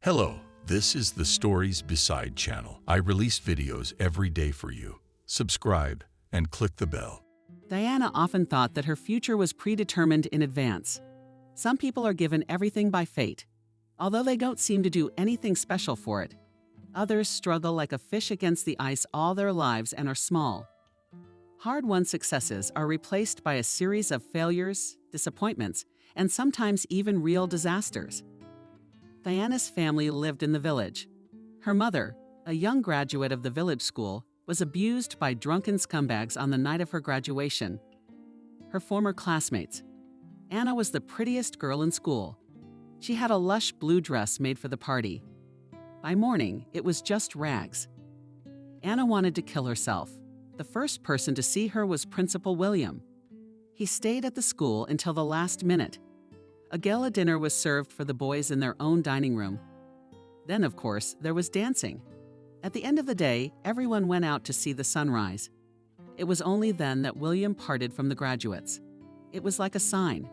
Hello, this is the Stories Beside channel. I release videos every day for you. Subscribe and click the bell. Diana often thought that her future was predetermined in advance. Some people are given everything by fate, although they don't seem to do anything special for it. Others struggle like a fish against the ice all their lives and are small. Hard-won successes are replaced by a series of failures, disappointments, and sometimes even real disasters. Diana's family lived in the village. Her mother, a young graduate of the village school, was abused by drunken scumbags on the night of her graduation. Her former classmates. Anna was the prettiest girl in school. She had a lush blue dress made for the party. By morning, it was just rags. Anna wanted to kill herself. The first person to see her was Principal William. He stayed at the school until the last minute. A gala dinner was served for the boys in their own dining room. Then, of course, there was dancing. At the end of the day, everyone went out to see the sunrise. It was only then that William parted from the graduates. It was like a sign.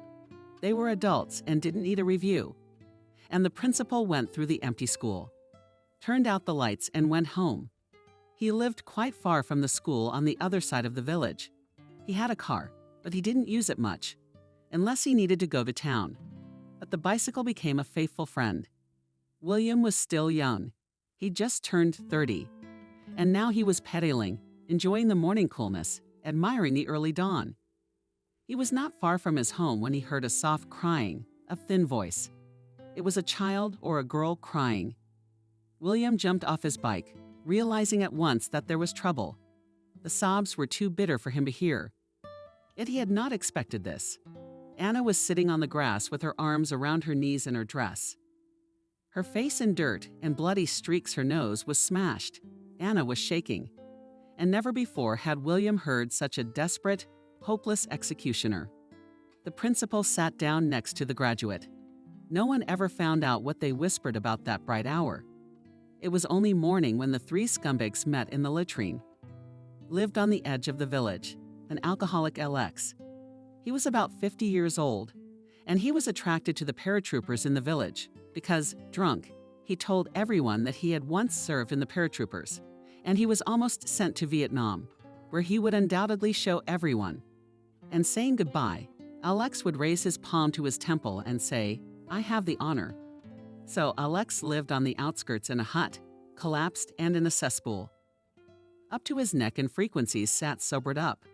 They were adults and didn't need a review. And the principal went through the empty school, turned out the lights, and went home. He lived quite far from the school on the other side of the village. He had a car, but he didn't use it much, unless he needed to go to town. But the bicycle became a faithful friend. William was still young. He'd just turned 30. And now he was pedaling, enjoying the morning coolness, admiring the early dawn. He was not far from his home when he heard a soft crying, a thin voice. It was a child or a girl crying. William jumped off his bike, realizing at once that there was trouble. The sobs were too bitter for him to hear. Yet he had not expected this. Anna was sitting on the grass with her arms around her knees in her dress. Her face in dirt and bloody streaks her nose was smashed. Anna was shaking. And never before had William heard such a desperate, hopeless executioner. The principal sat down next to the graduate. No one ever found out what they whispered about that bright hour. It was only morning when the three scumbags met in the latrine. Lived on the edge of the village, an alcoholic LX. He was about 50 years old, and he was attracted to the paratroopers in the village because, drunk, he told everyone that he had once served in the paratroopers, and he was almost sent to Vietnam, where he would undoubtedly show everyone. And saying goodbye, Alex would raise his palm to his temple and say, "I have the honor." So Alex lived on the outskirts in a hut, collapsed and in a cesspool. Up to his neck in frequencies sat sobered up.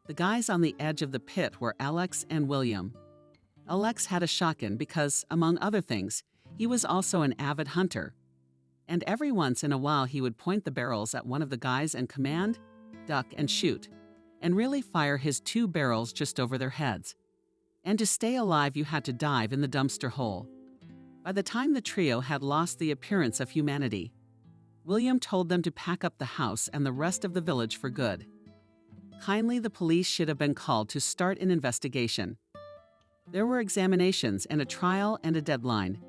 The guys on the edge of the pit were Alex and William. Alex had a shotgun because, among other things, he was also an avid hunter. And every once in a while he would point the barrels at one of the guys and command, duck, and shoot, and really fire his 2 barrels just over their heads. And to stay alive you had to dive in the dumpster hole. By the time the trio had lost the appearance of humanity, William told them to pack up the house and the rest of the village for good. Kindly, the police should have been called to start an investigation. There were examinations and a trial and a deadline.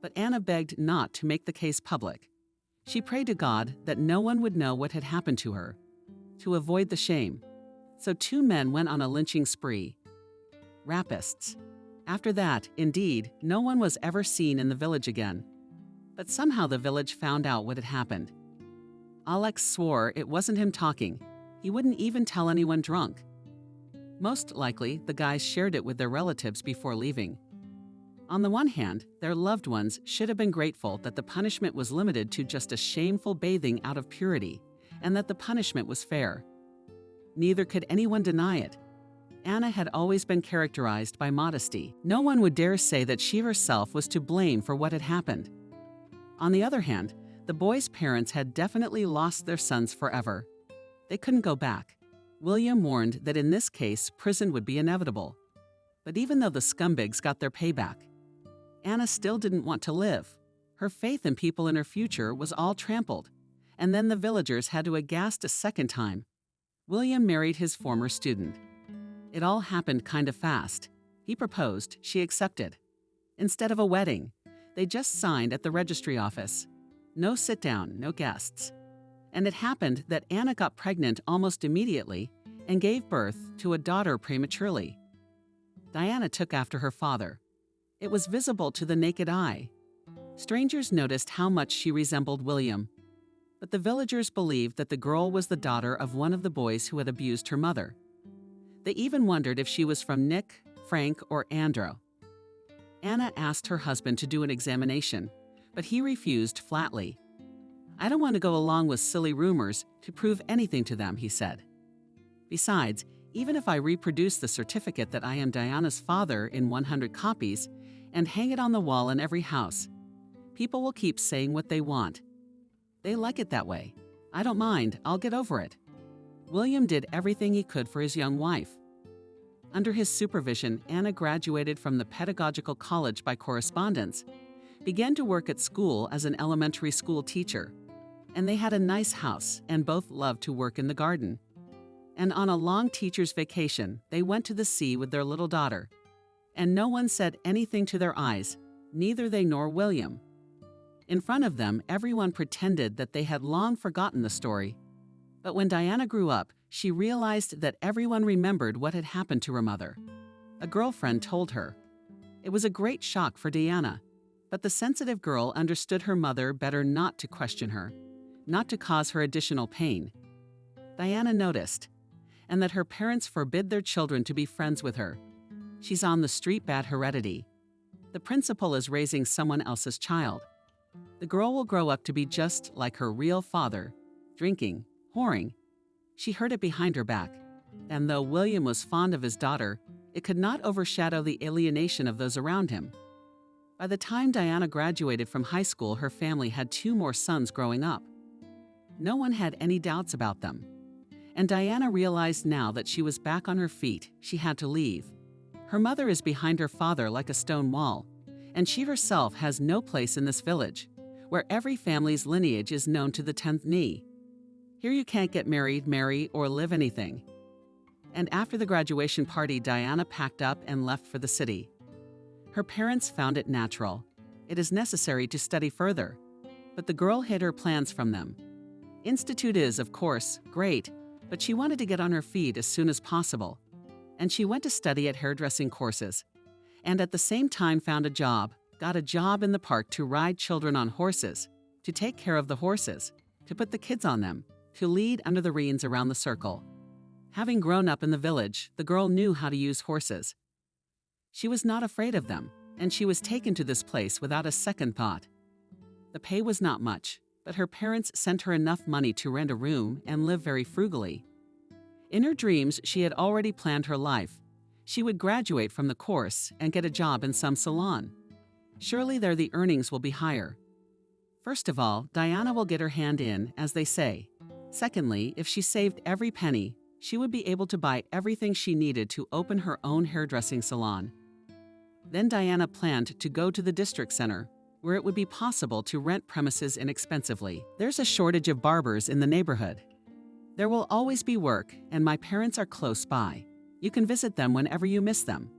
But Anna begged not to make the case public. She prayed to God that no one would know what had happened to her, to avoid the shame. So 2 men went on a lynching spree. Rapists. After that, indeed, no one was ever seen in the village again. But somehow the village found out what had happened. Alex swore it wasn't him talking. He wouldn't even tell anyone drunk. Most likely, the guys shared it with their relatives before leaving. On the one hand, their loved ones should have been grateful that the punishment was limited to just a shameful bathing out of purity, and that the punishment was fair. Neither could anyone deny it. Anna had always been characterized by modesty. No one would dare say that she herself was to blame for what had happened. On the other hand, the boys' parents had definitely lost their sons forever. They couldn't go back. William warned that in this case, prison would be inevitable. But even though the scumbags got their payback, Anna still didn't want to live. Her faith in people in her future was all trampled. And then the villagers had to aghast a second time. William married his former student. It all happened kind of fast. He proposed, she accepted. Instead of a wedding, they just signed at the registry office. No sit-down, no guests. And it happened that Anna got pregnant almost immediately and gave birth to a daughter prematurely. Diana took after her father. It was visible to the naked eye. Strangers noticed how much she resembled William, but the villagers believed that the girl was the daughter of one of the boys who had abused her mother. They even wondered if she was from Nick, Frank, or Andrew. Anna asked her husband to do an examination, but he refused flatly. "I don't want to go along with silly rumors to prove anything to them," he said. "Besides, even if I reproduce the certificate that I am Diana's father in 100 copies and hang it on the wall in every house, people will keep saying what they want. They like it that way. I don't mind, I'll get over it." William did everything he could for his young wife. Under his supervision, Anna graduated from the pedagogical college by correspondence, began to work at school as an elementary school teacher, and they had a nice house and both loved to work in the garden. And on a long teacher's vacation, they went to the sea with their little daughter, and no one said anything to their eyes, neither they nor William. In front of them, everyone pretended that they had long forgotten the story. But when Diana grew up, she realized that everyone remembered what had happened to her mother. A girlfriend told her. It was a great shock for Diana, but the sensitive girl understood her mother better not to question her, not to cause her additional pain. Diana noticed, and that her parents forbid their children to be friends with her. She's on the street bad heredity. The principal is raising someone else's child. The girl will grow up to be just like her real father, drinking, whoring. She heard it behind her back, and though William was fond of his daughter, it could not overshadow the alienation of those around him. By the time Diana graduated from high school, her family had 2 more sons growing up. No one had any doubts about them. And Diana realized now that she was back on her feet, she had to leave. Her mother is behind her father like a stone wall, and she herself has no place in this village, where every family's lineage is known to the 10th knee. Here you can't get married, marry, or live anything. And after the graduation party, Diana packed up and left for the city. Her parents found it natural. It is necessary to study further. But the girl hid her plans from them. Institute is, of course, great, but she wanted to get on her feet as soon as possible. And she went to study at hairdressing courses. And at the same time got a job in the park to ride children on horses, to take care of the horses, to put the kids on them, to lead under the reins around the circle. Having grown up in the village, the girl knew how to use horses. She was not afraid of them, and she was taken to this place without a second thought. The pay was not much, but her parents sent her enough money to rent a room and live very frugally. In her dreams, she had already planned her life. She would graduate from the course and get a job in some salon. Surely there the earnings will be higher. First of all, Diana will get her hand in, as they say. Secondly, if she saved every penny, she would be able to buy everything she needed to open her own hairdressing salon. Then Diana planned to go to the district center, where it would be possible to rent premises inexpensively. There's a shortage of barbers in the neighborhood. There will always be work, and my parents are close by. You can visit them whenever you miss them.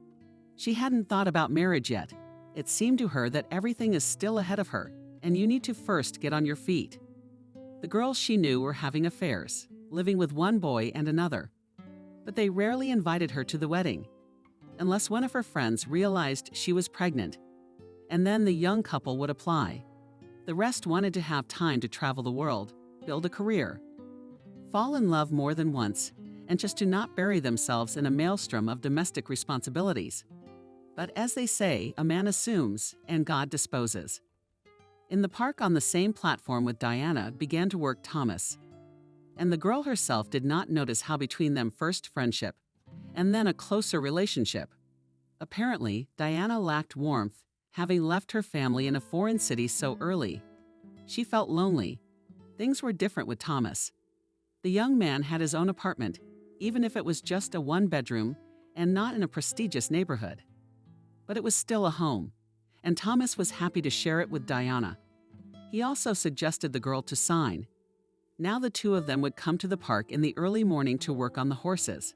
She hadn't thought about marriage yet. It seemed to her that everything is still ahead of her, and you need to first get on your feet. The girls she knew were having affairs, living with one boy and another. But they rarely invited her to the wedding, unless one of her friends realized she was pregnant. And then the young couple would apply. The rest wanted to have time to travel the world, build a career, fall in love more than once, and just to not bury themselves in a maelstrom of domestic responsibilities. But as they say, a man assumes and God disposes. In the park on the same platform with Diana began to work Thomas. And the girl herself did not notice how between them first friendship, and then a closer relationship. Apparently, Diana lacked warmth, having left her family in a foreign city so early. She felt lonely. Things were different with Thomas. The young man had his own apartment, even if it was just a 1-bedroom and not in a prestigious neighborhood. But it was still a home, and Thomas was happy to share it with Diana. He also suggested the girl to sign. Now the two of them would come to the park in the early morning to work on the horses.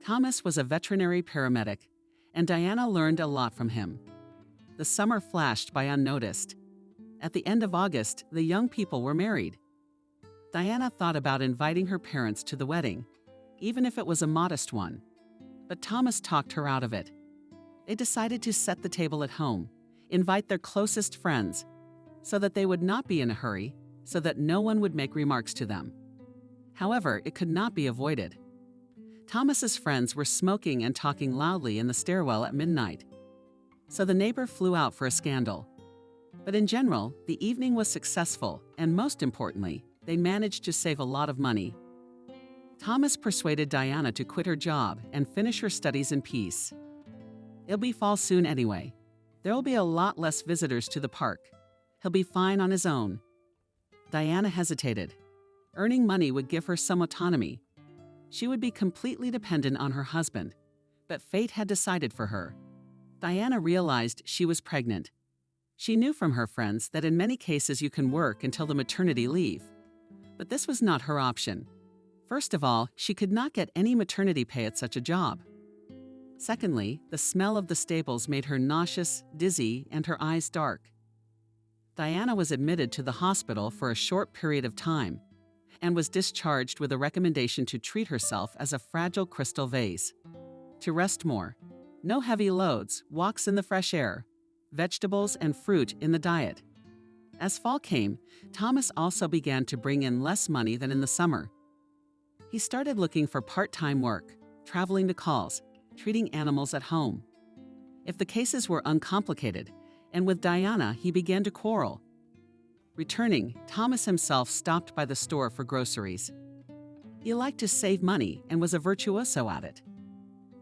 Thomas was a veterinary paramedic, and Diana learned a lot from him. The summer flashed by unnoticed. At the end of August, the young people were married. Diana thought about inviting her parents to the wedding, even if it was a modest one. But Thomas talked her out of it. They decided to set the table at home, invite their closest friends, so that they would not be in a hurry, so that no one would make remarks to them. However, it could not be avoided. Thomas's friends were smoking and talking loudly in the stairwell at midnight, so the neighbor flew out for a scandal. But in general, the evening was successful, and most importantly, they managed to save a lot of money. Thomas persuaded Diana to quit her job and finish her studies in peace. It'll be fall soon anyway. There'll be a lot less visitors to the park. He'll be fine on his own. Diana hesitated. Earning money would give her some autonomy. She would be completely dependent on her husband, but fate had decided for her. Diana realized she was pregnant. She knew from her friends that in many cases you can work until the maternity leave. But this was not her option. First of all, she could not get any maternity pay at such a job. Secondly, the smell of the stables made her nauseous, dizzy, and her eyes dark. Diana was admitted to the hospital for a short period of time and was discharged with a recommendation to treat herself as a fragile crystal vase. To rest more. No heavy loads, walks in the fresh air, vegetables and fruit in the diet. As fall came, Thomas also began to bring in less money than in the summer. He started looking for part-time work, traveling to calls, treating animals at home. If the cases were uncomplicated, and with Diana he began to quarrel. Returning, Thomas himself stopped by the store for groceries. He liked to save money and was a virtuoso at it.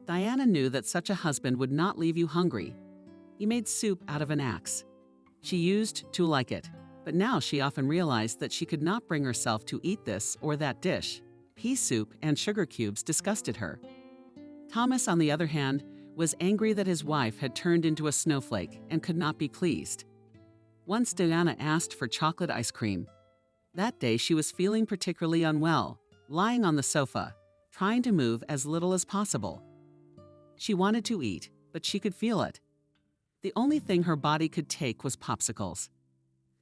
Diana knew that such a husband would not leave you hungry. He made soup out of an axe. She used to like it, but now she often realized that she could not bring herself to eat this or that dish. Pea soup and sugar cubes disgusted her. Thomas, on the other hand, was angry that his wife had turned into a snowflake and could not be pleased. Once Diana asked for chocolate ice cream. That day she was feeling particularly unwell, lying on the sofa, trying to move as little as possible. She wanted to eat, but she could feel it. The only thing her body could take was popsicles.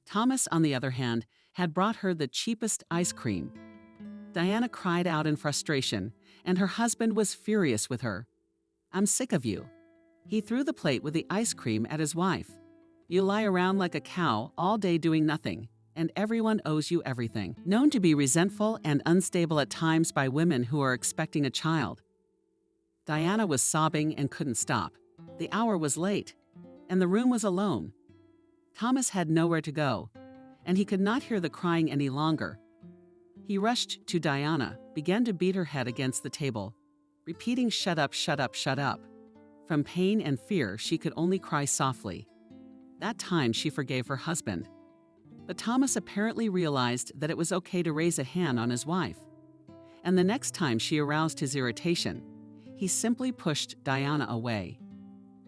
Thomas, on the other hand, had brought her the cheapest ice cream. Diana cried out in frustration, and her husband was furious with her. "I'm sick of you." He threw the plate with the ice cream at his wife. "You lie around like a cow all day doing nothing, and everyone owes you everything." Known to be resentful and unstable at times by women who are expecting a child. Diana was sobbing and couldn't stop. The hour was late, and the room was alone. Thomas had nowhere to go, and he could not hear the crying any longer. He rushed to Diana, began to beat her head against the table, repeating, "Shut up, shut up, shut up." From pain and fear, she could only cry softly. That time she forgave her husband. But Thomas apparently realized that it was okay to raise a hand on his wife. And the next time she aroused his irritation, he simply pushed Diana away.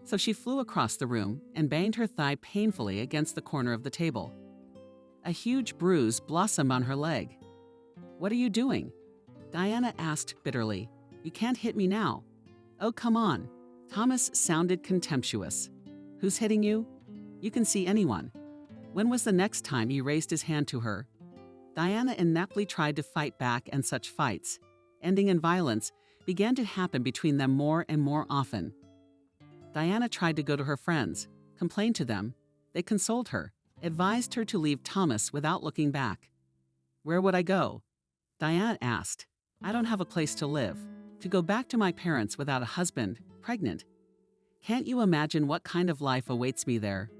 So she flew across the room and banged her thigh painfully against the corner of the table. A huge bruise blossomed on her leg. "What are you doing?" Diana asked bitterly. "You can't hit me now." "Oh, come on." Thomas sounded contemptuous. "Who's hitting you? You can see anyone." When was the next time he raised his hand to her? Diana ineptly tried to fight back, and such fights, ending in violence, began to happen between them more and more often. Diana tried to go to her friends, complained to them. They consoled her, advised her to leave Thomas without looking back. "Where would I go?" Diana asked. "I don't have a place to live. To go back to my parents without a husband, pregnant. Can't you imagine what kind of life awaits me there?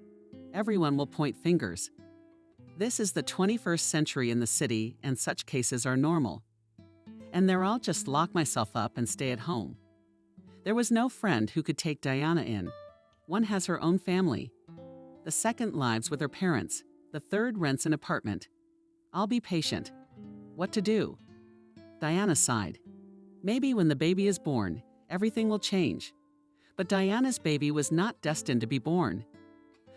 Everyone will point fingers." This is the 21st century in the city, and such cases are normal. And there I'll just lock myself up and stay at home. There was no friend who could take Diana in. One has her own family. The second lives with her parents. The third rents an apartment. I'll be patient. What to do? Diana sighed. Maybe when the baby is born, everything will change. But Diana's baby was not destined to be born.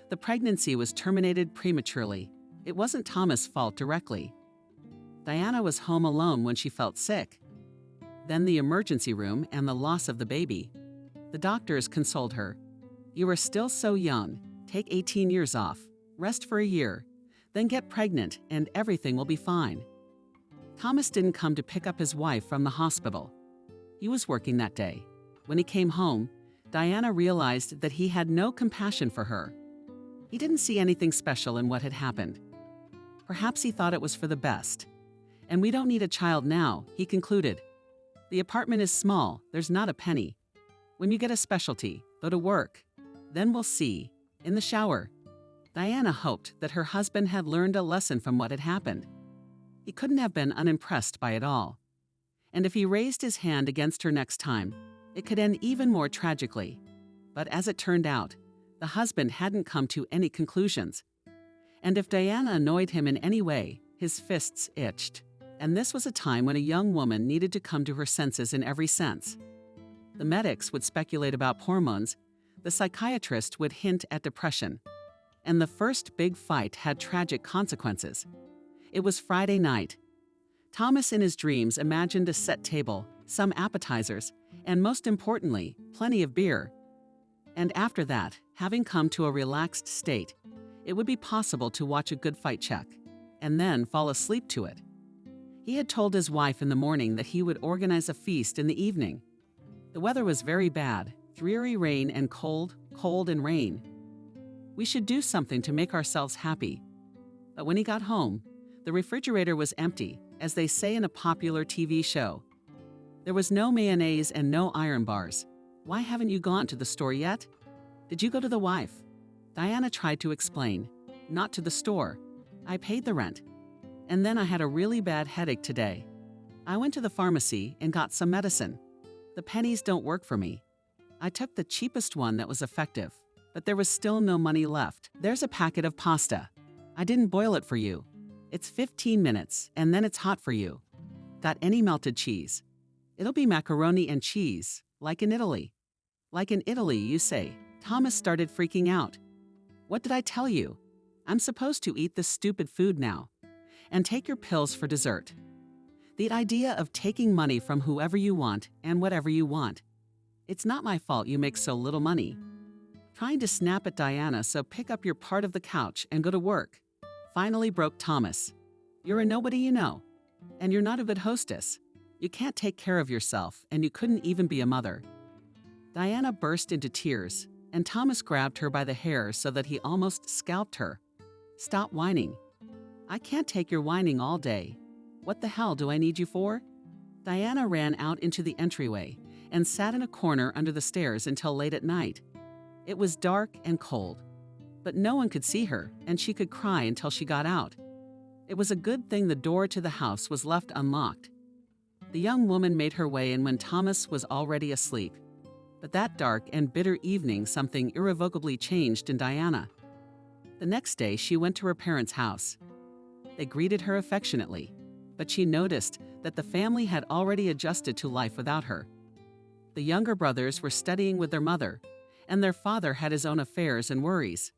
The pregnancy was terminated prematurely. It wasn't Thomas' fault directly. Diana was home alone when she felt sick. Then the emergency room and the loss of the baby. The doctors consoled her. "You are still so young. Take 18 years off. Rest for a year. Then get pregnant and everything will be fine." Thomas didn't come to pick up his wife from the hospital. He was working that day. When he came home, Diana realized that he had no compassion for her. He didn't see anything special in what had happened. Perhaps he thought it was for the best. And we don't need a child now, he concluded. The apartment is small, there's not a penny. When you get a specialty, go to work. Then we'll see. In the shower. Diana hoped that her husband had learned a lesson from what had happened. He couldn't have been unimpressed by it all. And if he raised his hand against her next time, it could end even more tragically. But as it turned out, the husband hadn't come to any conclusions. And if Diana annoyed him in any way, his fists itched. And this was a time when a young woman needed to come to her senses in every sense. The medics would speculate about hormones, the psychiatrist would hint at depression, and the first big fight had tragic consequences. It was Friday night. Thomas in his dreams imagined a set table, some appetizers, and most importantly, plenty of beer. And after that, having come to a relaxed state, it would be possible to watch a good fight check, and then fall asleep to it. He had told his wife in the morning that he would organize a feast in the evening. The weather was very bad, dreary rain and cold, cold and rain. We should do something to make ourselves happy. But when he got home, the refrigerator was empty, as they say in a popular TV show. There was no mayonnaise and no iron bars. Why haven't you gone to the store yet? Did you go to the wife? Diana tried to explain. Not to the store. I paid the rent. And then I had a really bad headache today. I went to the pharmacy and got some medicine. The pennies don't work for me. I took the cheapest one that was effective, but there was still no money left. There's a packet of pasta. I didn't boil it for you. It's 15 minutes, and then it's hot for you. Got any melted cheese? It'll be macaroni and cheese, like in Italy. Like in Italy, you say. Thomas started freaking out. What did I tell you? I'm supposed to eat this stupid food now. And take your pills for dessert. The idea of taking money from whoever you want and whatever you want. It's not my fault you make so little money. Trying to snap at Diana, so pick up your part of the couch and go to work. Finally broke Thomas. You're a nobody you know. And you're not a good hostess. You can't take care of yourself, and you couldn't even be a mother. Diana burst into tears, and Thomas grabbed her by the hair so that he almost scalped her. Stop whining. I can't take your whining all day. What the hell do I need you for? Diana ran out into the entryway and sat in a corner under the stairs until late at night. It was dark and cold, but no one could see her, and she could cry until she got out. It was a good thing the door to the house was left unlocked. The young woman made her way in when Thomas was already asleep. But that dark and bitter evening, something irrevocably changed in Diana. The next day, she went to her parents' house. They greeted her affectionately, but she noticed that the family had already adjusted to life without her. The younger brothers were studying with their mother, and their father had his own affairs and worries.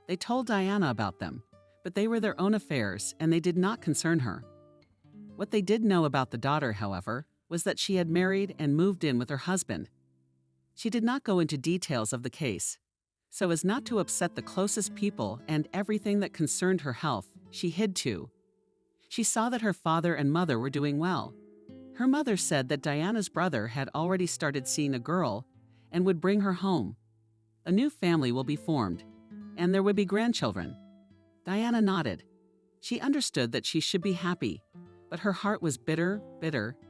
They told Diana about them, but they were their own affairs and they did not concern her. What they did know about the daughter, however, was that she had married and moved in with her husband. She did not go into details of the case. So as not to upset the closest people and everything that concerned her health, she hid too. She saw that her father and mother were doing well. Her mother said that Diana's brother had already started seeing a girl and would bring her home. A new family will be formed, and there would be grandchildren. Diana nodded. She understood that she should be happy, but her heart was bitter,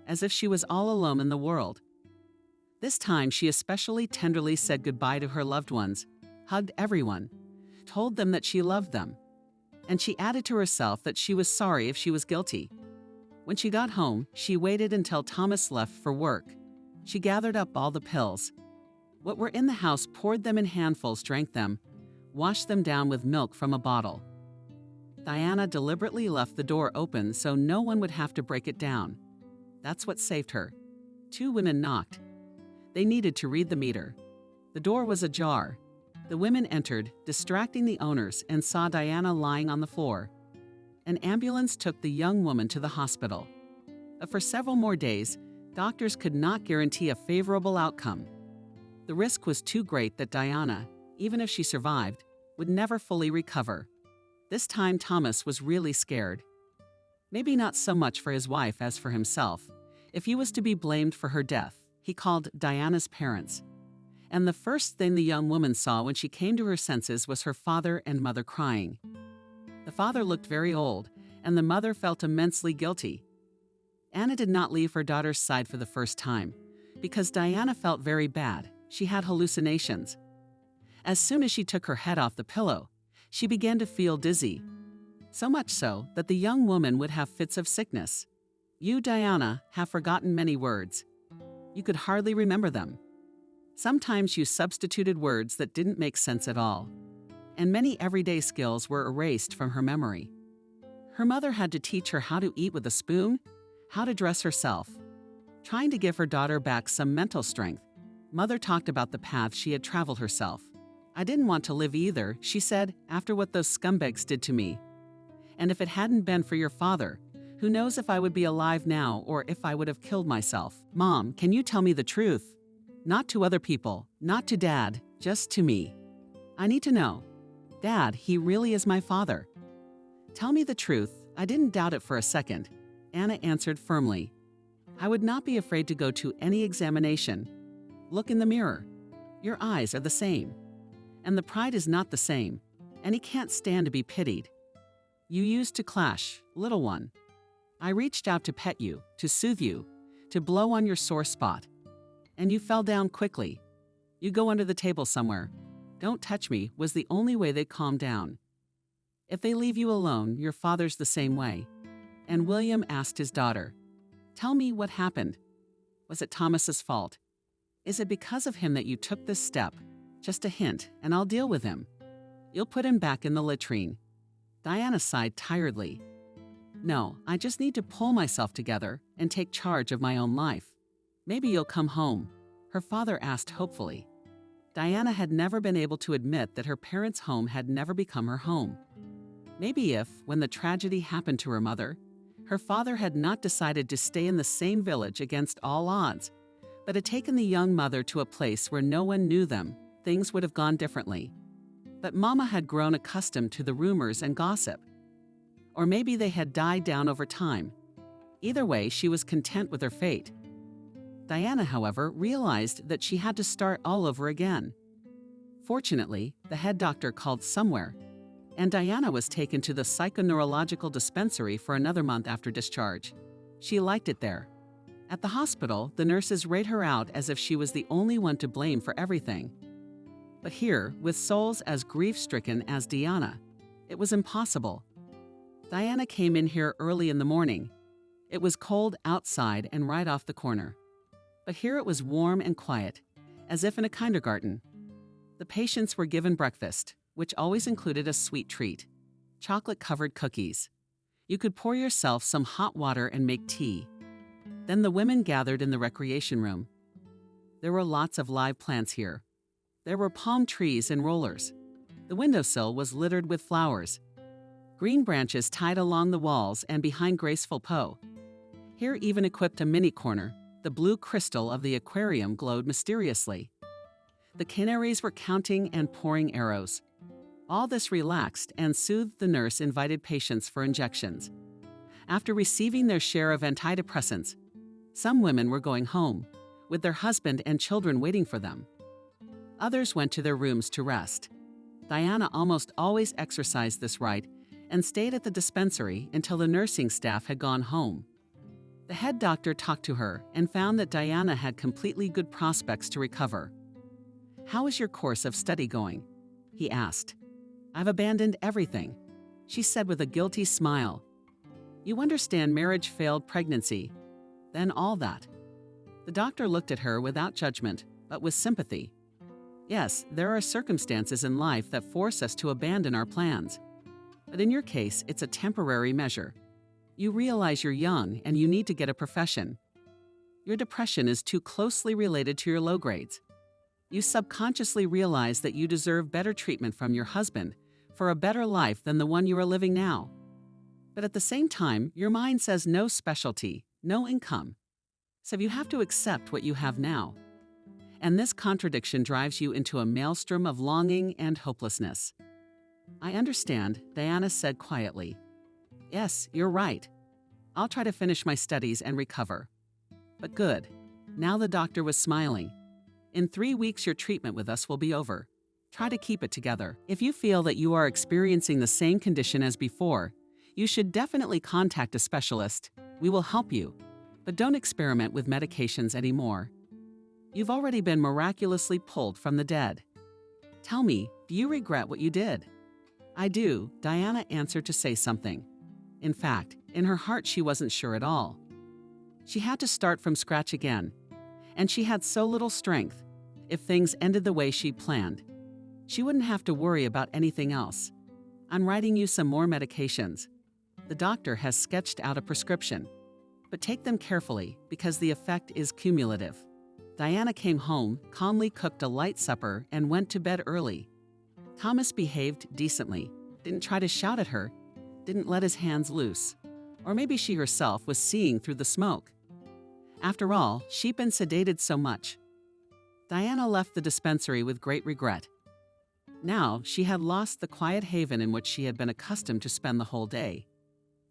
as if she was all alone in the world. This time she especially tenderly said goodbye to her loved ones, hugged everyone, told them that she loved them. And she added to herself that she was sorry if she was guilty. When she got home, she waited until Thomas left for work. She gathered up all the pills. What were in the house, poured them in handfuls, drank them, washed them down with milk from a bottle. Diana deliberately left the door open so no one would have to break it down. That's what saved her. 2 women knocked. They needed to read the meter. The door was ajar. The women entered, distracting the owners, and saw Diana lying on the floor. An ambulance took the young woman to the hospital. But for several more days, doctors could not guarantee a favorable outcome. The risk was too great that Diana, even if she survived, would never fully recover. This time Thomas was really scared. Maybe not so much for his wife as for himself. If he was to be blamed for her death, he called Diana's parents. and the first thing the young woman saw when she came to her senses was her father and mother crying. The father looked very old, and the mother felt immensely guilty. Anna did not leave her daughter's side for the first time, because Diana felt very bad. She had hallucinations. As soon as she took her head off the pillow, she began to feel dizzy. So much so that the young woman would have fits of sickness. You, Diana, have forgotten many words. You could hardly remember them. Sometimes you substituted words that didn't make sense at all, and many everyday skills were erased from her memory. Her mother had to teach her how to eat with a spoon, how to dress herself. Trying to give her daughter back some mental strength, Mother talked about the path she had traveled herself. I didn't want to live either, she said, after what those scumbags did to me. And if it hadn't been for your father, who knows if I would be alive now or if I would have killed myself. Mom, can you tell me the truth? Not to other people, not to Dad, just to me. I need to know. Dad, he really is my father. Tell me the truth. I didn't doubt it for a second. Anna answered firmly. I would not be afraid to go to any examination. Look in the mirror. Your eyes are the same. And the pride is not the same, and he can't stand to be pitied. You used to clash, little one. I reached out to pet you, to soothe you, to blow on your sore spot. And you fell down quickly. You go under the table somewhere. Don't touch me was the only way they'd calm down. If they leave you alone, your father's the same way. And William asked his daughter, tell me what happened. Was it Thomas's fault? Is it because of him that you took this step? Just a hint, and I'll deal with him. You'll put him back in the latrine. Diana sighed tiredly. No, I just need to pull myself together and take charge of my own life. Maybe you'll come home, her father asked hopefully. Diana had never been able to admit that her parents' home had never become her home. Maybe if, when the tragedy happened to her mother, her father had not decided to stay in the same village against all odds, but had taken the young mother to a place where no one knew them, things would have gone differently. But Mama had grown accustomed to the rumors and gossip. Or maybe they had died down over time. Either way, she was content with her fate. Diana, however, realized that she had to start all over again. Fortunately, the head doctor called somewhere, and Diana was taken to the psychoneurological dispensary for another month after discharge. She liked it there. At the hospital, the nurses rate her out as if she was the only one to blame for everything. But here, with souls as grief-stricken as Diana, it was impossible. Diana came in here early in the morning. It was cold outside and right off the corner. But here it was warm and quiet, as if in a kindergarten. The patients were given breakfast, which always included a sweet treat, chocolate-covered cookies. You could pour yourself some hot water and make tea. Then the women gathered in the recreation room. There were lots of live plants here. There were palm trees and rollers. The windowsill was littered with flowers. Green branches tied along the walls and behind graceful Poe. Here even equipped a mini corner. The blue crystal of the aquarium glowed mysteriously. The canaries were counting and pouring arrows. All this relaxed and soothed the nurse invited patients for injections. After receiving their share of antidepressants, some women were going home, with their husband and children waiting for them. Others went to their rooms to rest. Diana almost always exercised this right and stayed at the dispensary until the nursing staff had gone home. The head doctor talked to her and found that Diana had completely good prospects to recover. How is your course of study going? He asked. I've abandoned everything, she said with a guilty smile. You understand marriage failed pregnancy, then all that. The doctor looked at her without judgment, but with sympathy. Yes, there are circumstances in life that force us to abandon our plans. But in your case, it's a temporary measure. You realize you're young and you need to get a profession. Your depression is too closely related to your low grades. You subconsciously realize that you deserve better treatment from your husband for a better life than the one you are living now. But at the same time, your mind says no specialty, no income. So you have to accept what you have now. And this contradiction drives you into a maelstrom of longing and hopelessness. I understand, Diana said quietly. Yes, you're right. I'll try to finish my studies and recover. But good. Now the doctor was smiling. In 3 weeks, your treatment with us will be over. Try to keep it together. If you feel that you are experiencing the same condition as before, you should definitely contact a specialist. We will help you, but don't experiment with medications anymore. You've already been miraculously pulled from the dead. Tell me, do you regret what you did? I do, Diana answered to say something. In fact, in her heart she wasn't sure at all. She had to start from scratch again, and she had so little strength. If things ended the way she planned, she wouldn't have to worry about anything else. I'm writing you some more medications. The doctor has sketched out a prescription, but take them carefully because the effect is cumulative. Diana came home, calmly cooked a light supper, and went to bed early. Thomas behaved decently, didn't try to shout at her, didn't let his hands loose. Or maybe she herself was seeing through the smoke. After all, she'd been sedated so much. Diana left the dispensary with great regret. Now, she had lost the quiet haven in which she had been accustomed to spend the whole day.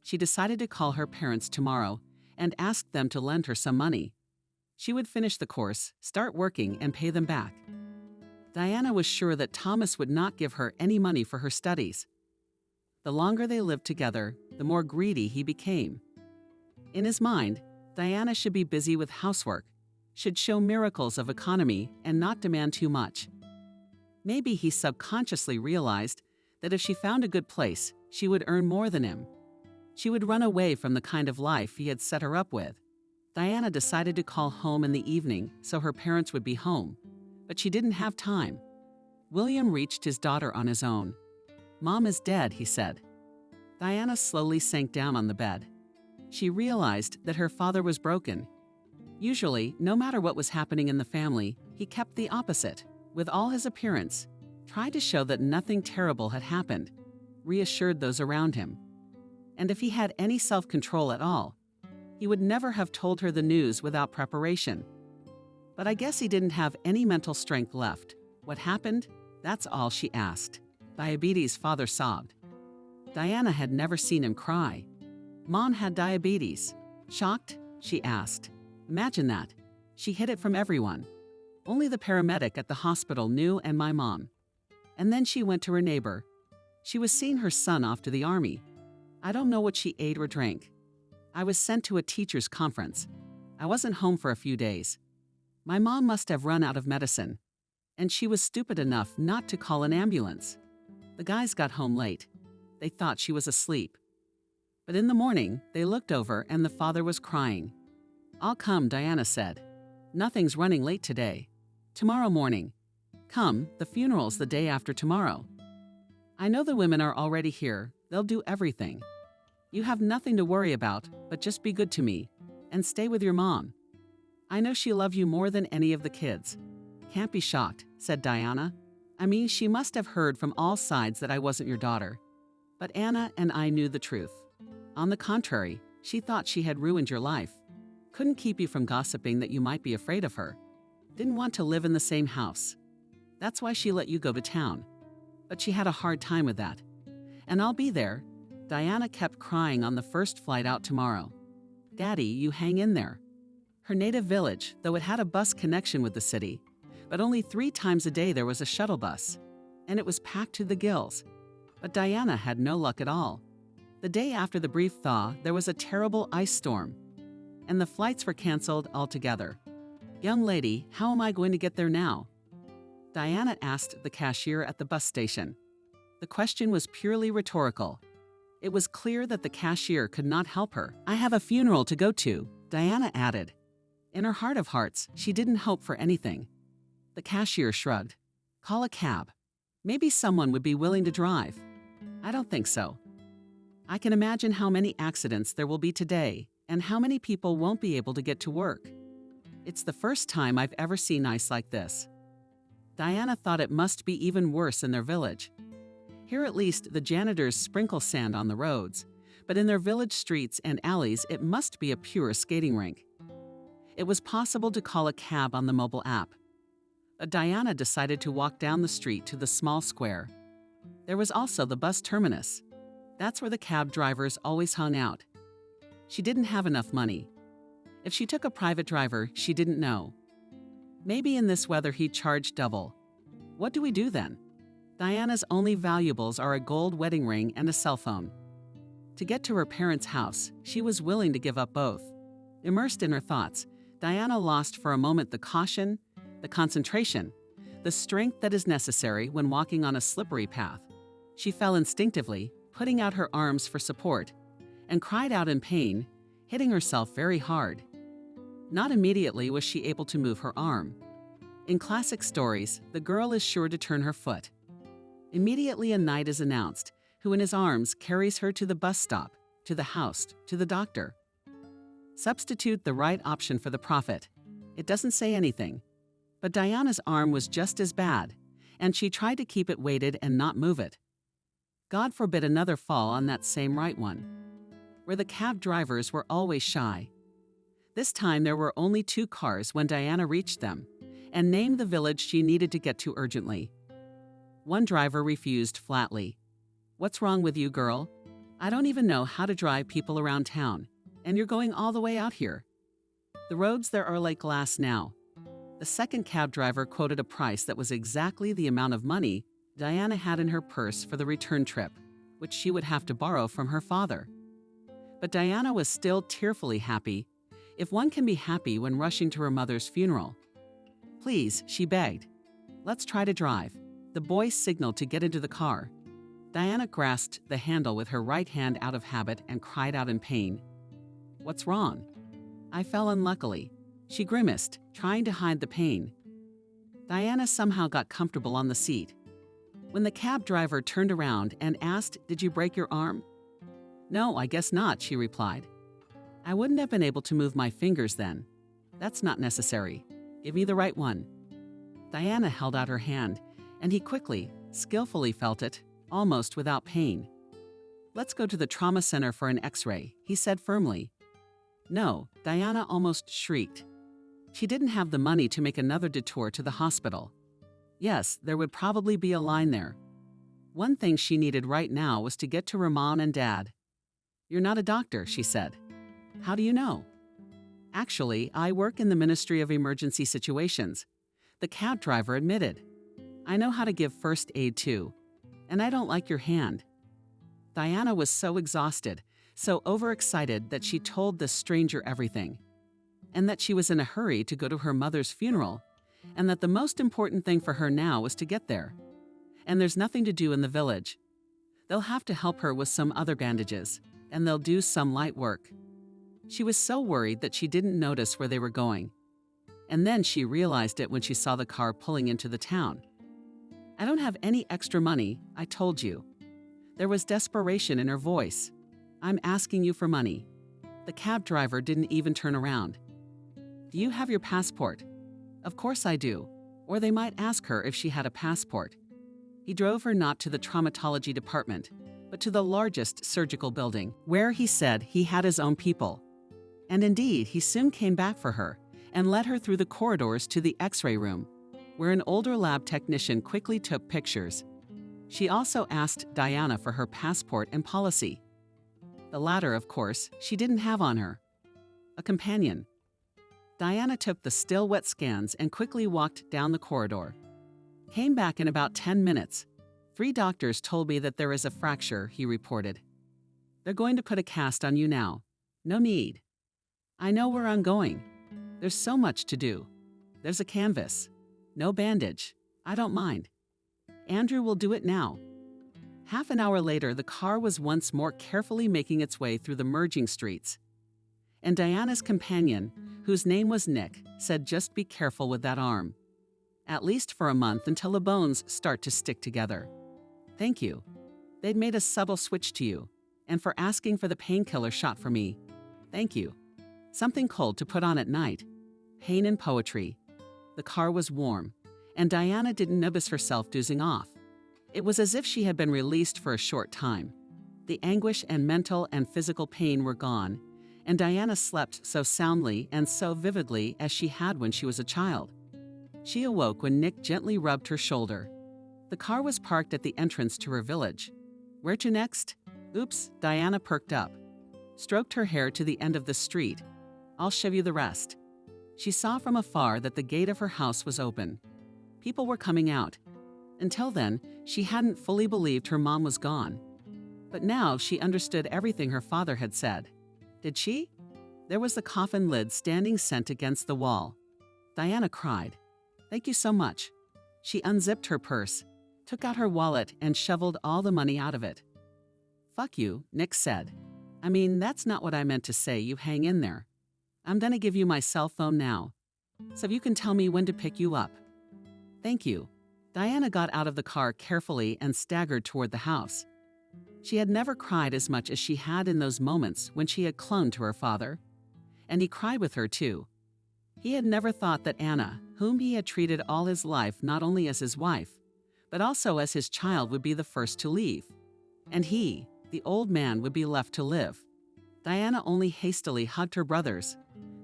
She decided to call her parents tomorrow and ask them to lend her some money. She would finish the course, start working, and pay them back. Diana was sure that Thomas would not give her any money for her studies. The longer they lived together, the more greedy he became. In his mind, Diana should be busy with housework, should show miracles of economy and not demand too much. Maybe he subconsciously realized that if she found a good place, she would earn more than him. She would run away from the kind of life he had set her up with. Diana decided to call home in the evening so her parents would be home, but she didn't have time. William reached his daughter on his own. "Mom is dead," he said. Diana slowly sank down on the bed. She realized that her father was broken. Usually, no matter what was happening in the family, he kept the opposite. With all his appearance, tried to show that nothing terrible had happened, reassured those around him. And if he had any self-control at all, he would never have told her the news without preparation. But I guess he didn't have any mental strength left. What happened? That's all she asked. Diabetes, father sobbed. Diana had never seen him cry. Mom had diabetes. Shocked? She asked. Imagine that. She hid it from everyone. Only the paramedic at the hospital knew and my mom. And then she went to her neighbor. She was seeing her son off to the army. I don't know what she ate or drank. I was sent to a teacher's conference. I wasn't home for a few days. My mom must have run out of medicine. And she was stupid enough not to call an ambulance. The guys got home late. They thought she was asleep. But in the morning, they looked over and the father was crying. "I'll come," Diana said. "Nothing's running late today. Tomorrow morning. Come, the funeral's the day after tomorrow. I know the women are already here. They'll do everything. You have nothing to worry about, but just be good to me and stay with your mom. I know she'll love you more than any of the kids." "Can't be shocked," said Diana. "I mean, she must have heard from all sides that I wasn't your daughter. But Anna and I knew the truth. On the contrary, she thought she had ruined your life. Couldn't keep you from gossiping that you might be afraid of her. Didn't want to live in the same house. That's why she let you go to town. But she had a hard time with that. And I'll be there." Diana kept crying on the first flight out tomorrow. "Daddy, you hang in there." Her native village, though it had a bus connection with the city, but only 3 times a day there was a shuttle bus, and it was packed to the gills. But Diana had no luck at all. The day after the brief thaw, there was a terrible ice storm, and the flights were canceled altogether. "Young lady, how am I going to get there now?" Diana asked the cashier at the bus station. The question was purely rhetorical. It was clear that the cashier could not help her. "I have a funeral to go to," Diana added. In her heart of hearts, she didn't hope for anything. The cashier shrugged. "Call a cab. Maybe someone would be willing to drive." "I don't think so. I can imagine how many accidents there will be today and how many people won't be able to get to work. It's the first time I've ever seen ice like this." Diana thought it must be even worse in their village. Here at least the janitors sprinkle sand on the roads, but in their village streets and alleys it must be a pure skating rink. It was possible to call a cab on the mobile app. But Diana decided to walk down the street to the small square. There was also the bus terminus. That's where the cab drivers always hung out. She didn't have enough money. If she took a private driver, she didn't know. Maybe in this weather he'd charge double. What do we do then? Diana's only valuables are a gold wedding ring and a cell phone. To get to her parents' house, she was willing to give up both. Immersed in her thoughts, Diana lost for a moment the caution, the concentration, the strength that is necessary when walking on a slippery path. She fell instinctively, putting out her arms for support, and cried out in pain, hitting herself very hard. Not immediately was she able to move her arm. In classic stories, the girl is sure to turn her foot. Immediately a knight is announced, who in his arms carries her to the bus stop, to the house, to the doctor. Substitute the right option for the prophet. It doesn't say anything. But Diana's arm was just as bad, and she tried to keep it weighted and not move it. God forbid another fall on that same right one. Where the cab drivers were always shy. This time there were only 2 cars when Diana reached them, and named the village she needed to get to urgently. One driver refused flatly. "What's wrong with you, girl? I don't even know how to drive people around town, and you're going all the way out here." The roads there are like glass now. The second cab driver quoted a price that was exactly the amount of money Diana had in her purse for the return trip, which she would have to borrow from her father. But Diana was still tearfully happy, if one can be happy when rushing to her mother's funeral. "Please," she begged. "Let's try to drive." The boy signaled to get into the car. Diana grasped the handle with her right hand out of habit and cried out in pain. "What's wrong?" "I fell unluckily." She grimaced, trying to hide the pain. Diana somehow got comfortable on the seat. When the cab driver turned around and asked, "Did you break your arm?" "No, I guess not," she replied. "I wouldn't have been able to move my fingers then." "That's not necessary. Give me the right one." Diana held out her hand, and he quickly, skillfully felt it, almost without pain. "Let's go to the trauma center for an X-ray," he said firmly. "No," Diana almost shrieked. She didn't have the money to make another detour to the hospital. Yes, there would probably be a line there. One thing she needed right now was to get to her mom and dad. "You're not a doctor," she said. "How do you know?" "Actually, I work in the Ministry of Emergency Situations," the cab driver admitted. "I know how to give first aid too. And I don't like your hand." Diana was so exhausted, so overexcited that she told the stranger everything. And that she was in a hurry to go to her mother's funeral, and that the most important thing for her now was to get there. And there's nothing to do in the village. They'll have to help her with some other bandages, and they'll do some light work. She was so worried that she didn't notice where they were going. And then she realized it when she saw the car pulling into the town. "I don't have any extra money, I told you." There was desperation in her voice. "I'm asking you for money." The cab driver didn't even turn around. "Do you have your passport?" "Of course I do." Or they might ask her if she had a passport. He drove her not to the traumatology department, but to the largest surgical building, where he said he had his own people. And indeed, he soon came back for her and led her through the corridors to the X-ray room, where an older lab technician quickly took pictures. She also asked Diana for her passport and policy. The latter, of course, she didn't have on her. A companion. Diana took the still wet scans and quickly walked down the corridor. Came back in about 10 minutes. 3 doctors told me that there is a fracture, he reported. "They're going to put a cast on you now. No need." "I know where I'm going. There's so much to do. There's a canvas. No bandage. I don't mind. Andrew will do it now." Half an hour later, the car was once more carefully making its way through the merging streets. And Diana's companion, whose name was Nick, said, "Just be careful with that arm. At least for a month until the bones start to stick together. Thank you. They'd made a subtle switch to you. And for asking for the painkiller shot for me. Thank you. Something cold to put on at night. Pain and poetry." The car was warm, and Diana didn't notice herself dozing off. It was as if she had been released for a short time. The anguish and mental and physical pain were gone, and Diana slept so soundly and so vividly as she had when she was a child. She awoke when Nick gently rubbed her shoulder. The car was parked at the entrance to her village. Where to next? Oops, Diana perked up. Stroked her hair to the end of the street. "I'll show you the rest." She saw from afar that the gate of her house was open. People were coming out. Until then, she hadn't fully believed her mom was gone. But now she understood everything her father had said. Did she? There was the coffin lid standing sent against the wall. Diana cried. "Thank you so much." She unzipped her purse, took out her wallet, and shoveled all the money out of it. "Fuck you," Nick said. "I mean, that's not what I meant to say, you hang in there. I'm gonna give you my cell phone now, so you can tell me when to pick you up." "Thank you." Diana got out of the car carefully and staggered toward the house. She had never cried as much as she had in those moments when she had clung to her father. And he cried with her too. He had never thought that Anna, whom he had treated all his life not only as his wife, but also as his child, would be the first to leave. And he, the old man, would be left to live. Diana only hastily hugged her brothers,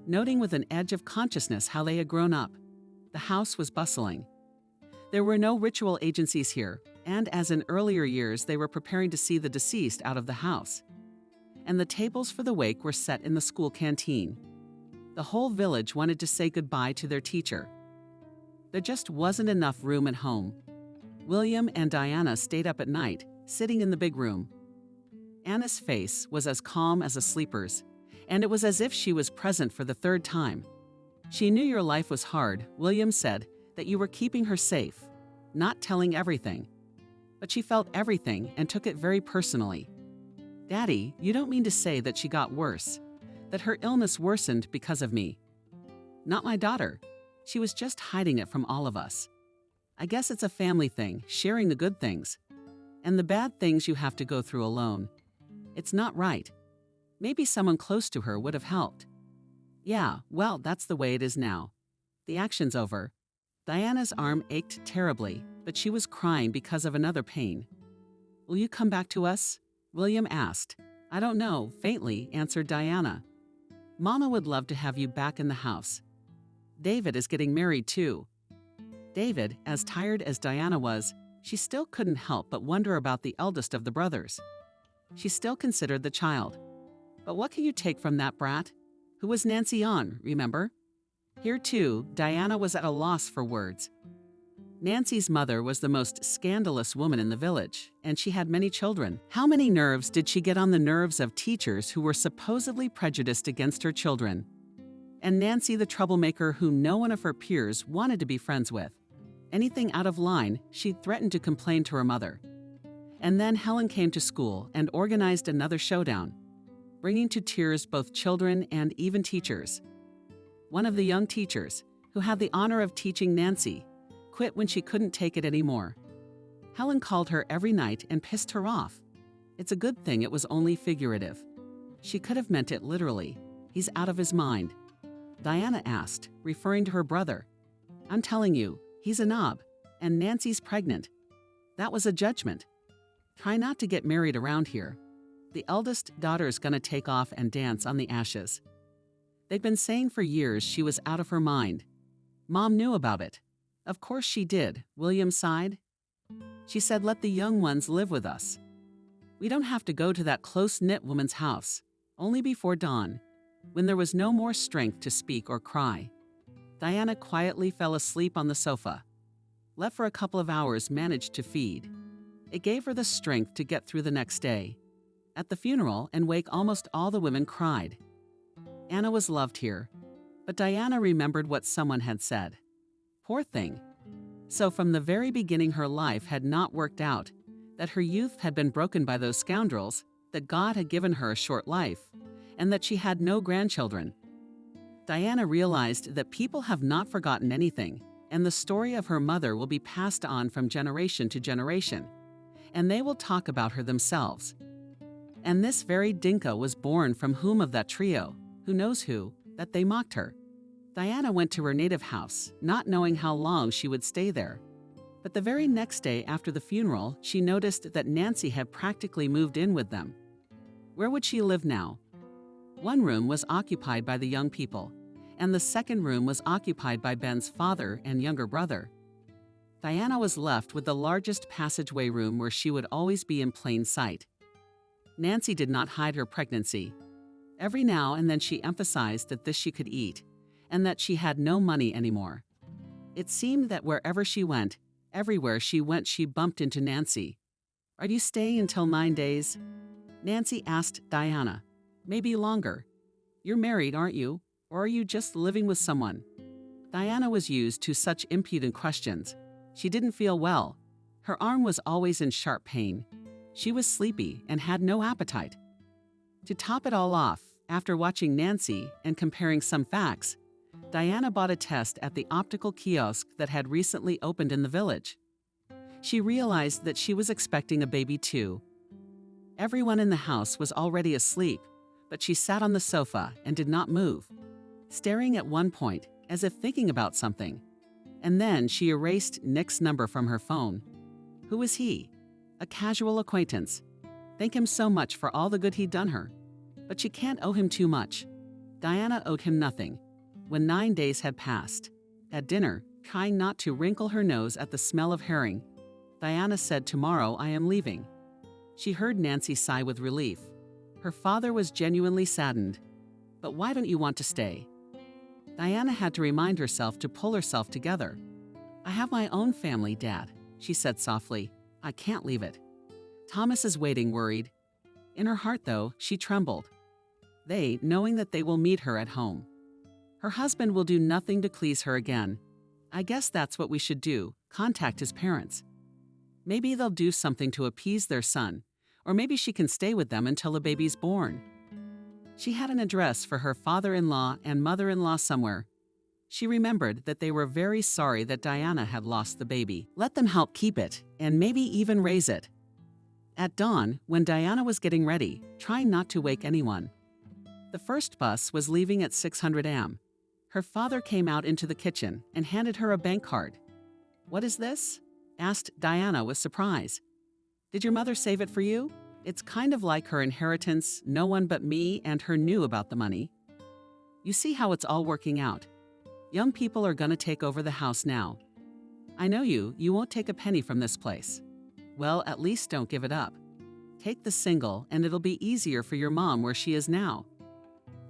noting with an edge of consciousness how they had grown up. The house was bustling. There were no ritual agencies here, and as in earlier years, they were preparing to see the deceased out of the house. And the tables for the wake were set in the school canteen. The whole village wanted to say goodbye to their teacher. There just wasn't enough room at home. William and Diana stayed up at night, sitting in the big room. Anna's face was as calm as a sleeper's, and it was as if she was present for the third time. "She knew your life was hard," William said, "that you were keeping her safe, not telling everything. But she felt everything and took it very personally. Daddy, you don't mean to say that she got worse, that her illness worsened because of me?" "Not my daughter. She was just hiding it from all of us. I guess it's a family thing, sharing the good things. And the bad things you have to go through alone. It's not right. Maybe someone close to her would have helped." "Yeah, well, that's the way it is now. The action's over." Diana's arm ached terribly, but she was crying because of another pain. "Will you come back to us?" William asked. "I don't know," faintly answered Diana. "Mama would love to have you back in the house. David is getting married too." David, as tired as Diana was, she still couldn't help but wonder about the eldest of the brothers. She still considered the child. But what can you take from that brat? Who was Nancy on, remember? Here too, Diana was at a loss for words. Nancy's mother was the most scandalous woman in the village, and she had many children. How many nerves did she get on the nerves of teachers who were supposedly prejudiced against her children? And Nancy, the troublemaker whom no one of her peers wanted to be friends with. Anything out of line, she threatened to complain to her mother. And then Helen came to school and organized another showdown, bringing to tears both children and even teachers. One of the young teachers, who had the honor of teaching Nancy, quit when she couldn't take it anymore. Helen called her every night and pissed her off. It's a good thing it was only figurative. She could have meant it literally. "He's out of his mind." Diana asked, referring to her brother. "I'm telling you, he's a knob, and Nancy's pregnant. That was a judgment. Try not to get married around here. The eldest daughter's gonna take off and dance on the ashes." They'd been saying for years she was out of her mind. Mom knew about it. "Of course she did," William sighed. "She said, let the young ones live with us. We don't have to go to that close-knit woman's house, only before dawn, when there was no more strength to speak or cry." Diana quietly fell asleep on the sofa. Left for a couple of hours, managed to feed. It gave her the strength to get through the next day. At the funeral and wake, almost all the women cried. Anna was loved here, but Diana remembered what someone had said. Poor thing. So from the very beginning her life had not worked out, that her youth had been broken by those scoundrels, that God had given her a short life, and that she had no grandchildren. Diana realized that people have not forgotten anything, and the story of her mother will be passed on from generation to generation, and they will talk about her themselves. And this very Dinka was born from whom of that trio, who knows who, that they mocked her. Diana went to her native house, not knowing how long she would stay there. But the very next day after the funeral, she noticed that Nancy had practically moved in with them. Where would she live now? One room was occupied by the young people, and the second room was occupied by Ben's father and younger brother. Diana was left with the largest passageway room where she would always be in plain sight. Nancy did not hide her pregnancy. Every now and then she emphasized that this she could eat, and that she had no money anymore. It seemed that wherever she went, everywhere she went, she bumped into Nancy. "Are you staying until 9 days?" Nancy asked Diana. "Maybe longer. You're married, aren't you? Or are you just living with someone?" Diana was used to such impudent questions. She didn't feel well. Her arm was always in sharp pain. She was sleepy and had no appetite. To top it all off, after watching Nancy and comparing some facts, Diana bought a test at the optical kiosk that had recently opened in the village. She realized that she was expecting a baby too. Everyone in the house was already asleep, but she sat on the sofa and did not move, staring at one point as if thinking about something. And then she erased Nick's number from her phone. Who was he? A casual acquaintance. Thank him so much for all the good he'd done her. But she can't owe him too much. Diana owed him nothing. When 9 days had passed, at dinner, trying not to wrinkle her nose at the smell of herring, Diana said, "Tomorrow I am leaving." She heard Nancy sigh with relief. Her father was genuinely saddened. "But why don't you want to stay?" Diana had to remind herself to pull herself together. "I have my own family, Dad," she said softly. "I can't leave it." Thomas is waiting, worried. In her heart, though, she trembled. They, knowing that they will meet her at home. Her husband will do nothing to please her again. I guess that's what we should do, contact his parents. Maybe they'll do something to appease their son, or maybe she can stay with them until the baby's born. She had an address for her father-in-law and mother-in-law somewhere. She remembered that they were very sorry that Diana had lost the baby. Let them help keep it, and maybe even raise it. At dawn, when Diana was getting ready, trying not to wake anyone, the first bus was leaving at 600 am. Her father came out into the kitchen and handed her a bank card. "What is this?" asked Diana with surprise. "Did your mother save it for you? It's kind of like her inheritance. No one but me and her knew about the money. You see how it's all working out. Young people are going to take over the house now. I know you won't take a penny from this place. Well, at least don't give it up. Take the single and it'll be easier for your mom where she is now."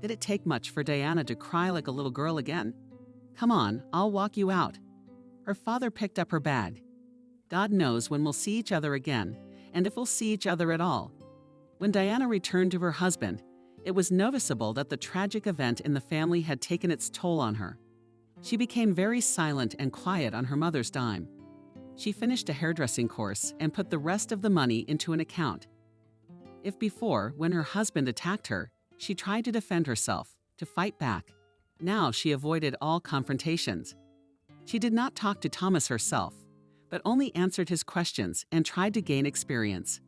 Did it take much for Diana to cry like a little girl again? "Come on, I'll walk you out." Her father picked up her bag. God knows when we'll see each other again, and if we'll see each other at all. When Diana returned to her husband, it was noticeable that the tragic event in the family had taken its toll on her. She became very silent and quiet on her mother's dime. She finished a hairdressing course and put the rest of the money into an account. If before, when her husband attacked her, she tried to defend herself, to fight back, now she avoided all confrontations. She did not talk to Thomas herself, but only answered his questions and tried to gain experience.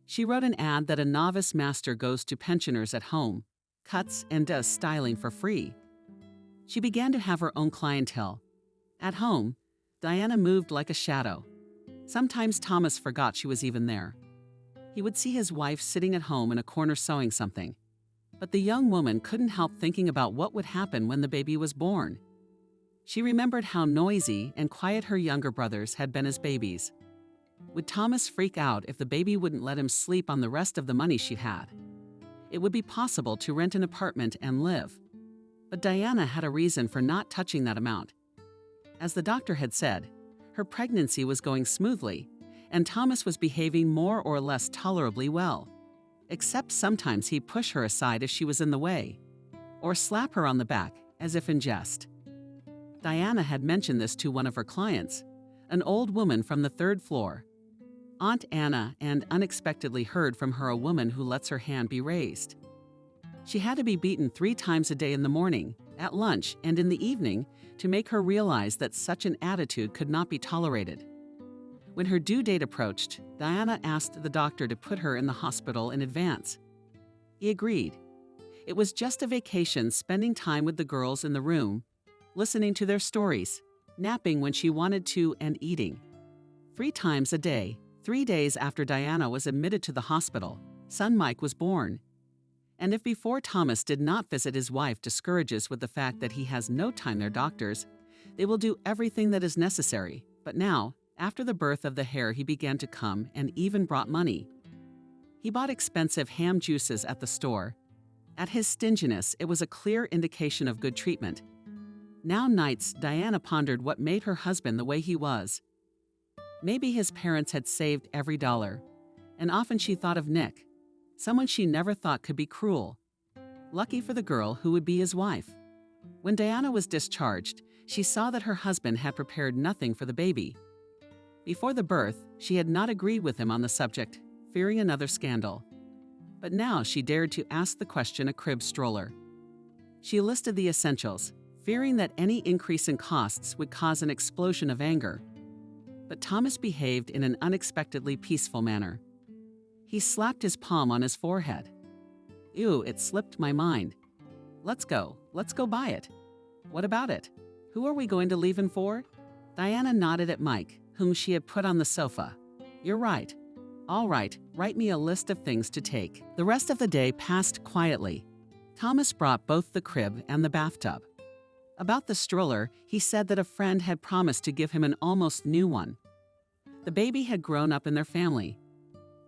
She wrote an ad that a novice master goes to pensioners at home, cuts and does styling for free. She began to have her own clientele. At home, Diana moved like a shadow. Sometimes Thomas forgot she was even there. He would see his wife sitting at home in a corner sewing something. But the young woman couldn't help thinking about what would happen when the baby was born. She remembered how noisy and quiet her younger brothers had been as babies. Would Thomas freak out if the baby wouldn't let him sleep on the rest of the money she had? It would be possible to rent an apartment and live. But Diana had a reason for not touching that amount. As the doctor had said, her pregnancy was going smoothly, and Thomas was behaving more or less tolerably well. Except sometimes he'd push her aside if she was in the way, or slap her on the back, as if in jest. Diana had mentioned this to one of her clients, an old woman from the 3rd floor. Aunt Anna and unexpectedly heard from her a woman who lets her hand be raised. She had to be beaten 3 times a day in the morning, at lunch, and in the evening to make her realize that such an attitude could not be tolerated. When her due date approached, Diana asked the doctor to put her in the hospital in advance. He agreed. It was just a vacation, spending time with the girls in the room, listening to their stories, napping when she wanted to, and eating. 3 times a day, 3 days after Diana was admitted to the hospital, son Mike was born. And if before Thomas did not visit his wife discourages with the fact that he has no time, their doctors, they will do everything that is necessary. But now, after the birth of the heir, he began to come and even brought money. He bought expensive ham juices at the store. At his stinginess, it was a clear indication of good treatment. Now nights, Diana pondered what made her husband the way he was. Maybe his parents had saved every dollar, and often she thought of Nick, someone she never thought could be cruel. Lucky for the girl who would be his wife. When Diana was discharged, she saw that her husband had prepared nothing for the baby. Before the birth, she had not agreed with him on the subject, fearing another scandal. But now she dared to ask the question a crib stroller. She listed the essentials, fearing that any increase in costs would cause an explosion of anger. But Thomas behaved in an unexpectedly peaceful manner. He slapped his palm on his forehead. Ew, it slipped my mind. Let's go buy it. What about it? Who are we going to leave him for? Diana nodded at Mike, whom she had put on the sofa. You're right. All right, write me a list of things to take. The rest of the day passed quietly. Thomas brought both the crib and the bathtub. About the stroller, he said that a friend had promised to give him an almost new one. The baby had grown up in their family.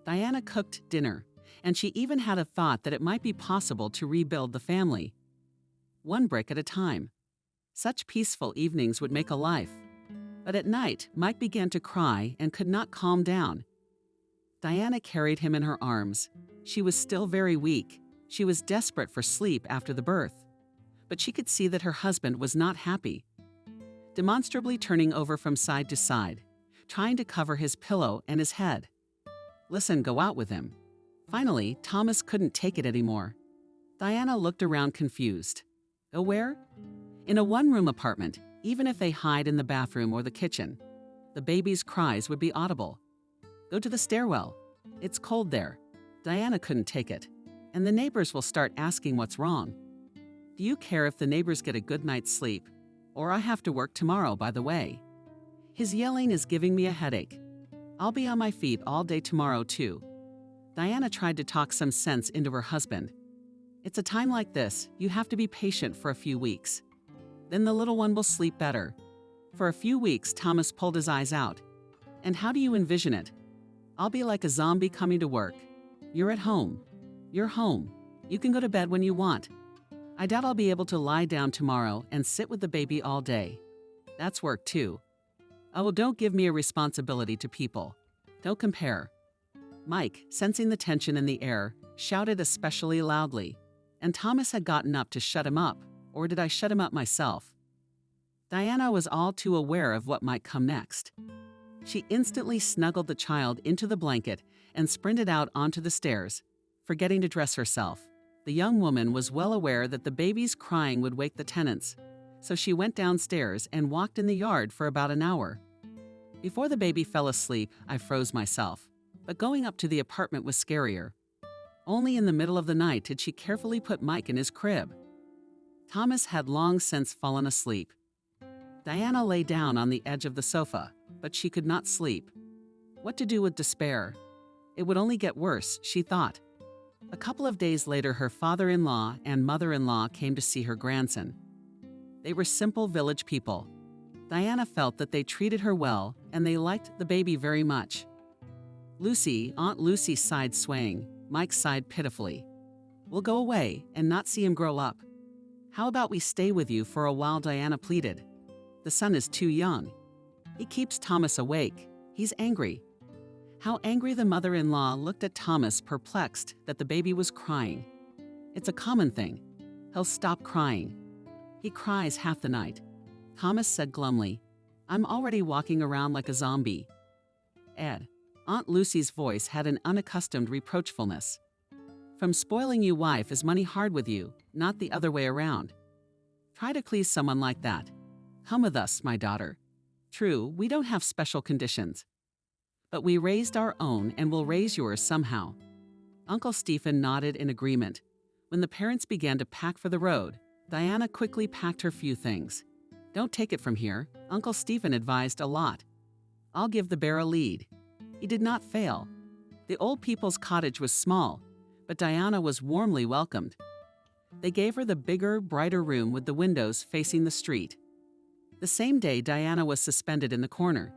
Diana cooked dinner, and she even had a thought that it might be possible to rebuild the family. One brick at a time. Such peaceful evenings would make a life. But at night, Mike began to cry and could not calm down. Diana carried him in her arms. She was still very weak. She was desperate for sleep after the birth. But she could see that her husband was not happy. Demonstrably turning over from side to side, trying to cover his pillow and his head. Listen, go out with him. Finally, Thomas couldn't take it anymore. Diana looked around confused. Go where? In a one-room apartment, even if they hide in the bathroom or the kitchen, the baby's cries would be audible. Go to the stairwell. It's cold there. Diana couldn't take it. And the neighbors will start asking what's wrong. Do you care if the neighbors get a good night's sleep? Or I have to work tomorrow, by the way. His yelling is giving me a headache. I'll be on my feet all day tomorrow, too. Diana tried to talk some sense into her husband. It's a time like this, you have to be patient for a few weeks. Then the little one will sleep better. For a few weeks, Thomas pulled his eyes out. And how do you envision it? I'll be like a zombie coming to work. You're at home. You're home. You can go to bed when you want. I doubt I'll be able to lie down tomorrow and sit with the baby all day. That's work too. Oh, don't give me a responsibility to people. Don't compare. Mike, sensing the tension in the air, shouted especially loudly. And Thomas had gotten up to shut him up, or did I shut him up myself? Diana was all too aware of what might come next. She instantly snuggled the child into the blanket and sprinted out onto the stairs, forgetting to dress herself. The young woman was well aware that the baby's crying would wake the tenants, so she went downstairs and walked in the yard for about an hour. Before the baby fell asleep, I froze myself, but going up to the apartment was scarier. Only in the middle of the night did she carefully put Mike in his crib. Thomas had long since fallen asleep. Diana lay down on the edge of the sofa, but she could not sleep. What to do with despair? It would only get worse, she thought. A couple of days later, her father-in-law and mother-in-law came to see her grandson. They were simple village people. Diana felt that they treated her well, and they liked the baby very much. Lucy, Aunt Lucy sighed, swaying. Mike sighed pitifully. We'll go away and not see him grow up. How about we stay with you for a while, Diana pleaded. The son is too young. He keeps Thomas awake. He's angry. How angry the mother-in-law looked at Thomas, perplexed that the baby was crying. It's a common thing. He'll stop crying. He cries half the night. Thomas said glumly, I'm already walking around like a zombie. Ed, Aunt Lucy's voice had an unaccustomed reproachfulness. From spoiling you wife is money hard with you, not the other way around. Try to please someone like that. Come with us, my daughter. True, we don't have special conditions. But we raised our own and will raise yours somehow. Uncle Stephen nodded in agreement. When the parents began to pack for the road, Diana quickly packed her few things. Don't take it from here, Uncle Stephen advised a lot. I'll give the bear a lead. He did not fail. The old people's cottage was small, but Diana was warmly welcomed. They gave her the bigger, brighter room with the windows facing the street. The same day, Diana was suspended in the corner.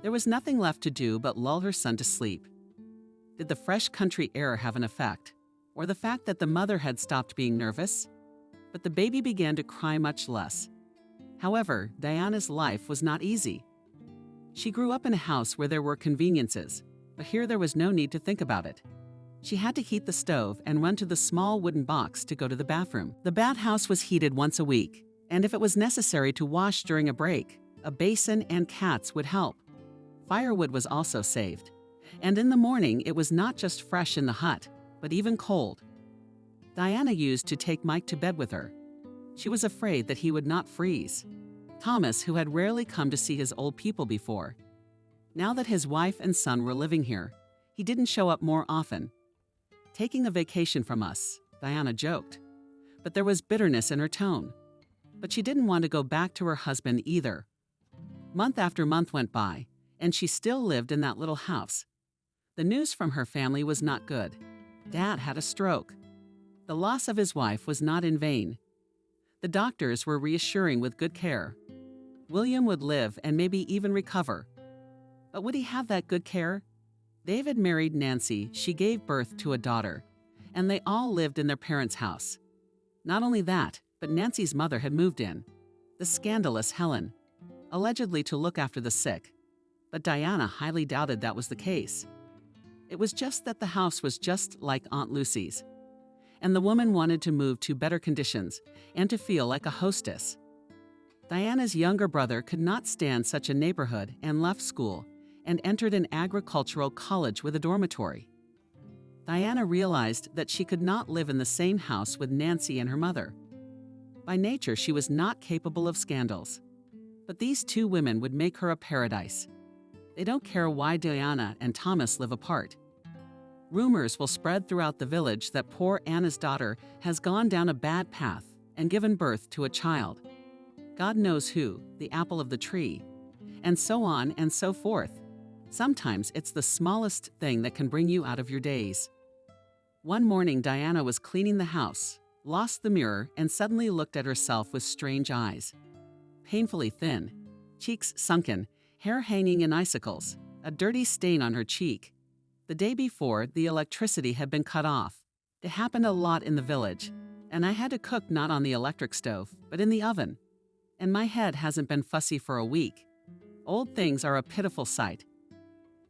There was nothing left to do but lull her son to sleep. Did the fresh country air have an effect, or the fact that the mother had stopped being nervous? But the baby began to cry much less. However, Diana's life was not easy. She grew up in a house where there were conveniences, but here there was no need to think about it. She had to heat the stove and run to the small wooden box to go to the bathroom. The bathhouse was heated once a week, and if it was necessary to wash during a break, a basin and cats would help. Firewood was also saved, and in the morning it was not just fresh in the hut, but even cold. Diana used to take Mike to bed with her. She was afraid that he would not freeze. Thomas, who had rarely come to see his old people before. Now that his wife and son were living here, he didn't show up more often. Taking a vacation from us, Diana joked, but there was bitterness in her tone. But she didn't want to go back to her husband either. Month after month went by, and she still lived in that little house. The news from her family was not good. Dad had a stroke. The loss of his wife was not in vain. The doctors were reassuring with good care. William would live and maybe even recover. But would he have that good care? David married Nancy, she gave birth to a daughter, and they all lived in their parents' house. Not only that, but Nancy's mother had moved in, the scandalous Helen, allegedly to look after the sick. But Diana highly doubted that was the case. It was just that the house was just like Aunt Lucy's, and the woman wanted to move to better conditions and to feel like a hostess. Diana's younger brother could not stand such a neighborhood and left school and entered an agricultural college with a dormitory. Diana realized that she could not live in the same house with Nancy and her mother. By nature, she was not capable of scandals. But these two women would make her a paradise. They don't care why Diana and Thomas live apart. Rumors will spread throughout the village that poor Anna's daughter has gone down a bad path and given birth to a child. God knows who, the apple of the tree, and so on and so forth. Sometimes it's the smallest thing that can bring you out of your days. One morning, Diana was cleaning the house, lost the mirror, and suddenly looked at herself with strange eyes. Painfully thin, cheeks sunken, hair hanging in icicles, a dirty stain on her cheek. The day before, the electricity had been cut off. It happened a lot in the village, and I had to cook not on the electric stove, but in the oven. And my head hasn't been fussy for a week. Old things are a pitiful sight.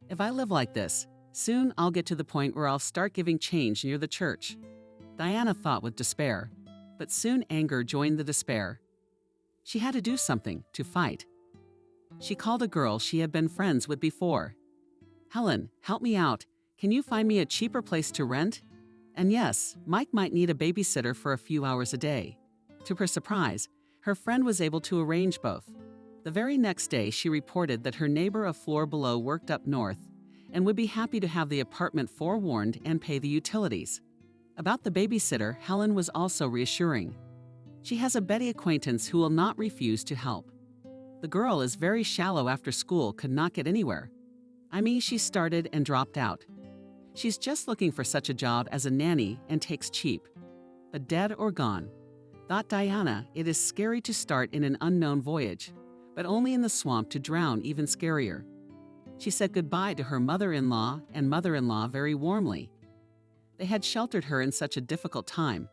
If I live like this, soon I'll get to the point where I'll start giving change near the church. Diana thought with despair, but soon anger joined the despair. She had to do something to fight. She called a girl she had been friends with before. "Helen, help me out. Can you find me a cheaper place to rent?" And yes, Mike might need a babysitter for a few hours a day. To her surprise, her friend was able to arrange both. The very next day, she reported that her neighbor a floor below worked up north and would be happy to have the apartment forewarned and pay the utilities. About the babysitter, Helen was also reassuring. She has a Betty acquaintance who will not refuse to help. The girl is very shallow after school, could not get anywhere. I mean, she started and dropped out. She's just looking for such a job as a nanny and takes cheap. But dead or gone. Thought Diana, it is scary to start in an unknown voyage, but only in the swamp to drown even scarier. She said goodbye to her mother-in-law and mother-in-law very warmly. They had sheltered her in such a difficult time.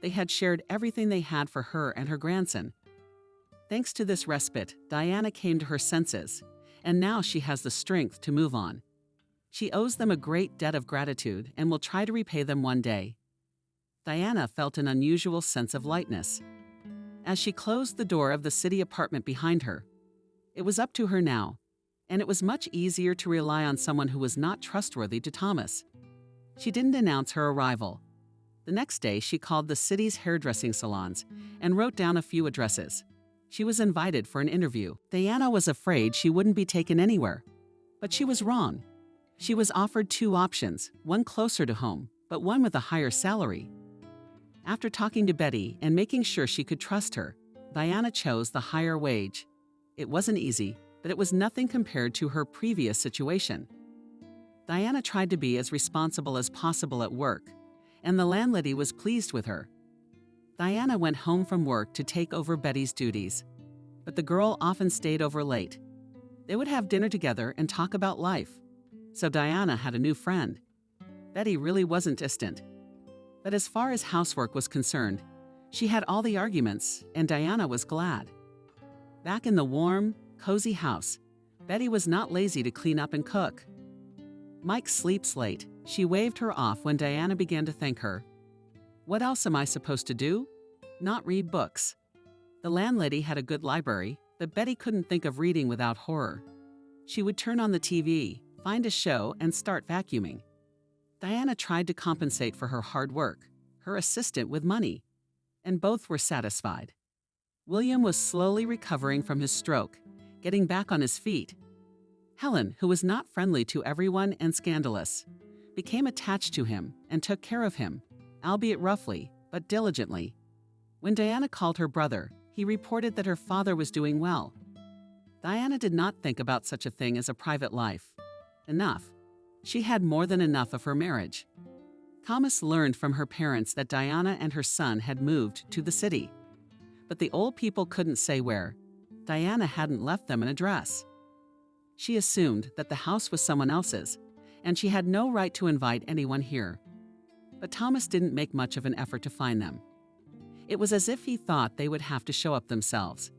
They had shared everything they had for her and her grandson. Thanks to this respite, Diana came to her senses, and now she has the strength to move on. She owes them a great debt of gratitude and will try to repay them one day. Diana felt an unusual sense of lightness. As she closed the door of the city apartment behind her, it was up to her now, and it was much easier to rely on someone who was not trustworthy to Thomas. She didn't announce her arrival. The next day, she called the city's hairdressing salons and wrote down a few addresses. She was invited for an interview. Diana was afraid she wouldn't be taken anywhere, but she was wrong. She was offered two options, one closer to home, but one with a higher salary. After talking to Betty and making sure she could trust her, Diana chose the higher wage. It wasn't easy, but it was nothing compared to her previous situation. Diana tried to be as responsible as possible at work, and the landlady was pleased with her. Diana went home from work to take over Betty's duties, but the girl often stayed over late. They would have dinner together and talk about life. So Diana had a new friend. Betty really wasn't distant. But as far as housework was concerned, she had all the arguments, and Diana was glad. Back in the warm, cozy house, Betty was not lazy to clean up and cook. Mike sleeps late. She waved her off when Diana began to thank her. What else am I supposed to do? Not read books. The landlady had a good library, but Betty couldn't think of reading without horror. She would turn on the TV, find a show, and start vacuuming. Diana tried to compensate for her hard work, her assistant with money, and both were satisfied. William was slowly recovering from his stroke, getting back on his feet. Helen, who was not friendly to everyone and scandalous, became attached to him and took care of him, albeit roughly, but diligently. When Diana called her brother, he reported that her father was doing well. Diana did not think about such a thing as a private life. Enough. She had more than enough of her marriage. Thomas learned from her parents that Diana and her son had moved to the city. But the old people couldn't say where. Diana hadn't left them an address. She assumed that the house was someone else's, and she had no right to invite anyone here. But Thomas didn't make much of an effort to find them. It was as if he thought they would have to show up themselves.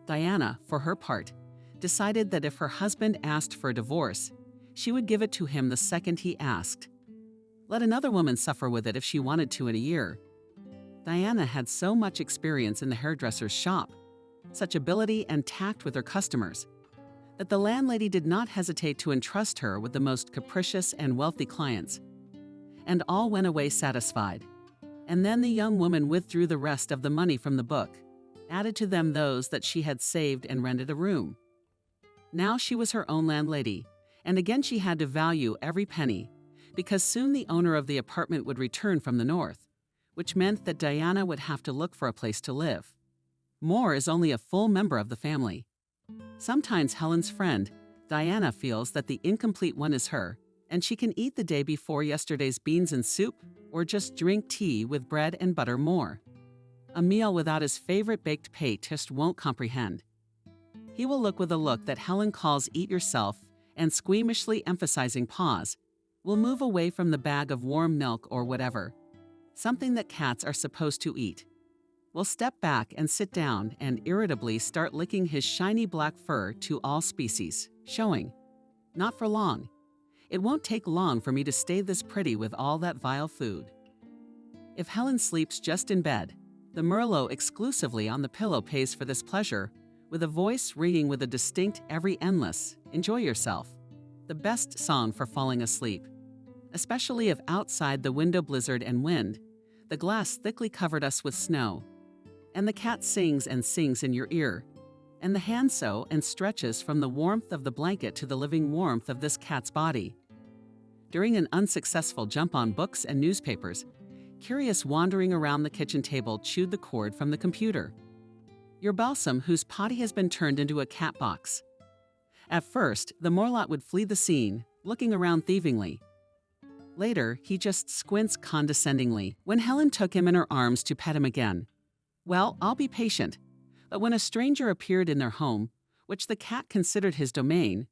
Diana, for her part, decided that if her husband asked for a divorce, she would give it to him the second he asked. Let another woman suffer with it if she wanted to in a year. Diana had so much experience in the hairdresser's shop, such ability and tact with her customers, that the landlady did not hesitate to entrust her with the most capricious and wealthy clients. And all went away satisfied. And then the young woman withdrew the rest of the money from the book, added to them those that she had saved and rented a room. Now she was her own landlady, and again she had to value every penny, because soon the owner of the apartment would return from the north, which meant that Diana would have to look for a place to live. Moore is only a full member of the family. Sometimes Helen's friend, Diana, feels that the incomplete one is her, and she can eat the day before yesterday's beans and soup, or just drink tea with bread and butter more. A meal without his favorite baked pate just won't comprehend. He will look with a look that Helen calls eat yourself, and squeamishly emphasizing pause, will move away from the bag of warm milk or whatever, something that cats are supposed to eat. Will step back and sit down and irritably start licking his shiny black fur to all species, showing, "Not for long. It won't take long for me to stay this pretty with all that vile food." If Helen sleeps just in bed, the Merlot exclusively on the pillow pays for this pleasure, with a voice ringing with a distinct every endless, "Enjoy yourself," the best song for falling asleep. Especially if outside the window blizzard and wind, the glass thickly covered us with snow, and the cat sings and sings in your ear, and the hand sews and stretches from the warmth of the blanket to the living warmth of this cat's body. During an unsuccessful jump on books and newspapers, Curious wandering around the kitchen table chewed the cord from the computer. Your Balsam, whose potty has been turned into a cat box. At first, the Morlot would flee the scene, looking around thievingly. Later, he just squints condescendingly when Helen took him in her arms to pet him again. Well, I'll be patient. But when a stranger appeared in their home, which the cat considered his domain,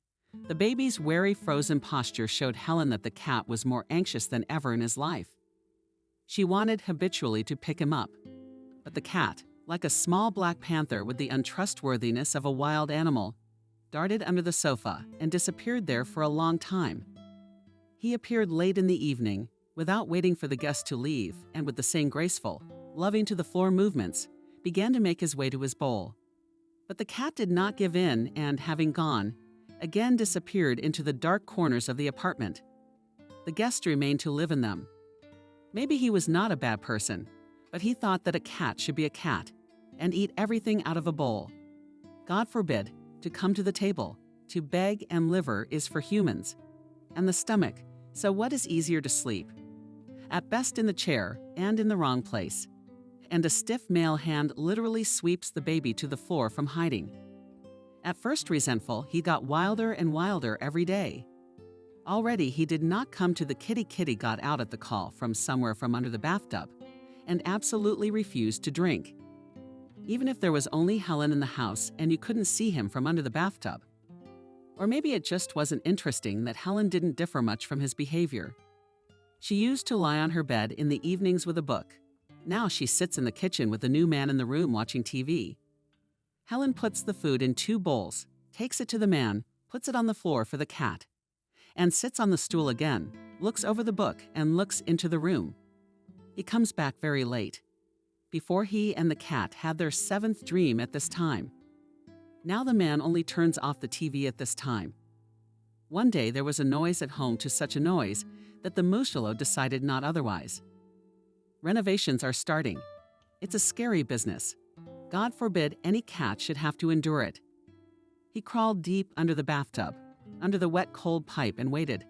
the baby's wary frozen posture showed Helen that the cat was more anxious than ever in his life. She wanted habitually to pick him up, but the cat, like a small black panther with the untrustworthiness of a wild animal, darted under the sofa and disappeared there for a long time. He appeared late in the evening, without waiting for the guest to leave, and with the same graceful, loving-to-the-floor movements, began to make his way to his bowl. But the cat did not give in and, having gone, again disappeared into the dark corners of the apartment. The guest remained to live in them. Maybe he was not a bad person, but he thought that a cat should be a cat and eat everything out of a bowl. God forbid, to come to the table, to beg, and liver is for humans. And the stomach, so what is easier to sleep? At best in the chair and in the wrong place. And a stiff male hand literally sweeps the baby to the floor from hiding. At first resentful, he got wilder and wilder every day. Already he did not come to the kitty got out at the call from somewhere from under the bathtub, and absolutely refused to drink. Even if there was only Helen in the house and you couldn't see him from under the bathtub. Or maybe it just wasn't interesting that Helen didn't differ much from his behavior. She used to lie on her bed in the evenings with a book. Now she sits in the kitchen with the new man in the room watching TV. Helen puts the food in 2 bowls, takes it to the man, puts it on the floor for the cat, and sits on the stool again, looks over the book, and looks into the room. He comes back very late, before he and the cat had their 7th dream at this time. Now the man only turns off the TV at this time. One day there was a noise at home, to such a noise that the Mushalo decided not otherwise. Renovations are starting. It's a scary business. God forbid any cat should have to endure it. He crawled deep under the bathtub, under the wet cold pipe, and waited.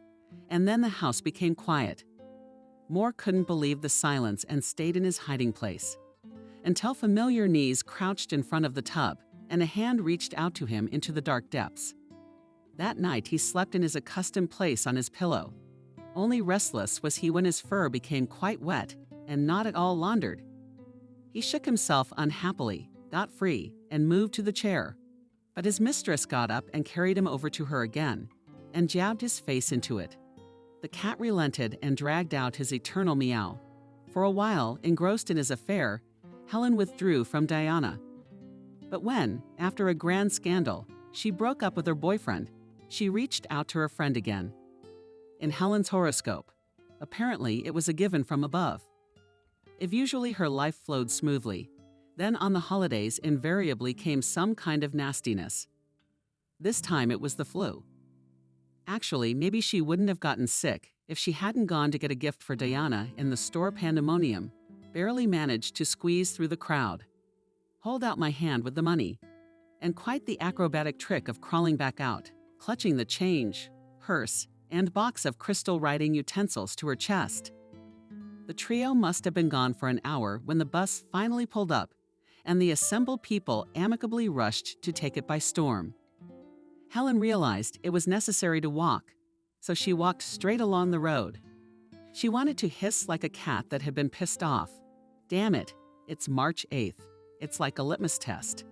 And then the house became quiet. Moore couldn't believe the silence and stayed in his hiding place, until familiar knees crouched in front of the tub and a hand reached out to him into the dark depths. That night he slept in his accustomed place on his pillow. Only restless was he when his fur became quite wet and not at all laundered. He shook himself unhappily, got free, and moved to the chair. But his mistress got up and carried him over to her again, and jabbed his face into it. The cat relented and dragged out his eternal meow. For a while, engrossed in his affair, Helen withdrew from Diana. But when, after a grand scandal, she broke up with her boyfriend, she reached out to her friend again. In Helen's horoscope, apparently it was a given from above. If usually her life flowed smoothly, then on the holidays invariably came some kind of nastiness. This time it was the flu. Actually, maybe she wouldn't have gotten sick if she hadn't gone to get a gift for Diana in the store pandemonium, barely managed to squeeze through the crowd, hold out my hand with the money, and quite the acrobatic trick of crawling back out, clutching the change, purse, and box of crystal writing utensils to her chest. The trio must have been gone for an hour when the bus finally pulled up, and the assembled people amicably rushed to take it by storm. Helen realized it was necessary to walk, so she walked straight along the road. She wanted to hiss like a cat that had been pissed off. Damn it, it's March 8th. It's like a litmus test.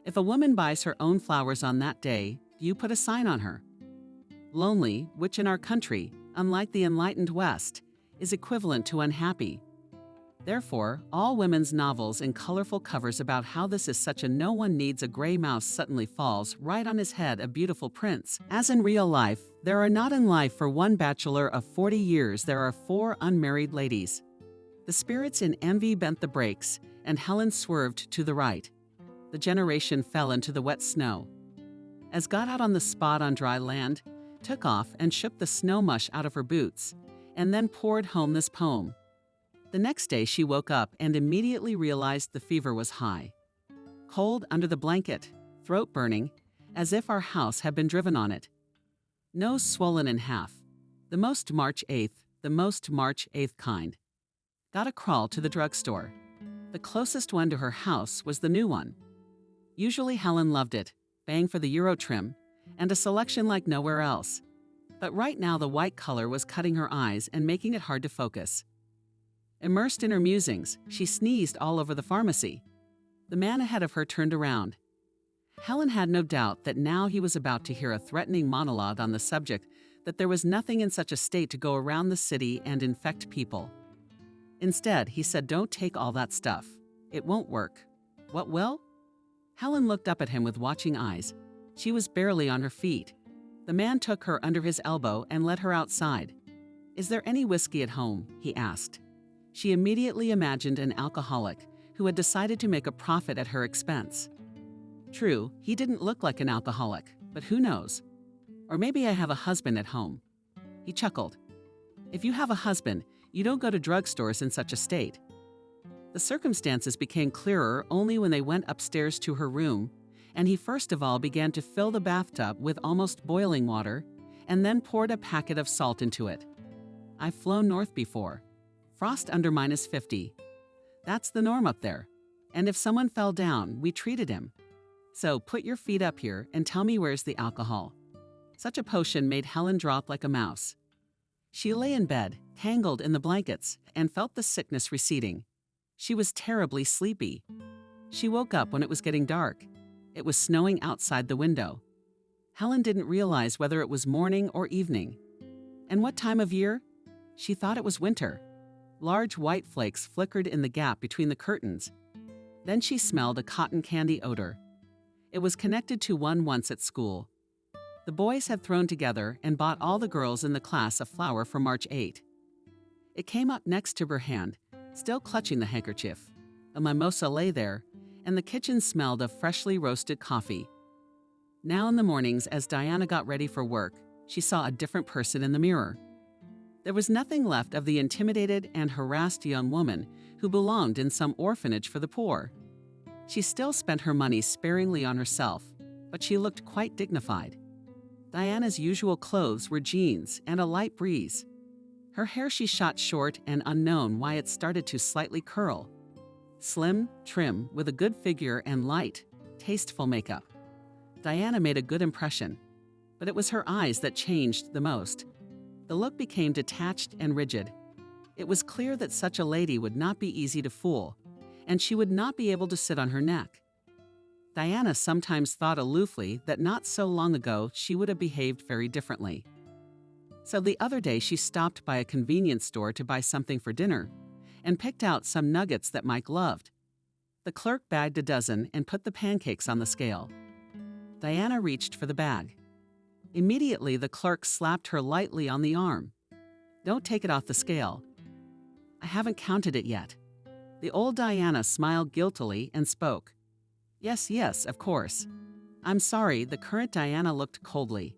If a woman buys her own flowers on that day, do you put a sign on her? Lonely, which in our country, unlike the enlightened West, is equivalent to unhappy. Therefore, all women's novels in colorful covers about how this is such a no one needs a gray mouse suddenly falls right on his head a beautiful prince. As in real life, there are not in life for one bachelor of 40 years there are 4 unmarried ladies. The spirits in envy bent the brakes, and Helen swerved to the right. The generation fell into the wet snow. As got out on the spot on dry land, took off and shook the snow mush out of her boots, and then poured home this poem. The next day she woke up and immediately realized the fever was high. Cold under the blanket, throat burning, as if our house had been driven on it. Nose swollen in half. The most March 8th, the most March 8th kind. Got a crawl to the drugstore. The closest one to her house was the new one. Usually Helen loved it, bang for the Euro trim, and a selection like nowhere else. But right now the white color was cutting her eyes and making it hard to focus. Immersed in her musings, she sneezed all over the pharmacy. The man ahead of her turned around. Helen had no doubt that now he was about to hear a threatening monologue on the subject that there was nothing in such a state to go around the city and infect people. Instead, he said, "Don't take all that stuff. It won't work." "What will?" Helen looked up at him with watching eyes. She was barely on her feet. The man took her under his elbow and led her outside. "Is there any whiskey at home?" he asked. She immediately imagined an alcoholic who had decided to make a profit at her expense. True, he didn't look like an alcoholic, but who knows? Or maybe I have a husband at home. He chuckled. If you have a husband, you don't go to drugstores in such a state. The circumstances became clearer only when they went upstairs to her room, and he first of all began to fill the bathtub with almost boiling water, and then poured a packet of salt into it. I've flown north before. Frost under -50. That's the norm up there. And if someone fell down, we treated him. So put your feet up here and tell me where's the alcohol. Such a potion made Helen drop like a mouse. She lay in bed, tangled in the blankets, and felt the sickness receding. She was terribly sleepy. She woke up when it was getting dark. It was snowing outside the window. Helen didn't realize whether it was morning or evening. And what time of year? She thought it was winter. Large white flakes flickered in the gap between the curtains. Then she smelled a cotton candy odor. It was connected to one once at school. The boys had thrown together and bought all the girls in the class a flower for March 8. It came up next to her hand, still clutching the handkerchief. A mimosa lay there, and the kitchen smelled of freshly roasted coffee. Now in the mornings, as Diana got ready for work, she saw a different person in the mirror. There was nothing left of the intimidated and harassed young woman who belonged in some orphanage for the poor. She still spent her money sparingly on herself, but she looked quite dignified. Diana's usual clothes were jeans and a light breeze. Her hair she shot short, and unknown why it started to slightly curl. Slim, trim, with a good figure and light, tasteful makeup. Diana made a good impression, but it was her eyes that changed the most. The look became detached and rigid. It was clear that such a lady would not be easy to fool, and she would not be able to sit on her neck. Diana sometimes thought aloofly that not so long ago she would have behaved very differently. So the other day she stopped by a convenience store to buy something for dinner and picked out some nuggets that Mike loved. The clerk bagged a dozen and put the pancakes on the scale. Diana reached for the bag. Immediately the clerk slapped her lightly on the arm. "Don't take it off the scale." "I haven't counted it yet." The old Diana smiled guiltily and spoke. Yes, of course. I'm sorry," the current Diana looked coldly.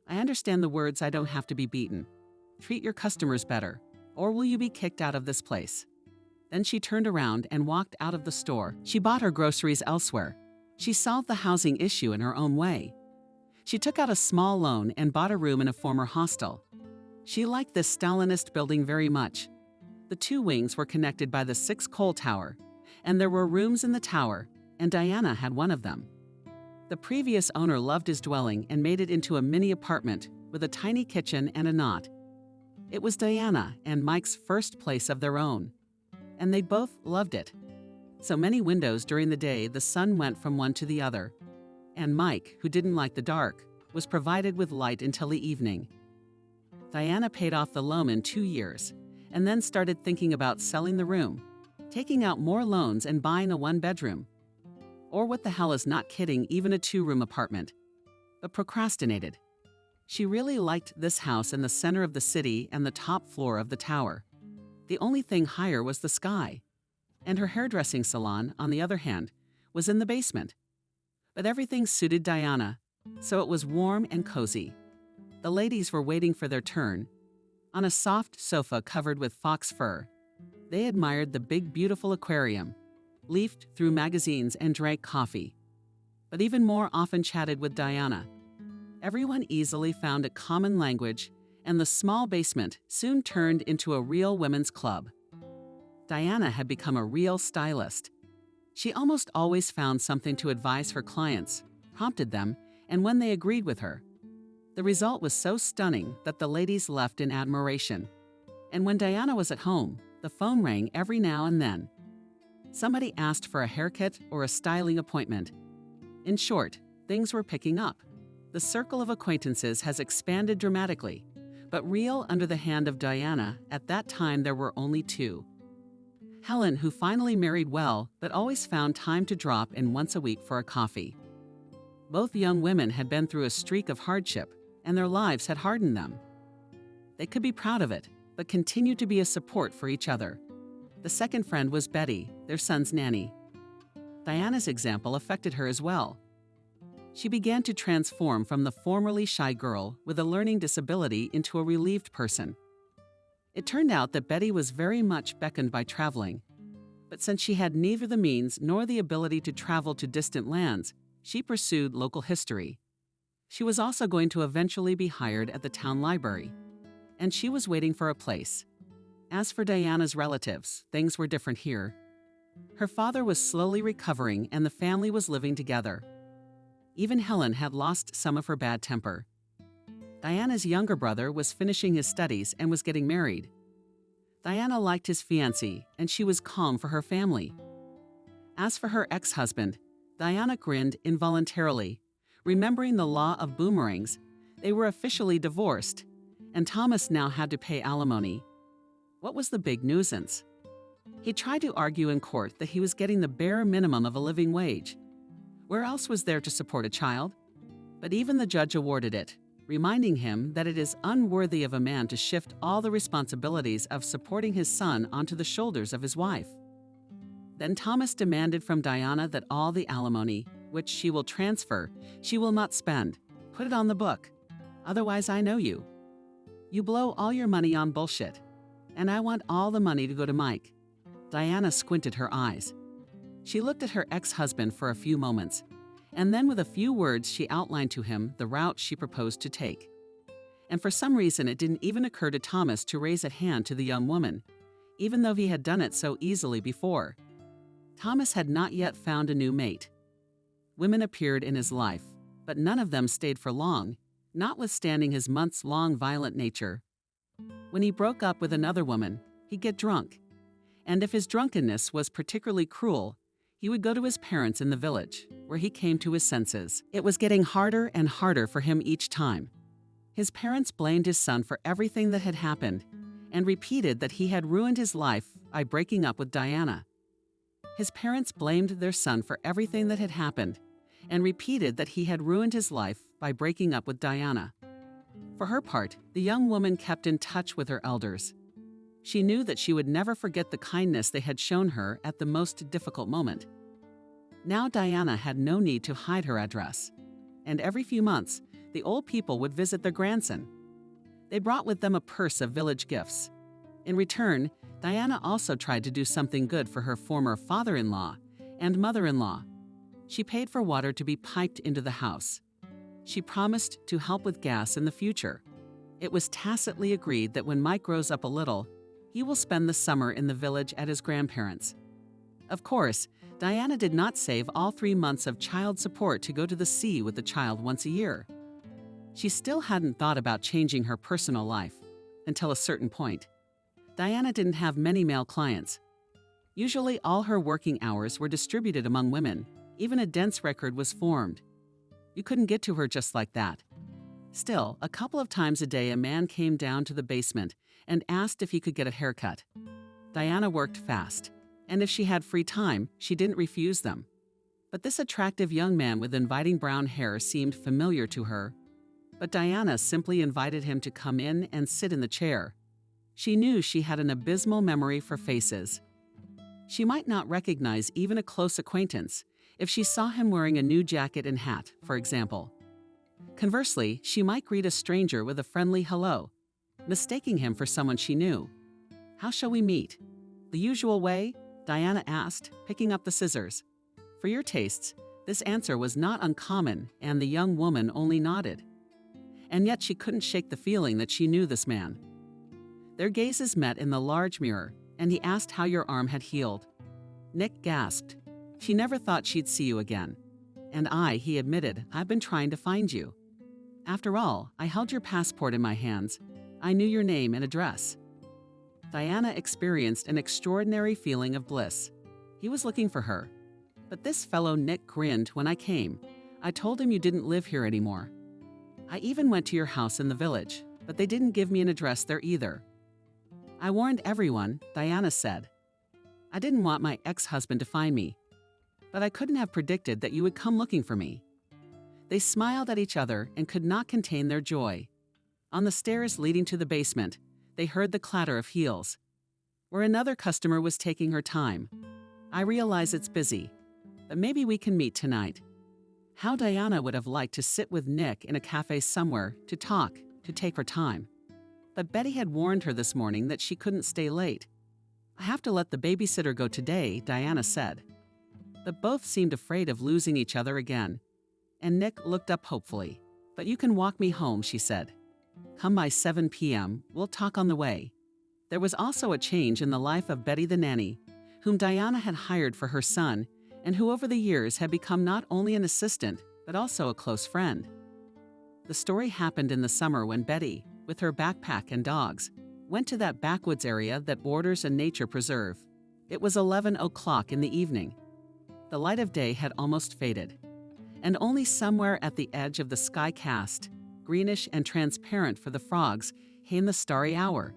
"I understand the words 'I don't have to be beaten.' Treat your customers better, or will you be kicked out of this place?" Then she turned around and walked out of the store. She bought her groceries elsewhere. She solved the housing issue in her own way. She took out a small loan and bought a room in a former hostel. She liked this Stalinist building very much. The two wings were connected by the 6-coal tower, and there were rooms in the tower, and Diana had one of them. The previous owner loved his dwelling and made it into a mini apartment with a tiny kitchen and a knot. It was Diana and Mike's first place of their own, and they both loved it. So many windows during the day the sun went from one to the other, and Mike, who didn't like the dark, was provided with light until the evening. Diana paid off the loan in 2 years, and then started thinking about selling the room, taking out more loans and buying a 1-bedroom. Or what the hell is not kidding, even a 2-room apartment. But procrastinated. She really liked this house in the center of the city and the top floor of the tower. The only thing higher was the sky. And her hairdressing salon, on the other hand, was in the basement. But everything suited Diana, so it was warm and cozy. The ladies were waiting for their turn. On a soft sofa covered with fox fur, they admired the big, beautiful aquarium, leafed through magazines and drank coffee, but even more often chatted with Diana. Everyone easily found a common language, and the small basement soon turned into a real women's club. Diana had become a real stylist. She almost always found something to advise her clients, prompted them, and when they agreed with her. The result was so stunning that the ladies left in admiration. And when Diana was at home, the phone rang every now and then. Somebody asked for a haircut or a styling appointment. In short, things were picking up. The circle of acquaintances has expanded dramatically, but real under the hand of Diana, at that time there were only 2. Helen, who finally married well, but always found time to drop in once a week for a coffee. Both young women had been through a streak of hardship, and their lives had hardened them. They could be proud of it, but continued to be a support for each other. The second friend was Betty, their son's nanny. Diana's example affected her as well. She began to transform from the formerly shy girl with a learning disability into a relieved person. It turned out that Betty was very much beckoned by traveling, but since she had neither the means nor the ability to travel to distant lands, she pursued local history. She was also going to eventually be hired at the town library, and she was waiting for a place. As for Diana's relatives, things were different here. Her father was slowly recovering and the family was living together. Even Helen had lost some of her bad temper. Diana's younger brother was finishing his studies and was getting married. Diana liked his fiancée, and she was calm for her family. As for her ex-husband, Diana grinned involuntarily, remembering the law of boomerangs. They were officially divorced, and Thomas now had to pay alimony. What was the big nuisance? He tried to argue in court that he was getting the bare minimum of a living wage. Where else was there to support a child? But even the judge awarded it, reminding him that it is unworthy of a man to shift all the responsibilities of supporting his son onto the shoulders of his wife. Then Thomas demanded from Diana that all the alimony, which she will transfer, she will not spend. Put it on the book. Otherwise, I know you. You blow all your money on bullshit. And I want all the money to go to Mike. Diana squinted her eyes. She looked at her ex-husband for a few moments, and then with a few words she outlined to him the route she proposed to take. And for some reason it didn't even occur to Thomas to raise a hand to the young woman, even though he had done it so easily before. Thomas had not yet found a new mate. Women appeared in his life, but none of them stayed for long, notwithstanding his months-long violent nature. When he broke up with another woman, he'd get drunk. And if his drunkenness was particularly cruel, he would go to his parents in the village, where he came to his senses. It was getting harder and harder for him each time. His parents blamed his son for everything that had happened, and repeated that he had ruined his life by breaking up with Diana. His parents blamed their son for everything that had happened, and repeated that he had ruined his life by breaking up with Diana. For her part, the young woman kept in touch with her elders. She knew that she would never forget the kindness they had shown her at the most difficult moment. Now Diana had no need to hide her address, and every few months, the old people would visit their grandson. They brought with them a purse of village gifts. In return, Diana also tried to do something good for her former father-in-law and mother-in-law. She paid for water to be piped into the house. She promised to help with gas in the future. It was tacitly agreed that when Mike grows up a little, he will spend the summer in the village at his grandparents'. Of course, Diana did not save all 3 months of child support to go to the sea with the child once a year. She still hadn't thought about changing her personal life, until a certain point. Diana didn't have many male clients. Usually all her working hours were distributed among women. Even a dense record was formed. You couldn't get to her just like that. Still, a couple of times a day a man came down to the basement and asked if he could get a haircut. Diana worked fast, and if she had free time, she didn't refuse them. But this attractive young man with inviting brown hair seemed familiar to her. But Diana simply invited him to come in and sit in the chair. She knew she had an abysmal memory for faces. She might not recognize even a close acquaintance if she saw him wearing a new jacket and hat, for example. Conversely, she might greet a stranger with a friendly hello, mistaking him for someone she knew. "How shall we meet?" "The usual way?" Diana asked, picking up the scissors. For your tastes, this answer was not uncommon, and the young woman only nodded. And yet she couldn't shake the feeling that she knew this man. Their gazes met in the large mirror, and he asked how your arm had healed. Nick gasped. She never thought she'd see you again. And he admitted, I've been trying to find you. After all, I held your passport in my hands. I knew your name and address. Diana experienced an extraordinary feeling of bliss. He was looking for her. But this fellow Nick grinned when I came. I told him you didn't live here anymore. I even went to your house in the village, but they didn't give me an address there either. I warned everyone, Diana said. I didn't want my ex-husband to find me, but I couldn't have predicted that you would come looking for me. They smiled at each other and could not contain their joy. On the stairs leading to the basement, they heard the clatter of heels. Where another customer was taking her time. I realize it's busy, but maybe we can meet tonight. How Diana would have liked to sit with Nick in a cafe somewhere, to talk, to take her time. But Betty had warned her this morning that she couldn't stay late. I have to let the babysitter go today, Diana said. But both seemed afraid of losing each other again. And Nick looked up hopefully. But you can walk me home, she said. Come by 7 p.m., we'll talk on the way. There was also a change in the life of Betty the nanny, whom Diana had hired for her son, and who over the years had become not only an assistant, but also a close friend. The story happened in the summer when Betty, with her backpack and dogs, went to that backwoods area that borders a nature preserve. It was 11 o'clock in the evening. The light of day had almost faded, and only somewhere at the edge of the sky cast, greenish and transparent for the frogs, came the starry hour.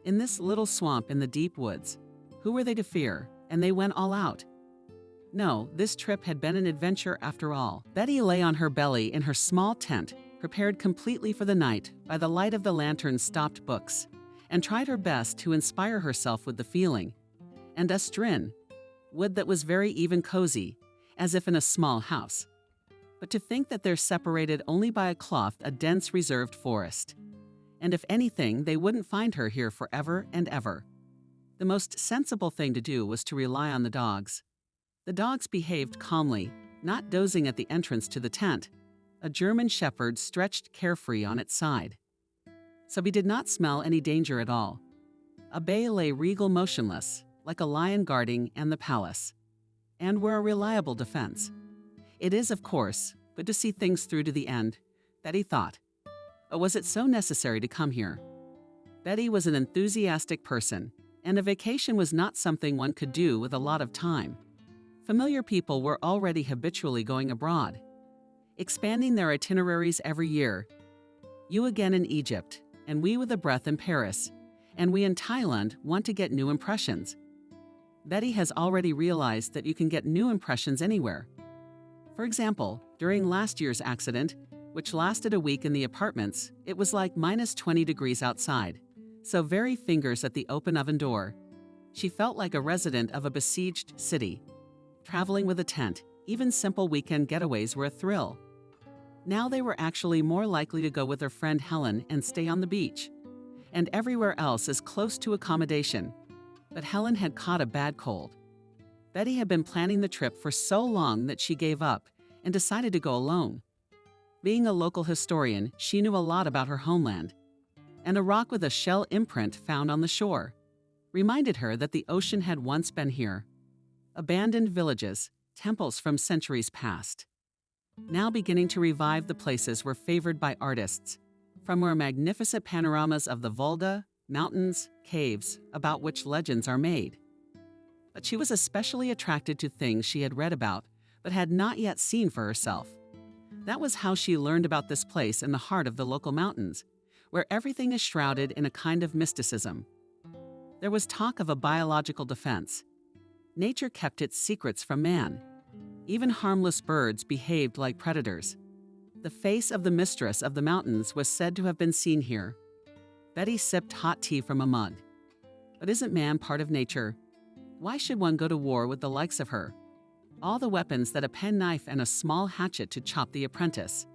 In this little swamp in the deep woods, who were they to fear? And they went all out. No, this trip had been an adventure after all. Betty lay on her belly in her small tent, prepared completely for the night by the light of the lantern's stopped books, and tried her best to inspire herself with the feeling. And Estrin, wood that was very even cozy, as if in a small house. But to think that they're separated only by a cloth, a dense reserved forest. And if anything, they wouldn't find her here forever and ever. The most sensible thing to do was to rely on the dogs. The dogs behaved calmly, not dozing at the entrance to the tent. A German shepherd stretched carefree on its side. So he did not smell any danger at all. A bay lay regal motionless, like a lion guarding and the palace, and were a reliable defense. It is, of course, good to see things through to the end, Betty thought. But was it so necessary to come here? Betty was an enthusiastic person, and a vacation was not something one could do with a lot of time. Familiar people were already habitually going abroad, expanding their itineraries every year. You again in Egypt, and we with a breath in Paris, and we in Thailand want to get new impressions. Betty has already realized that you can get new impressions anywhere. For example, during last year's accident, which lasted a week in the apartments, it was like -20 degrees outside, so very fingers at the open oven door. She felt like a resident of a besieged city. Traveling with a tent, even simple weekend getaways were a thrill. Now they were actually more likely to go with her friend Helen and stay on the beach. And everywhere else is close to accommodation. But Helen had caught a bad cold. Betty had been planning the trip for so long that she gave up and decided to go alone. Being a local historian, she knew a lot about her homeland. And a rock with a shell imprint found on the shore reminded her that the ocean had once been here. Abandoned villages, temples from centuries past, now beginning to revive the places were favored by artists, from where magnificent panoramas of the Volga, mountains, caves, about which legends are made. But she was especially attracted to things she had read about, but had not yet seen for herself. That was how she learned about this place in the heart of the local mountains, where everything is shrouded in a kind of mysticism. There was talk of a biological defense. Nature kept its secrets from man. Even harmless birds behaved like predators. The face of the mistress of the mountains was said to have been seen here. Betty sipped hot tea from a mug. But isn't man part of nature? Why should one go to war with the likes of her? All the weapons that a penknife and a small hatchet to chop the apprentice.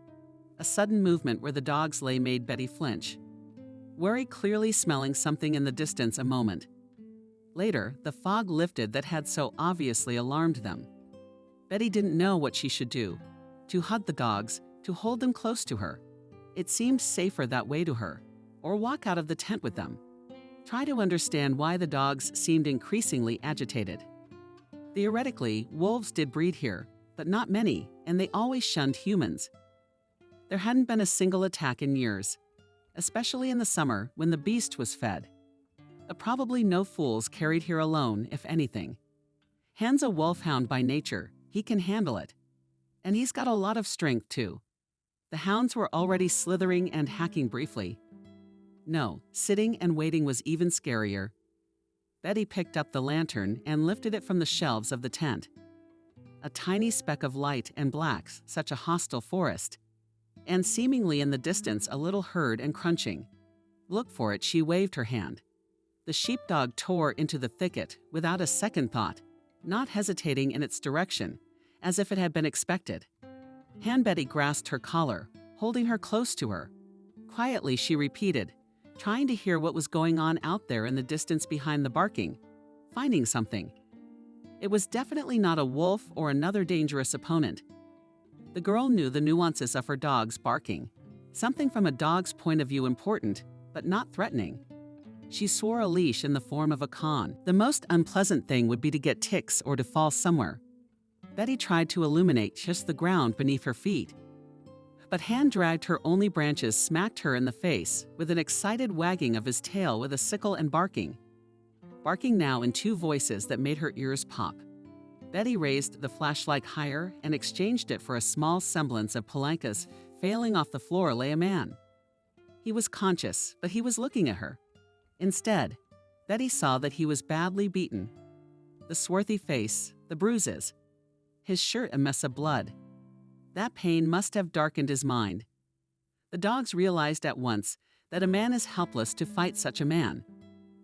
A sudden movement where the dogs lay made Betty flinch. Worry clearly smelling something in the distance a moment. Later, the fog lifted that had so obviously alarmed them. Betty didn't know what she should do. To hug the dogs, to hold them close to her. It seemed safer that way to her. Or walk out of the tent with them. Try to understand why the dogs seemed increasingly agitated. Theoretically, wolves did breed here, but not many, and they always shunned humans. There hadn't been a single attack in years, especially in the summer when the beast was fed. Probably no fools carried here alone, if anything. Han's a wolfhound by nature. He can handle it. And he's got a lot of strength, too. The hounds were already slithering and hacking briefly. No, sitting and waiting was even scarier. Betty picked up the lantern and lifted it from the shelves of the tent. A tiny speck of light and black, such a hostile forest. And seemingly in the distance a little herd and crunching. Look for it, she waved her hand. The sheepdog tore into the thicket without a second thought, not hesitating in its direction, as if it had been expected. Betty grasped her collar, holding her close to her. Quietly she repeated, trying to hear what was going on out there in the distance behind the barking, finding something. It was definitely not a wolf or another dangerous opponent. The girl knew the nuances of her dog's barking, something from a dog's point of view important, but not threatening. She swore a leash in the form of a con. The most unpleasant thing would be to get ticks or to fall somewhere. Betty tried to illuminate just the ground beneath her feet. But Han dragged her only branches, smacked her in the face with an excited wagging of his tail with a sickle and barking. Barking now in two voices that made her ears pop. Betty raised the flashlight higher and exchanged it for a small semblance of Palanca's. Failing off the floor lay a man. He was conscious, but he was looking at her. Instead, Betty saw that he was badly beaten. The swarthy face, the bruises, his shirt a mess of blood. That pain must have darkened his mind. The dogs realized at once that a man is helpless to fight such a man.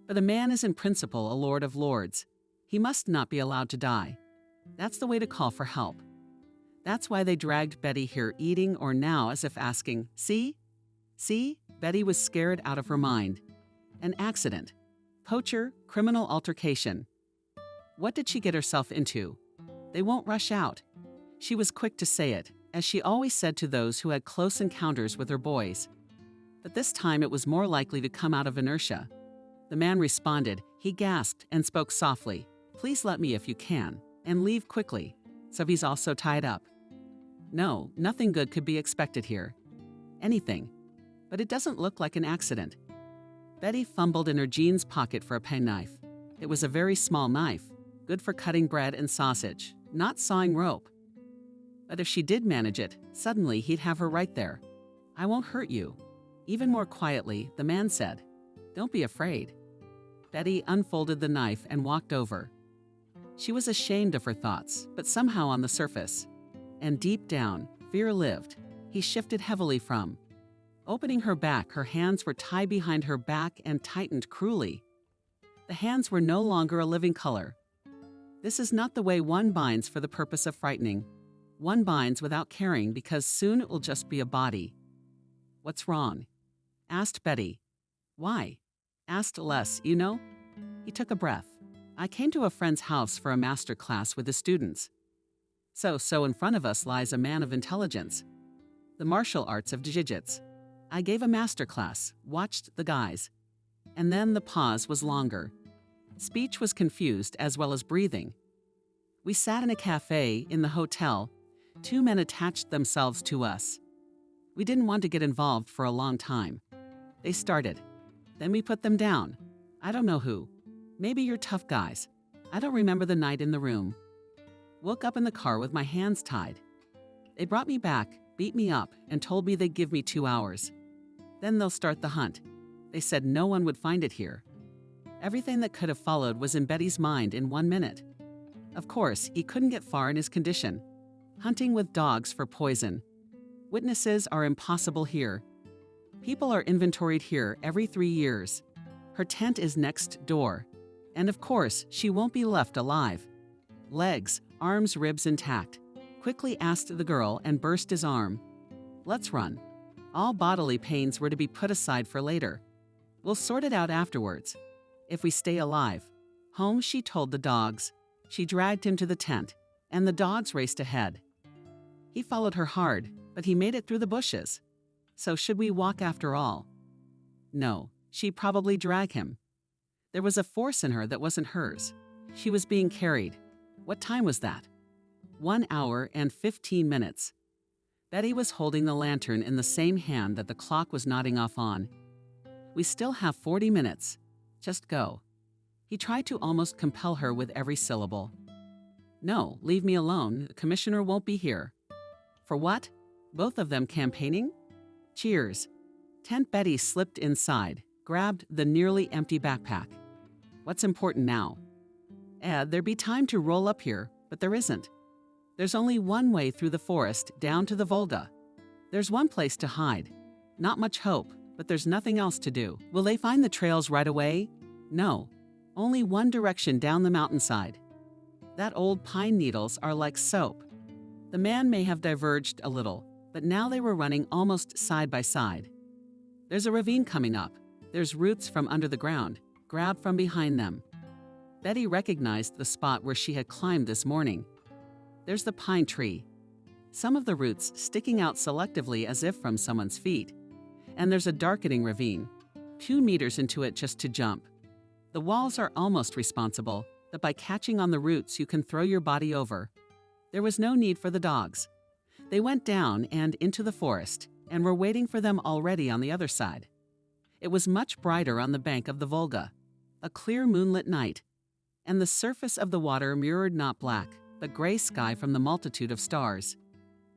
But a man is in principle a lord of lords. He must not be allowed to die. That's the way to call for help. That's why they dragged Betty here, eating or now as if asking, "See? See?" Betty was scared out of her mind. An accident. Poacher, criminal altercation. What did she get herself into? They won't rush out. She was quick to say it, as she always said to those who had close encounters with her boys. But this time it was more likely to come out of inertia. The man responded. He gasped and spoke softly. "Please let me if you can, and leave quickly." So he's also tied up. No, nothing good could be expected here. Anything. But it doesn't look like an accident. Betty fumbled in her jeans pocket for a penknife. It was a very small knife, good for cutting bread and sausage, not sawing rope. But if she did manage it, suddenly he'd have her right there. "I won't hurt you." Even more quietly, the man said, "Don't be afraid." Betty unfolded the knife and walked over. She was ashamed of her thoughts, but somehow on the surface. And deep down, fear lived. He shifted heavily from. Opening her back, her hands were tied behind her back and tightened cruelly. The hands were no longer a living color. This is not the way one binds for the purpose of frightening. One binds without caring because soon it will just be a body. "What's wrong?" asked Betty. "Why?" asked Les. "You know?" He took a breath. "I came to a friend's house for a master class with the students. So in front of us lies a man of intelligence. The martial arts of jiu-jitsu. I gave a master class, watched the guys. And then the pause was longer. Speech was confused as well as breathing. We sat in a cafe in the hotel. 2 men attached themselves to us. We didn't want to get involved for a long time. They started. Then we put them down. I don't know who. Maybe you're tough guys. I don't remember the night in the room. Woke up in the car with my hands tied. They brought me back, beat me up, and told me they'd give me 2 hours. Then they'll start the hunt. They said no one would find it here. Everything that could have followed was in Betty's mind in 1 minute. Of course, he couldn't get far in his condition. Hunting with dogs for poison. Witnesses are impossible here. People are inventoried here every 3 years. Her tent is next door. And of course, she won't be left alive. Legs, arms, ribs intact. Quickly asked the girl and burst his arm. "Let's run." All bodily pains were to be put aside for later. We'll sort it out afterwards. If we stay alive. Home, she told the dogs. She dragged him to the tent, and the dogs raced ahead. He followed her hard, but he made it through the bushes. So should we walk after all? No, she'd probably drag him. There was a force in her that wasn't hers. She was being carried. What time was that? 1 hour and 15 minutes. Betty was holding the lantern in the same hand that the clock was nodding off on. We still have 40 minutes. Just go. He tried to almost compel her with every syllable. No, leave me alone. The commissioner won't be here. For what? Both of them campaigning? Cheers. Tent Betty slipped inside, grabbed the nearly empty backpack. What's important now? There'd be time to roll up here, but there isn't. There's only one way through the forest down to the Volga. There's one place to hide. Not much hope, but there's nothing else to do. Will they find the trails right away? No. Only one direction down the mountainside. That old pine needles are like soap. The man may have diverged a little, but now they were running almost side by side. There's a ravine coming up. There's roots from under the ground, grabbed from behind them. Betty recognized the spot where she had climbed this morning. There's the pine tree. Some of the roots sticking out selectively as if from someone's feet. And there's a darkening ravine, 2 meters into it just to jump. The walls are almost responsible, but by catching on the roots you can throw your body over. There was no need for the dogs. They went down and into the forest and were waiting for them already on the other side. It was much brighter on the bank of the Volga, a clear moonlit night, and the surface of the water mirrored not black, but gray sky from the multitude of stars.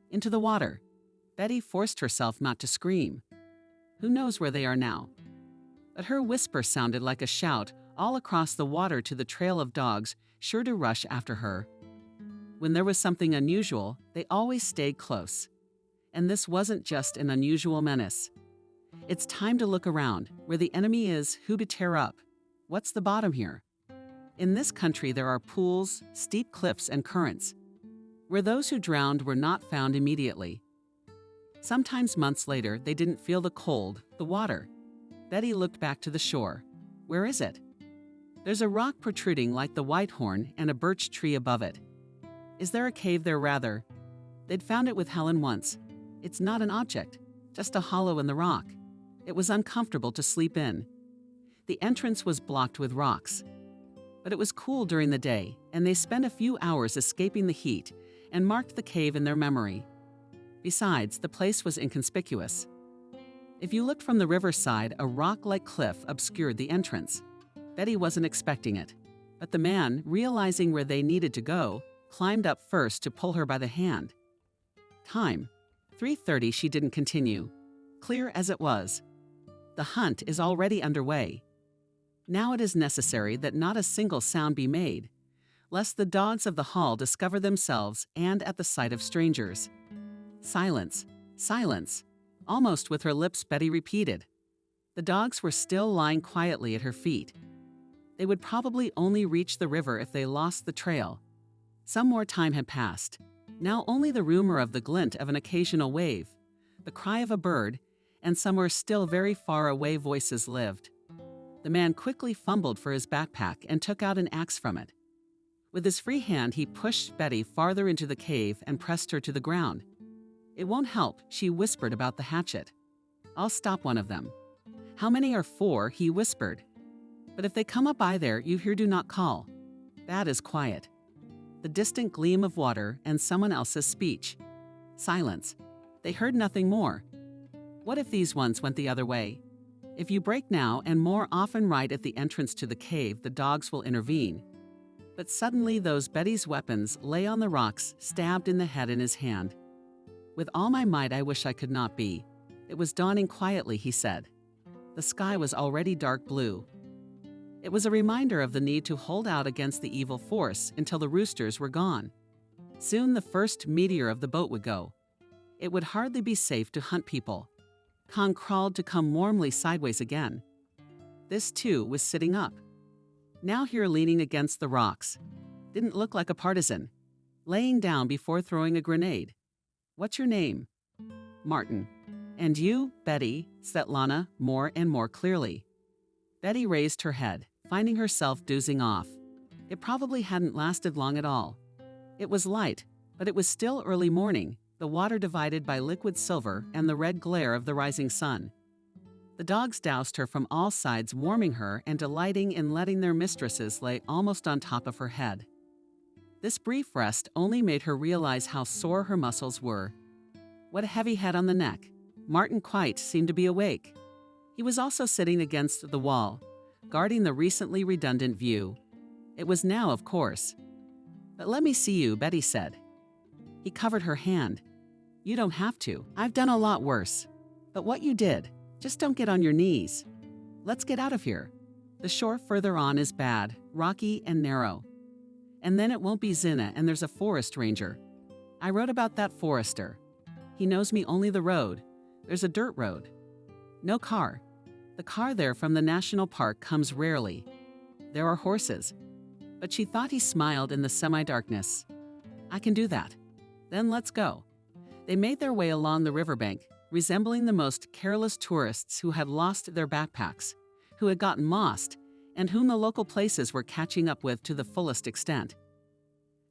Into the water. Betty forced herself not to scream. Who knows where they are now? But her whisper sounded like a shout all across the water to the trail of dogs sure to rush after her. When there was something unusual, they always stayed close. And this wasn't just an unusual menace. It's time to look around. Where the enemy is, who to tear up? What's the bottom here? In this country, there are pools, steep cliffs, and currents, where those who drowned were not found immediately. Sometimes months later, they didn't feel the cold, the water. Betty looked back to the shore. Where is it? There's a rock protruding like the Whitehorn and a birch tree above it. Is there a cave there rather? They'd found it with Helen once. It's not an object, just a hollow in the rock. It was uncomfortable to sleep in. The entrance was blocked with rocks. But it was cool during the day, and they spent a few hours escaping the heat and marked the cave in their memory. Besides, the place was inconspicuous. If you looked from the riverside, a rock-like cliff obscured the entrance. Betty wasn't expecting it, but the man, realizing where they needed to go, climbed up first to pull her by the hand. Time. 3:30. She didn't continue. Clear as it was. The hunt is already underway. Now it is necessary that not a single sound be made, lest the dogs of the hall discover themselves and at the sight of strangers. Silence, silence. Almost with her lips, Betty repeated. The dogs were still lying quietly at her feet. They would probably only reach the river if they lost the trail. Some more time had passed. Now only the rumor of the glint of an occasional wave, the cry of a bird, and somewhere still very far away voices lived. The man quickly fumbled for his backpack and took out an axe from it. With his free hand, he pushed Betty farther into the cave and pressed her to the ground. It won't help, she whispered about the hatchet. I'll stop one of them. How many are 4? He whispered. But if they come up by there, you hear do not call. That is quiet. The distant gleam of water and someone else's speech. Silence. They heard nothing more. What if these ones went the other way? If you break now and more often right at the entrance to the cave, the dogs will intervene. But suddenly Betty's weapons lay on the rocks, stabbed in the head in his hand. With all my might, I wish I could not be. It was dawning quietly, he said. The sky was already dark blue. It was a reminder of the need to hold out against the evil force until the roosters were gone. Soon the first meteor of the boat would go. It would hardly be safe to hunt people. Khan crawled to come warmly sideways again. This, too, was sitting up. Now here leaning against the rocks. Didn't look like a partisan. Laying down before throwing a grenade. What's your name? Martin. And you, Betty, Svetlana, more and more clearly. Betty raised her head, finding herself dozing off. It probably hadn't lasted long at all. It was light, but it was still early morning, the water divided by liquid silver and the red glare of the rising sun. The dogs doused her from all sides, warming her and delighting in letting their mistresses lay almost on top of her head. This brief rest only made her realize how sore her muscles were. What a heavy head on the neck. Martin quite seemed to be awake. He was also sitting against the wall, guarding the recently redundant view. It was now, of course. But let me see you, Betty said. He covered her hand. You don't have to. I've done a lot worse. But what you did, just don't get on your knees. Let's get out of here. The shore further on is bad, rocky and narrow. And then it won't be Zina, and there's a forest ranger. I wrote about that forester. He knows me only the road. There's a dirt road. No car. The car there from the national park comes rarely. There are horses. But she thought he smiled in the semi-darkness. I can do that. Then let's go. They made their way along the riverbank, resembling the most careless tourists who had lost their backpacks, who had gotten lost, and whom the local places were catching up with to the fullest extent.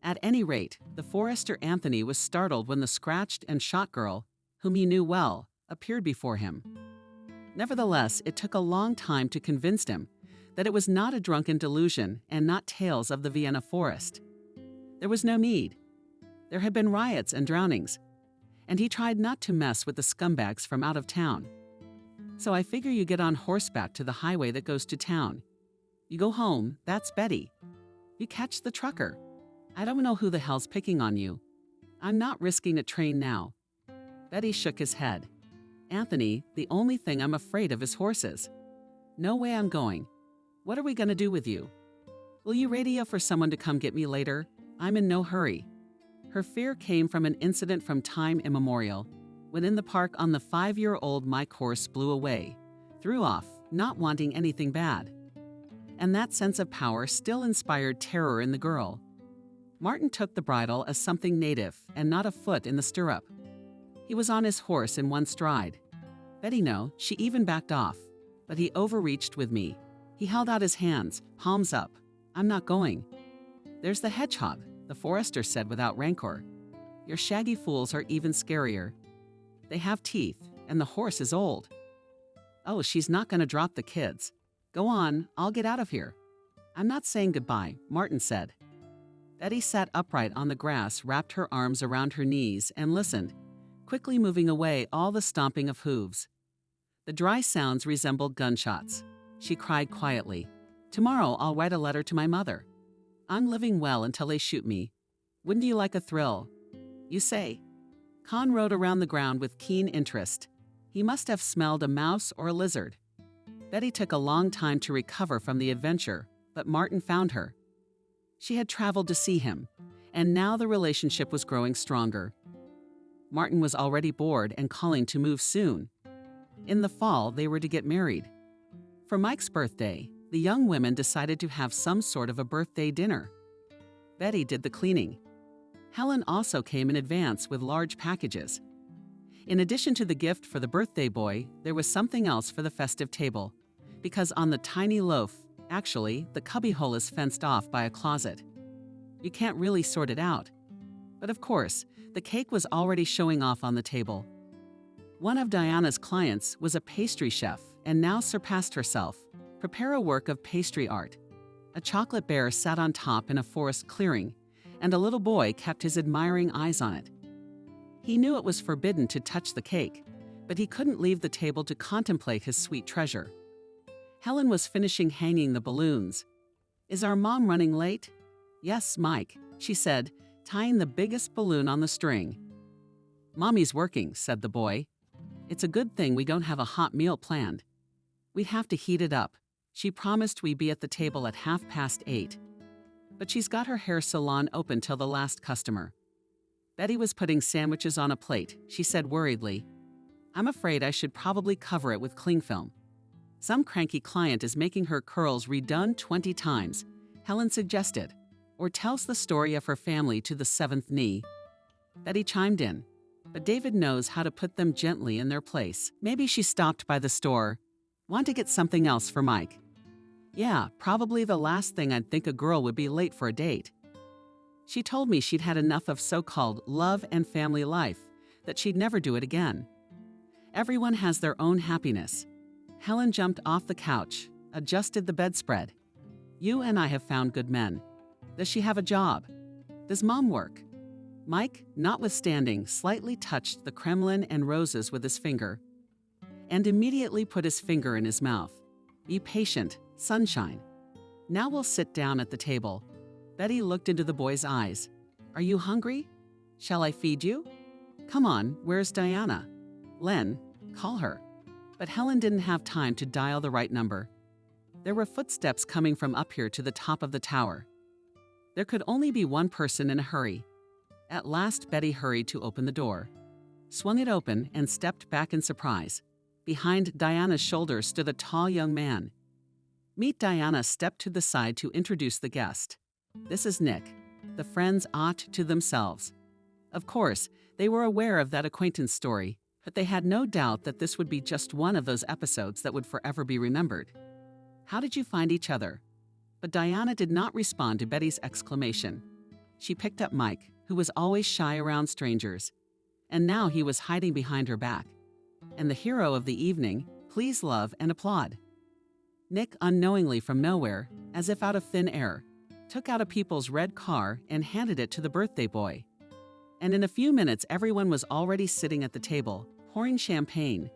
At any rate, the forester Anthony was startled when the scratched and shot girl, whom he knew well, appeared before him. Nevertheless, it took a long time to convince him that it was not a drunken delusion and not tales of the Vienna forest. There was no need. There had been riots and drownings, and he tried not to mess with the scumbags from out of town. So I figure you get on horseback to the highway that goes to town. You go home, that's Betty. You catch the trucker. I don't know who the hell's picking on you. I'm not risking a train now. Betty shook his head. Anthony, the only thing I'm afraid of is horses. No way I'm going. What are we going to do with you? Will you radio for someone to come get me later? I'm in no hurry. Her fear came from an incident from time immemorial, when in the park on the 5-year-old Mike horse blew away, threw off, not wanting anything bad. And that sense of power still inspired terror in the girl. Martin took the bridle as something native and not a foot in the stirrup. He was on his horse in one stride. Betty no, she even backed off, but he overreached with me. He held out his hands, palms up. I'm not going. There's the hedgehog, the forester said without rancor. Your shaggy fools are even scarier. They have teeth, and the horse is old. Oh, she's not going to drop the kids. Go on, I'll get out of here. I'm not saying goodbye, Martin said. Betty sat upright on the grass, wrapped her arms around her knees, and listened, quickly moving away all the stomping of hooves. The dry sounds resembled gunshots. She cried quietly. Tomorrow I'll write a letter to my mother. I'm living well until they shoot me. Wouldn't you like a thrill? You say. Con rode around the ground with keen interest. He must have smelled a mouse or a lizard. Betty took a long time to recover from the adventure, but Martin found her. She had traveled to see him, and now the relationship was growing stronger. Martin was already bored and calling to move soon. In the fall, they were to get married. For Mike's birthday, the young women decided to have some sort of a birthday dinner. Betty did the cleaning. Helen also came in advance with large packages. In addition to the gift for the birthday boy, there was something else for the festive table, because on the tiny loaf, actually, the cubbyhole is fenced off by a closet. You can't really sort it out. But of course, the cake was already showing off on the table. One of Diana's clients was a pastry chef and now surpassed herself. Prepare a work of pastry art. A chocolate bear sat on top in a forest clearing, and a little boy kept his admiring eyes on it. He knew it was forbidden to touch the cake, but he couldn't leave the table to contemplate his sweet treasure. Helen was finishing hanging the balloons. Is our mom running late? Yes, Mike, she said, tying the biggest balloon on the string. Mommy's working, said the boy. It's a good thing we don't have a hot meal planned. We'd have to heat it up. She promised we'd be at the table at 8:30. But she's got her hair salon open till the last customer. Betty was putting sandwiches on a plate. She said worriedly, I'm afraid I should probably cover it with cling film. Some cranky client is making her curls redone 20 times, Helen suggested, or tells the story of her family to the 7th knee. Betty chimed in, but David knows how to put them gently in their place. Maybe she stopped by the store. Want to get something else for Mike? Yeah, probably the last thing I'd think a girl would be late for a date. She told me she'd had enough of so-called love and family life, that she'd never do it again. Everyone has their own happiness. Helen jumped off the couch, adjusted the bedspread. You and I have found good men. Does she have a job? Does Mom work? Mike, notwithstanding, slightly touched the Kremlin and roses with his finger, and immediately put his finger in his mouth. Be patient, sunshine. Now we'll sit down at the table. Betty looked into the boy's eyes. Are you hungry? Shall I feed you? Come on, where's Diana? Len, call her. But Helen didn't have time to dial the right number. There were footsteps coming from up here to the top of the tower. There could only be one person in a hurry. At last, Betty hurried to open the door, swung it open, and stepped back in surprise. Behind Diana's shoulder stood a tall young man. Meet Diana stepped to the side to introduce the guest. This is Nick. The friends ought to themselves. Of course, they were aware of that acquaintance story, but they had no doubt that this would be just one of those episodes that would forever be remembered. How did you find each other? But Diana did not respond to Betty's exclamation. She picked up Mike, who was always shy around strangers, and now he was hiding behind her back. And the hero of the evening, please love and applaud. Nick, unknowingly from nowhere, as if out of thin air, took out a people's red car and handed it to the birthday boy. And in a few minutes, everyone was already sitting at the table, pouring champagne.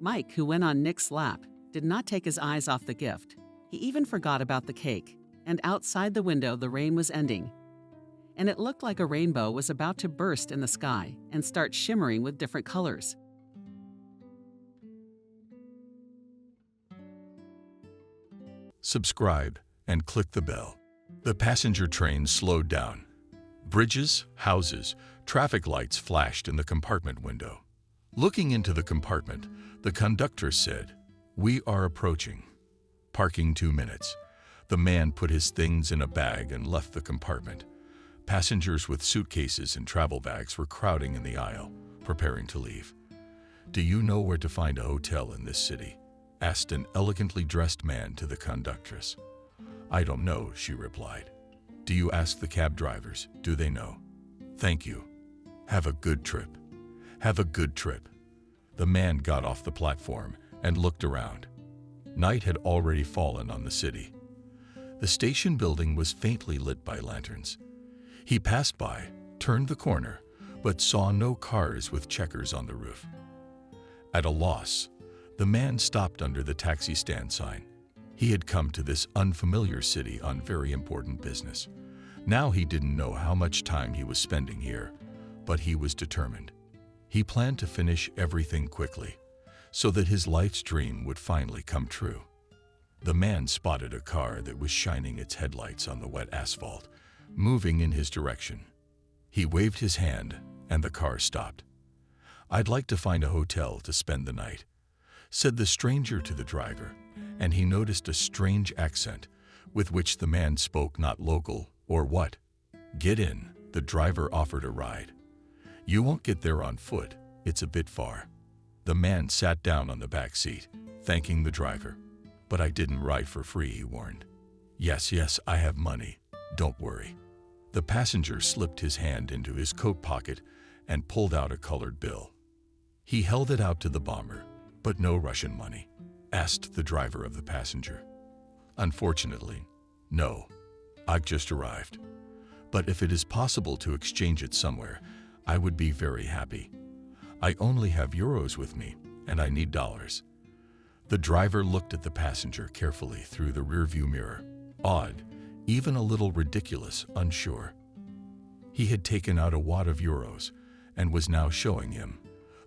Mike, who went on Nick's lap, did not take his eyes off the gift. He even forgot about the cake, and outside the window the rain was ending. And it looked like a rainbow was about to burst in the sky and start shimmering with different colors. Subscribe and click the bell. The passenger train slowed down. Bridges, houses, traffic lights flashed in the compartment window. Looking into the compartment, the conductor said, "We are approaching. Parking 2 minutes." The man put his things in a bag and left the compartment. Passengers with suitcases and travel bags were crowding in the aisle, preparing to leave. "Do you know where to find a hotel in this city?" asked an elegantly dressed man to the conductress. "I don't know," she replied. "Do you ask the cab drivers? Do they know?" "Thank you. Have a good trip." "Have a good trip." The man got off the platform and looked around. Night had already fallen on the city. The station building was faintly lit by lanterns. He passed by, turned the corner, but saw no cars with checkers on the roof. At a loss, the man stopped under the taxi stand sign. He had come to this unfamiliar city on very important business. Now he didn't know how much time he was spending here, but he was determined. He planned to finish everything quickly, so that his life's dream would finally come true. The man spotted a car that was shining its headlights on the wet asphalt, moving in his direction. He waved his hand, and the car stopped. "I'd like to find a hotel to spend the night," said the stranger to the driver, and he noticed a strange accent with which the man spoke not local or what. "Get in," the driver offered a ride. "You won't get there on foot, it's a bit far." The man sat down on the back seat, thanking the driver. "But I didn't ride for free," he warned. Yes, I have money. Don't worry." The passenger slipped his hand into his coat pocket and pulled out a colored bill. He held it out to the bomber. "But no Russian money?" asked the driver of the passenger. "Unfortunately, no. I've just arrived. But if it is possible to exchange it somewhere, I would be very happy. I only have euros with me, and I need dollars." The driver looked at the passenger carefully through the rearview mirror. Odd, even a little ridiculous, unsure. He had taken out a wad of euros and was now showing him,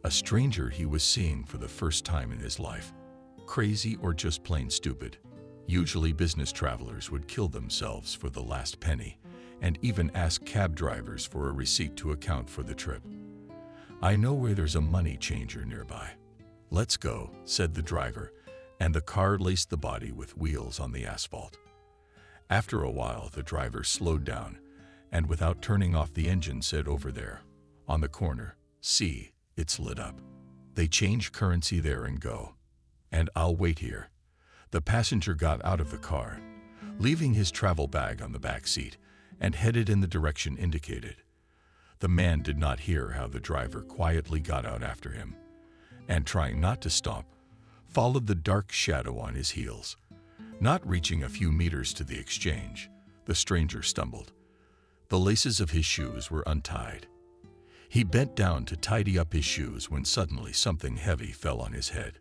a stranger he was seeing for the first time in his life. Crazy or just plain stupid. Usually business travelers would kill themselves for the last penny and even ask cab drivers for a receipt to account for the trip. "I know where there's a money changer nearby." "Let's go," said the driver, and the car laced the body with wheels on the asphalt. After a while, the driver slowed down and without turning off the engine said, "Over there, on the corner. See, it's lit up. They change currency there and go. And I'll wait here." The passenger got out of the car, leaving his travel bag on the back seat, and headed in the direction indicated. The man did not hear how the driver quietly got out after him, and trying not to stop, followed the dark shadow on his heels. Not reaching a few meters to the exchange, the stranger stumbled. The laces of his shoes were untied. He bent down to tidy up his shoes when suddenly something heavy fell on his head.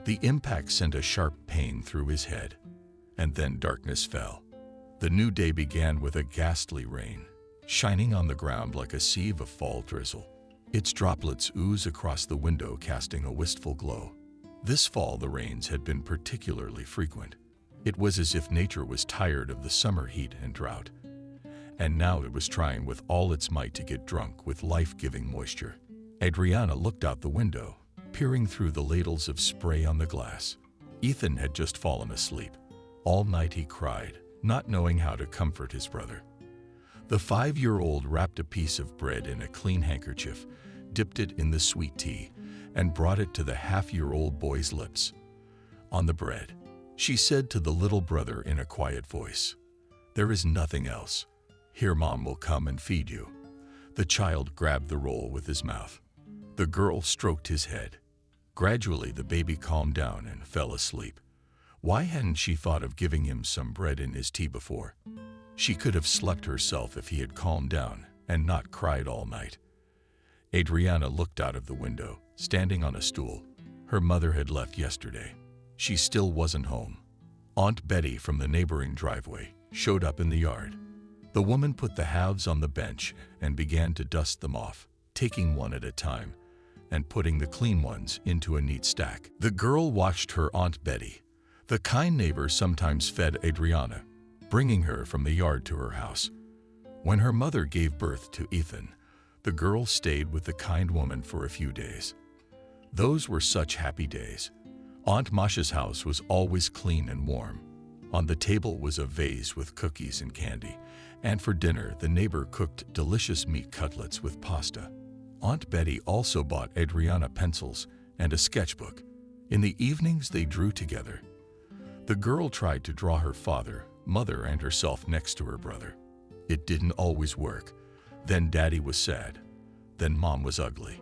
The impact sent a sharp pain through his head, and then darkness fell. The new day began with a ghastly rain, shining on the ground like a sieve of fall drizzle. Its droplets ooze across the window, casting a wistful glow. This fall the rains had been particularly frequent. It was as if nature was tired of the summer heat and drought, and now it was trying with all its might to get drunk with life-giving moisture. Adriana looked out the window, peering through the ladles of spray on the glass. Ethan had just fallen asleep. All night he cried, not knowing how to comfort his brother. The 5-year-old wrapped a piece of bread in a clean handkerchief, dipped it in the sweet tea, and brought it to the half-year-old boy's lips. On the bread, she said to the little brother in a quiet voice, "There is nothing else. Here, Mom will come and feed you." The child grabbed the roll with his mouth. The girl stroked his head. Gradually, the baby calmed down and fell asleep. Why hadn't she thought of giving him some bread in his tea before? She could have slept herself if he had calmed down and not cried all night. Adriana looked out of the window, standing on a stool. Her mother had left yesterday. She still wasn't home. Aunt Betty from the neighboring driveway showed up in the yard. The woman put the halves on the bench and began to dust them off, taking one at a time and putting the clean ones into a neat stack. The girl watched her Aunt Betty. The kind neighbor sometimes fed Adriana, bringing her from the yard to her house. When her mother gave birth to Ethan, the girl stayed with the kind woman for a few days. Those were such happy days. Aunt Masha's house was always clean and warm. On the table was a vase with cookies and candy, and for dinner the neighbor cooked delicious meat cutlets with pasta. Aunt Betty also bought Adriana pencils and a sketchbook. In the evenings they drew together. The girl tried to draw her father, mother, and herself next to her brother. It didn't always work. Then Daddy was sad. Then Mom was ugly.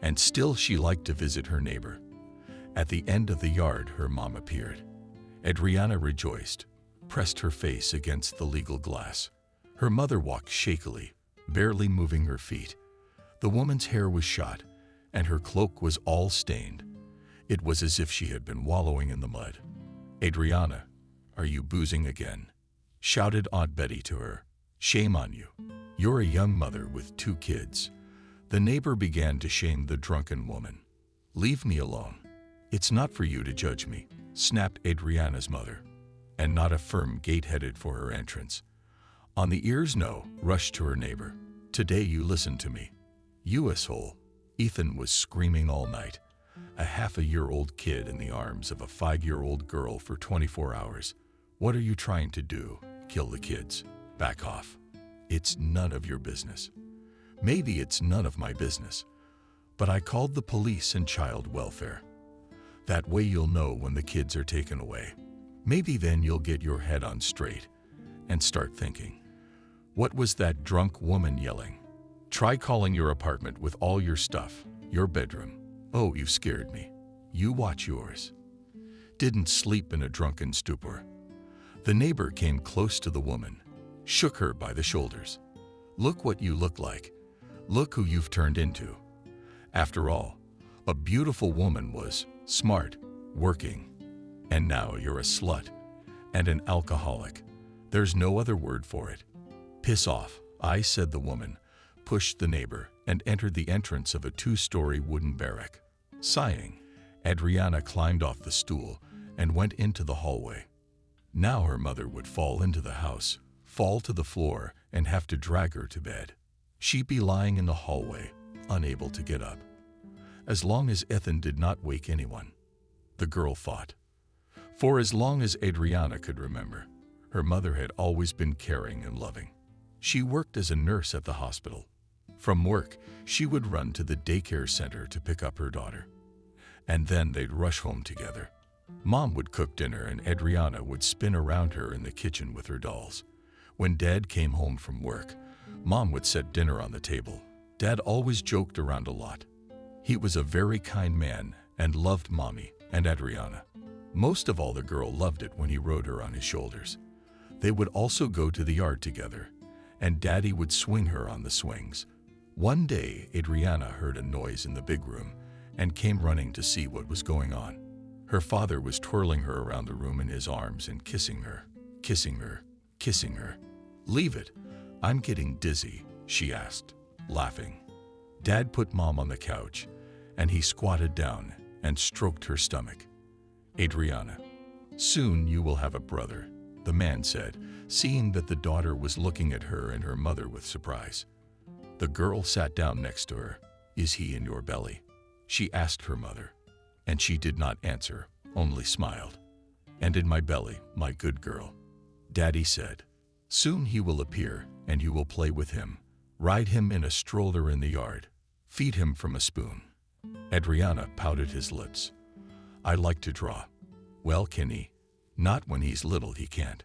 And still she liked to visit her neighbor. At the end of the yard, her mom appeared. Adriana rejoiced, pressed her face against the legal glass. Her mother walked shakily, barely moving her feet. The woman's hair was shot, and her cloak was all stained. It was as if she had been wallowing in the mud. "Adriana, are you boozing again?" shouted Aunt Betty to her. "Shame on you. You're a young mother with 2 kids." The neighbor began to shame the drunken woman. "Leave me alone. It's not for you to judge me," snapped Adriana's mother, and not a firm gate headed for her entrance. On the ears no, rushed to her neighbor. "Today you listen to me. You asshole." Ethan was screaming all night. A half-a-year-old kid in the arms of a 5-year-old girl for 24 hours. "What are you trying to do? Kill the kids? Back off. It's none of your business." "Maybe it's none of my business, but I called the police and child welfare. That way you'll know when the kids are taken away. Maybe then you'll get your head on straight and start thinking." What was that drunk woman yelling? "Try calling your apartment with all your stuff, your bedroom." "Oh, you've scared me. You watch yours." Didn't sleep in a drunken stupor. The neighbor came close to the woman, shook her by the shoulders. "Look what you look like. Look who you've turned into." After all, a beautiful woman was smart, working, and now you're a slut and an alcoholic. There's no other word for it. "Piss off," I said. The woman pushed the neighbor and entered the entrance of a 2-story wooden barrack. Sighing, Adriana climbed off the stool and went into the hallway. Now her mother would fall into the house, fall to the floor, and have to drag her to bed. She'd be lying in the hallway, unable to get up. As long as Ethan did not wake anyone, the girl thought. For as long as Adriana could remember, her mother had always been caring and loving. She worked as a nurse at the hospital. From work, she would run to the daycare center to pick up her daughter. And then they'd rush home together. Mom would cook dinner and Adriana would spin around her in the kitchen with her dolls. When Dad came home from work, Mom would set dinner on the table. Dad always joked around a lot. He was a very kind man and loved Mommy and Adriana. Most of all, the girl loved it when he rode her on his shoulders. They would also go to the yard together, and Daddy would swing her on the swings. One day, Adriana heard a noise in the big room and came running to see what was going on. Her father was twirling her around the room in his arms and kissing her, kissing her, kissing her. "Leave it. I'm getting dizzy," she asked, laughing. Dad put Mom on the couch, and he squatted down and stroked her stomach. "Adriana, soon you will have a brother," the man said, seeing that the daughter was looking at her and her mother with surprise. The girl sat down next to her. "Is he in your belly?" she asked her mother, and she did not answer, only smiled. "And in my belly, my good girl," Daddy said. "Soon he will appear, and you will play with him, ride him in a stroller in the yard, feed him from a spoon." Adriana pouted his lips. "I like to draw." "Well, can he?" "Not when he's little, he can't."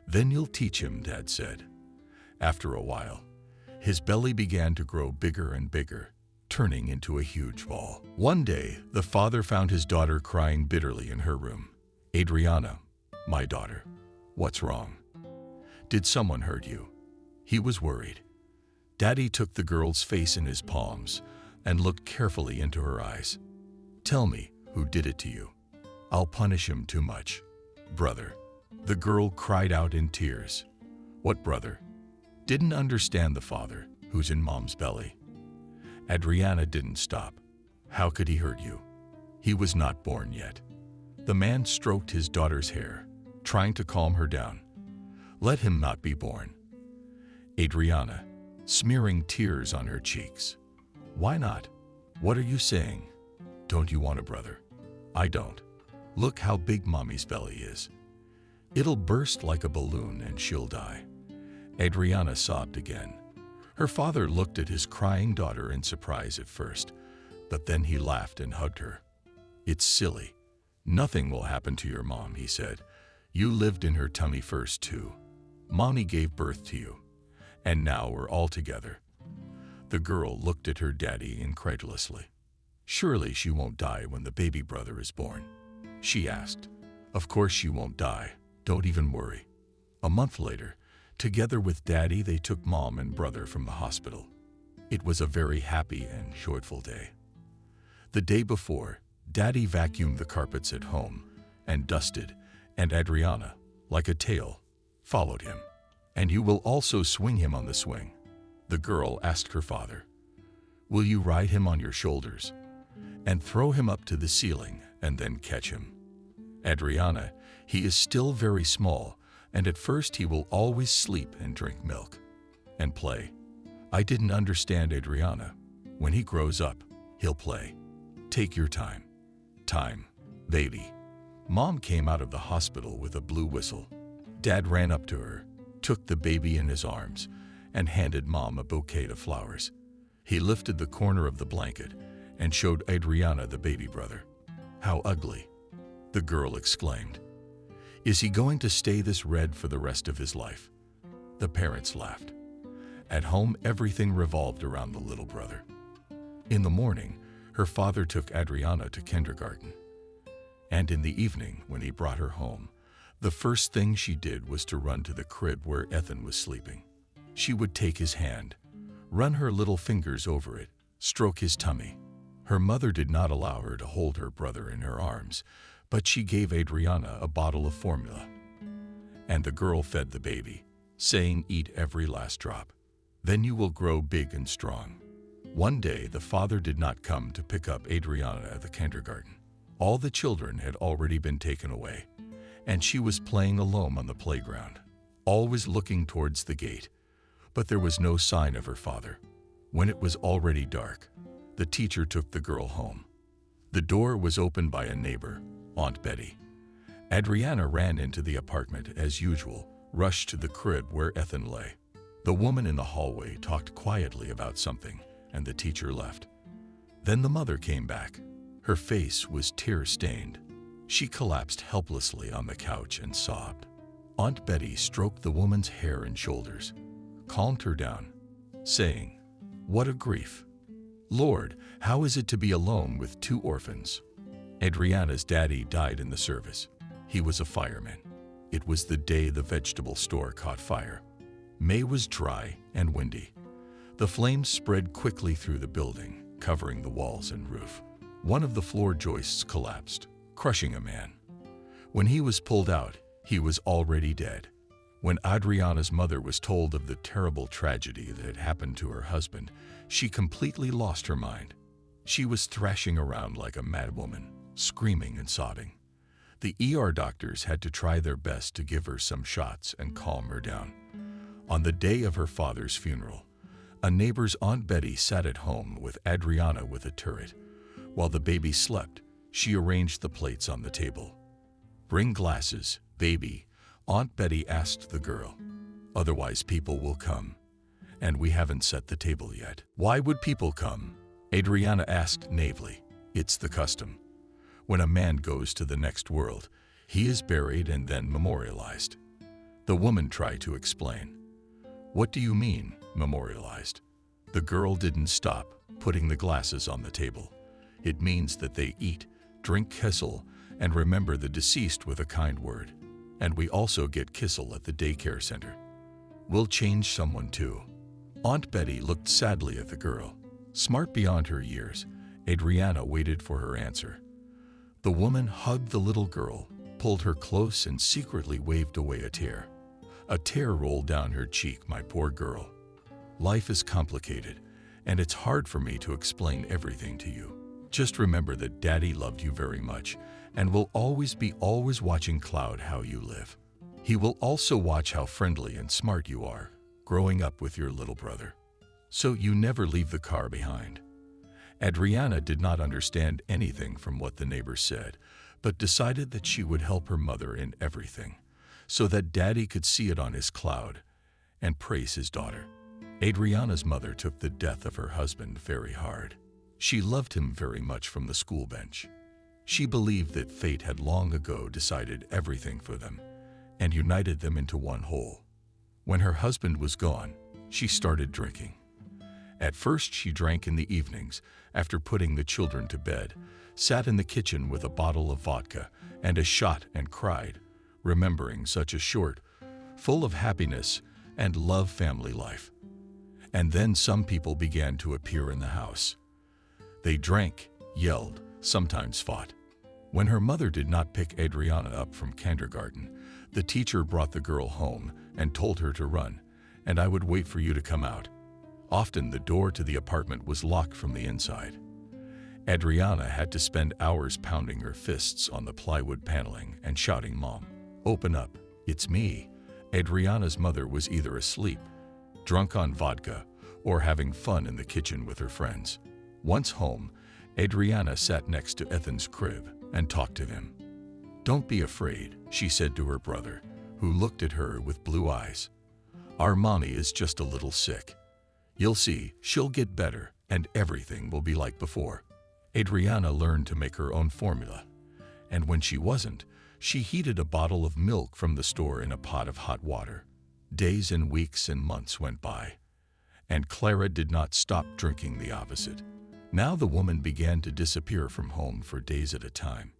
"Then you'll teach him," Dad said. After a while, his belly began to grow bigger and bigger, turning into a huge ball. One day, the father found his daughter crying bitterly in her room. "Adriana, my daughter, what's wrong? Did someone hurt you?" He was worried. Daddy took the girl's face in his palms and looked carefully into her eyes. "Tell me who did it to you. I'll punish him too much." "Brother." The girl cried out in tears. "What brother?" Didn't understand the father, who's in Mom's belly. Adriana didn't stop. "How could he hurt you? He was not born yet." The man stroked his daughter's hair, trying to calm her down. "Let him not be born." Adriana, smearing tears on her cheeks. Why not? What are you saying? Don't you want a brother? I don't. Look how big Mommy's belly is. It'll burst like a balloon and she'll die. Adriana sobbed again. Her father looked at his crying daughter in surprise at first, but then he laughed and hugged her. It's silly. Nothing will happen to your mom, he said. You lived in her tummy first too. Mommy gave birth to you, and now we're all together. The girl looked at her daddy incredulously. Surely she won't die when the baby brother is born, she asked. Of course she won't die. Don't even worry. A month later, together with Daddy, they took Mom and brother from the hospital. It was a very happy and joyful day. The day before, Daddy vacuumed the carpets at home and dusted, and Adriana, like a tail, followed him. And you will also swing him on the swing, the girl asked her father. Will you ride him on your shoulders and throw him up to the ceiling and then catch him? Adriana, he is still very small, and at first he will always sleep and drink milk and play. I didn't understand Adriana. When he grows up, he'll play. Take your time. Time, baby. Mom came out of the hospital with a blue whistle. Dad ran up to her, took the baby in his arms, and handed Mom a bouquet of flowers. He lifted the corner of the blanket and showed Adriana the baby brother. How ugly, the girl exclaimed. Is he going to stay this red for the rest of his life? The parents laughed. At home, everything revolved around the little brother. In the morning, her father took Adriana to kindergarten. And in the evening, when he brought her home, the first thing she did was to run to the crib where Ethan was sleeping. She would take his hand, run her little fingers over it, stroke his tummy. Her mother did not allow her to hold her brother in her arms, but she gave Adriana a bottle of formula. And the girl fed the baby, saying, "Eat every last drop. Then you will grow big and strong." One day, the father did not come to pick up Adriana at the kindergarten. All the children had already been taken away, and she was playing alone on the playground, always looking towards the gate. But there was no sign of her father. When it was already dark, the teacher took the girl home. The door was opened by a neighbor, Aunt Betty. Adriana ran into the apartment as usual, rushed to the crib where Ethan lay. The woman in the hallway talked quietly about something, and the teacher left. Then the mother came back. Her face was tear-stained. She collapsed helplessly on the couch and sobbed. Aunt Betty stroked the woman's hair and shoulders, calmed her down, saying, "What a grief. Lord, how is it to be alone with two orphans?" Adriana's daddy died in the service. He was a fireman. It was the day the vegetable store caught fire. May was dry and windy. The flames spread quickly through the building, covering the walls and roof. One of the floor joists collapsed, crushing a man. When he was pulled out, he was already dead. When Adriana's mother was told of the terrible tragedy that had happened to her husband, she completely lost her mind. She was thrashing around like a madwoman, screaming and sobbing. The ER doctors had to try their best to give her some shots and calm her down. On the day of her father's funeral, a neighbor's Aunt Betty sat at home with Adriana with a turret. While the baby slept, she arranged the plates on the table. "Bring glasses, baby," Aunt Betty asked the girl. "Otherwise people will come. And we haven't set the table yet." "Why would people come?" Adriana asked naively. "It's the custom. When a man goes to the next world, he is buried and then memorialized." The woman tried to explain. "What do you mean, memorialized?" The girl didn't stop, putting the glasses on the table. "It means that they eat, drink kissel, and remember the deceased with a kind word. And we also get kissel at the daycare center. We'll change someone too." Aunt Betty looked sadly at the girl. Smart beyond her years, Adriana waited for her answer. The woman hugged the little girl, pulled her close, and secretly waved away a tear. A tear rolled down her cheek. "My poor girl. Life is complicated, and it's hard for me to explain everything to you. Just remember that Daddy loved you very much and will always be watching Cloud how you live. He will also watch how friendly and smart you are. growing up with your little brother. So you never leave the car behind. Adriana did not understand anything from what the neighbor said, but decided that she would help her mother in everything, so that Daddy could see it on his cloud and praise his daughter. Adriana's mother took the death of her husband very hard. She loved him very much from the school bench. She believed that fate had long ago decided everything for them and united them into one whole. When her husband was gone, she started drinking. At first, she drank in the evenings after putting the children to bed, sat in the kitchen with a bottle of vodka and a shot and cried, remembering such a short, full of happiness and love family life. And then some people began to appear in the house. They drank, yelled, sometimes fought. When her mother did not pick Adriana up from kindergarten, the teacher brought the girl home and told her to run, and I would wait for you to come out. Often the door to the apartment was locked from the inside. Adriana had to spend hours pounding her fists on the plywood paneling and shouting, "Mom, open up, it's me." Adriana's mother was either asleep, drunk on vodka, or having fun in the kitchen with her friends. Once home, Adriana sat next to Ethan's crib and talked to him. "Don't be afraid," she said to her brother, who looked at her with blue eyes. "Our mommy is just a little sick. You'll see, she'll get better and everything will be like before." Adriana learned to make her own formula, and when she wasn't, she heated a bottle of milk from the store in a pot of hot water. Days and weeks and months went by, and Clara did not stop drinking the opposite. Now the woman began to disappear from home for days at a time.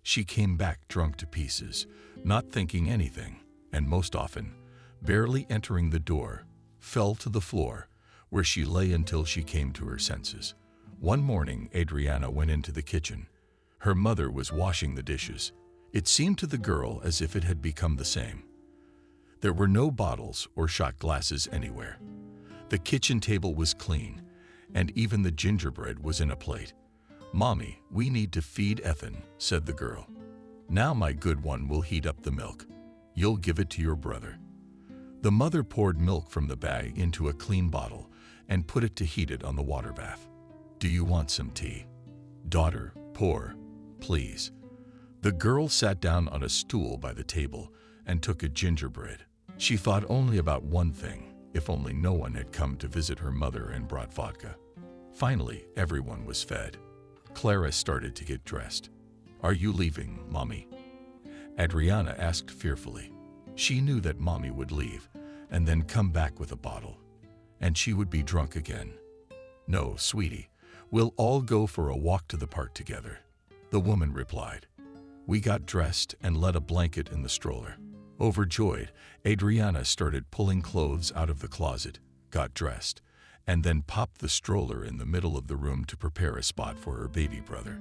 She came back drunk to pieces, not thinking anything, and most often, barely entering the door, fell to the floor, where she lay until she came to her senses. One morning, Adriana went into the kitchen. Her mother was washing the dishes. It seemed to the girl as if it had become the same. There were no bottles or shot glasses anywhere. The kitchen table was clean, and even the gingerbread was in a plate. "Mommy, we need to feed Ethan," said the girl. "Now my good one will heat up the milk. You'll give it to your brother." The mother poured milk from the bag into a clean bottle and put it to heat it on the water bath. "Do you want some tea?" "Daughter, pour, please." The girl sat down on a stool by the table and took a gingerbread. She thought only about one thing: if only no one had come to visit her mother and brought vodka. Finally, everyone was fed. Clara started to get dressed. "Are you leaving, Mommy?" Adriana asked fearfully. She knew that Mommy would leave and then come back with a bottle, and she would be drunk again. "No, sweetie, we'll all go for a walk to the park together," the woman replied. We got dressed and let a blanket in the stroller. Overjoyed, Adriana started pulling clothes out of the closet, got dressed, and then popped the stroller in the middle of the room to prepare a spot for her baby brother.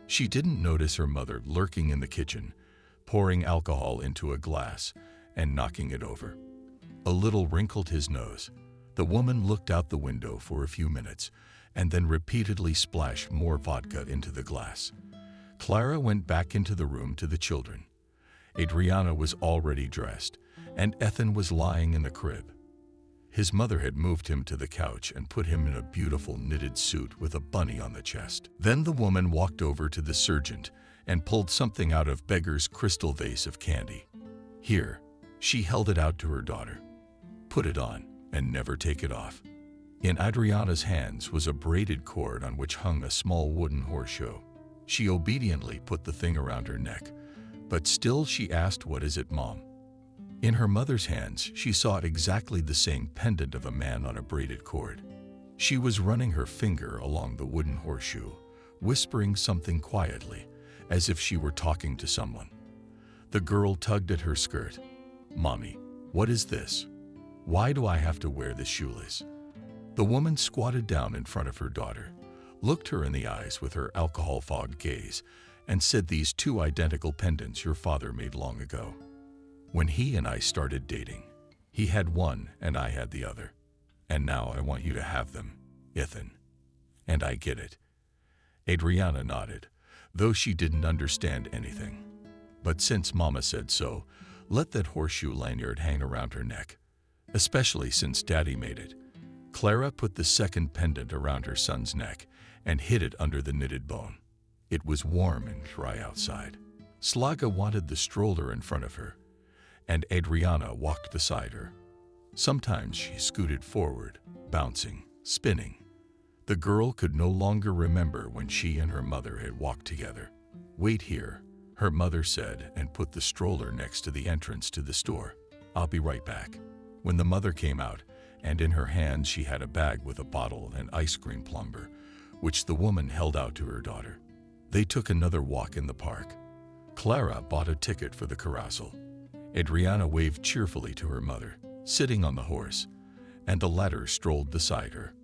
She didn't notice her mother lurking in the kitchen, pouring alcohol into a glass and knocking it over. A little wrinkled his nose. The woman looked out the window for a few minutes and then repeatedly splashed more vodka into the glass. Clara went back into the room to the children. Adriana was already dressed, and Ethan was lying in the crib. His mother had moved him to the couch and put him in a beautiful knitted suit with a bunny on the chest. Then the woman walked over to the surgeon and pulled something out of Beggar's crystal vase of candy. "Here," she held it out to her daughter. "Put it on and never take it off." In Adriana's hands was a braided cord on which hung a small wooden horseshoe. She obediently put the thing around her neck, but still she asked, "What is it, Mom?" In her mother's hands, she saw exactly the same pendant of a man on a braided cord. She was running her finger along the wooden horseshoe, whispering something quietly, as if she were talking to someone. The girl tugged at her skirt. "Mommy, what is this? Why do I have to wear this shoelace?" The woman squatted down in front of her daughter, looked her in the eyes with her alcohol-fogged gaze, and said, "These two identical pendants your father made long ago. When he and I started dating, he had one and I had the other. And now I want you to have them, Ethan. And I get it." Adriana nodded, though she didn't understand anything. "But since Mama said so, let that horseshoe lanyard hang around her neck. especially since Daddy made it. Clara put the second pendant around her son's neck and hid it under the knitted bone. It was warm and dry outside. Slaga wanted the stroller in front of her, and Adriana walked beside her. Sometimes she scooted forward, bouncing, spinning. The girl could no longer remember when she and her mother had walked together. "Wait here," her mother said, and put the stroller next to the entrance to the store. "I'll be right back." When the mother came out, and in her hands she had a bag with a bottle and ice cream plumber, which the woman held out to her daughter. They took another walk in the park. Clara bought a ticket for the carousel. Adriana waved cheerfully to her mother, sitting on the horse, and the latter strolled beside her.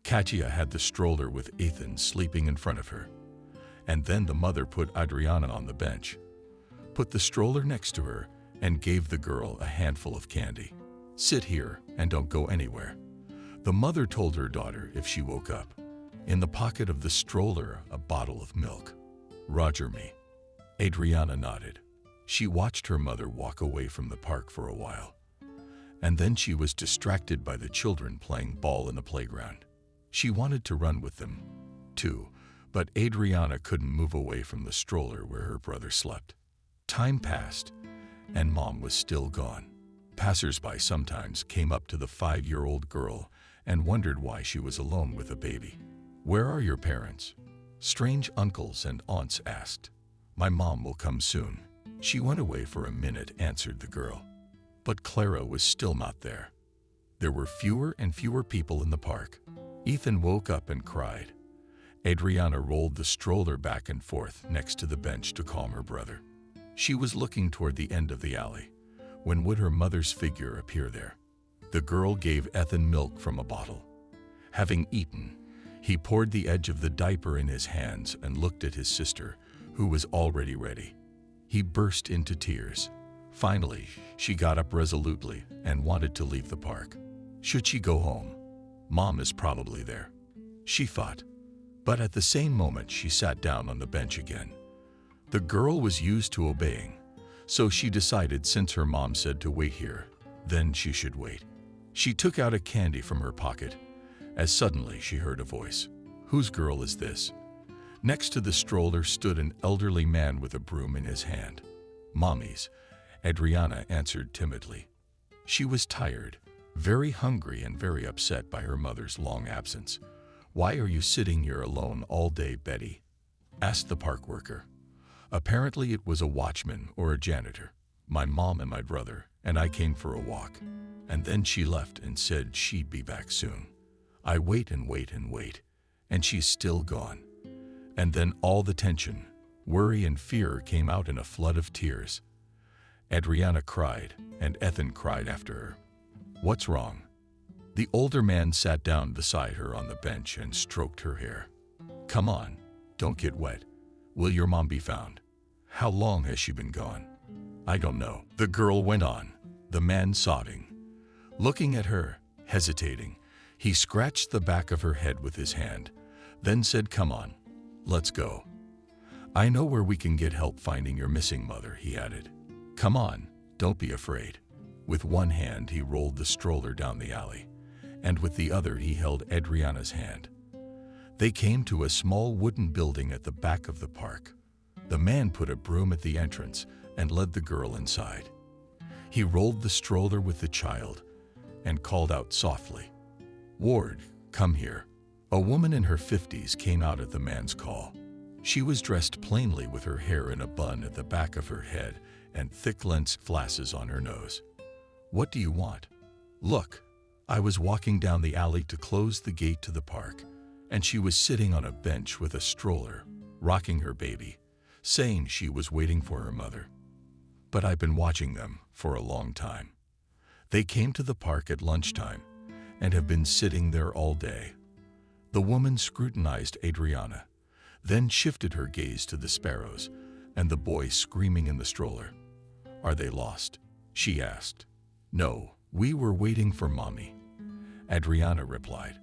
Katia had the stroller with Ethan sleeping in front of her. And then the mother put Adriana on the bench, put the stroller next to her, and gave the girl a handful of candy. "Sit here and don't go anywhere," the mother told her daughter if she woke up. In the pocket of the stroller, a bottle of milk. "Roger me." Adriana nodded. She watched her mother walk away from the park for a while. And then she was distracted by the children playing ball in the playground. She wanted to run with them, too, but Adriana couldn't move away from the stroller where her brother slept. Time passed, and Mom was still gone. Passers-by sometimes came up to the 5-year-old girl and wondered why she was alone with a baby. "Where are your parents?" Strange uncles and aunts asked. "My mom will come soon. She went away for a minute," answered the girl. But Clara was still not there. There were fewer and fewer people in the park. Ethan woke up and cried. Adriana rolled the stroller back and forth next to the bench to calm her brother. She was looking toward the end of the alley. When would her mother's figure appear there? The girl gave Ethan milk from a bottle. Having eaten, he poured the edge of the diaper in his hands and looked at his sister, who was already ready. He burst into tears. Finally, she got up resolutely and wanted to leave the park. Should she go home? Mom is probably there, she thought. But at the same moment, she sat down on the bench again. The girl was used to obeying, so she decided since her mom said to wait here, then she should wait. She took out a candy from her pocket, as suddenly she heard a voice. "Whose girl is this?" Next to the stroller stood an elderly man with a broom in his hand. "Mommy's," Adriana answered timidly. She was tired, very hungry and very upset by her mother's long absence. "Why are you sitting here alone all day, Betty?" asked the park worker. Apparently it was a watchman or a janitor. "My mom and my brother and I came for a walk, and then she left and said she'd be back soon. I wait and wait and wait, and she's still gone." And then all the tension, worry and fear came out in a flood of tears. Adriana cried, and Ethan cried after her. "What's wrong?" The older man sat down beside her on the bench and stroked her hair. "Come on, don't get wet. Will your mom be found? How long has she been gone?" "I don't know," the girl went on, the man sobbing. Looking at her, hesitating, he scratched the back of her head with his hand, then said, "Come on, let's go. I know where we can get help finding your missing mother," he added. "Come on, don't be afraid." With one hand, he rolled the stroller down the alley, and with the other, he held Adriana's hand. They came to a small wooden building at the back of the park. The man put a broom at the entrance and led the girl inside. He rolled the stroller with the child and called out softly, "Ward, come here." A woman in her 50s came out at the man's call. She was dressed plainly with her hair in a bun at the back of her head and thick lens glasses on her nose. "What do you want?" "Look, I was walking down the alley to close the gate to the park, and she was sitting on a bench with a stroller, rocking her baby, saying she was waiting for her mother. But I've been watching them for a long time. They came to the park at lunchtime and have been sitting there all day." The woman scrutinized Adriana, then shifted her gaze to the sparrows and the boy screaming in the stroller. "Are they lost?" she asked. "No, we were waiting for Mommy," Adriana replied.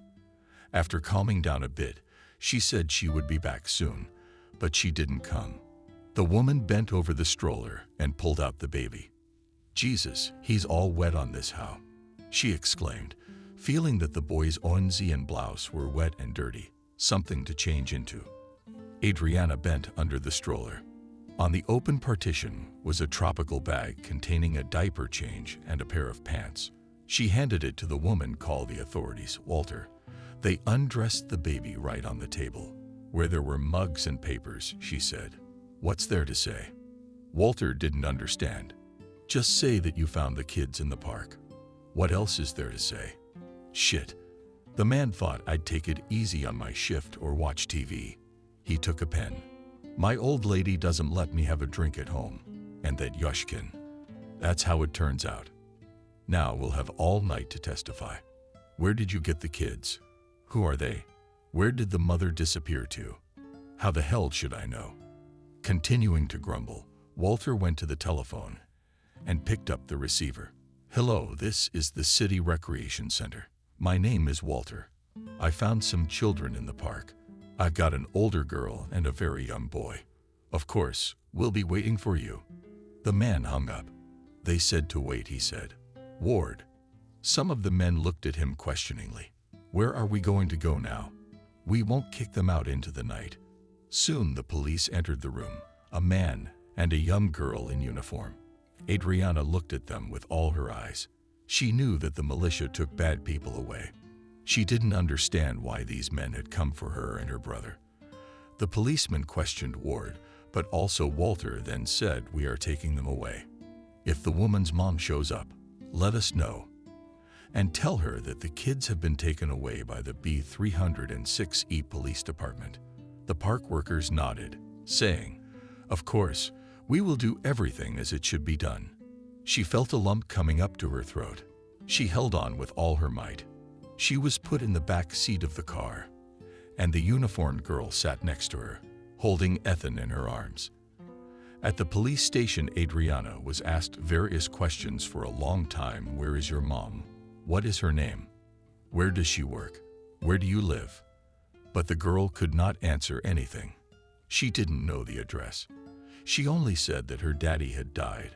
After calming down a bit, she said she would be back soon, but she didn't come. The woman bent over the stroller and pulled out the baby. "Jesus, he's all wet on this how." she exclaimed, feeling that the boy's onesie and blouse were wet and dirty, something to change into. Adriana bent under the stroller. On the open partition was a tropical bag containing a diaper change and a pair of pants. She handed it to the woman called the authorities, Walter. They undressed the baby right on the table, where there were mugs and papers, she said. What's there to say? Walter didn't understand. Just say that you found the kids in the park. What else is there to say? Shit. The man thought I'd take it easy on my shift or watch TV. He took a pen. My old lady doesn't let me have a drink at home. And that Yushkin. That's how it turns out. Now we'll have all night to testify. Where did you get the kids? Who are they? Where did the mother disappear to? How the hell should I know? Continuing to grumble, Walter went to the telephone and picked up the receiver. Hello, this is the City Recreation Center. My name is Walter. I found some children in the park. I've got an older girl and a very young boy. Of course, we'll be waiting for you. The man hung up. They said to wait, he said. Ward. Some of the men looked at him questioningly. Where are we going to go now? We won't kick them out into the night. Soon the police entered the room, a man and a young girl in uniform. Adriana looked at them with all her eyes. She knew that the militia took bad people away. She didn't understand why these men had come for her and her brother. The policeman questioned Ward, but also Walter, then said, we are taking them away. If the woman's mom shows up, let us know. And tell her that the kids have been taken away by the B306E Police Department. The park workers nodded, saying, of course, we will do everything as it should be done. She felt a lump coming up to her throat. She held on with all her might. She was put in the back seat of the car, and the uniformed girl sat next to her, holding Ethan in her arms. At the police station, Adriana was asked various questions for a long time. Where is your mom? What is her name? Where does she work? Where do you live? But the girl could not answer anything. She didn't know the address. She only said that her daddy had died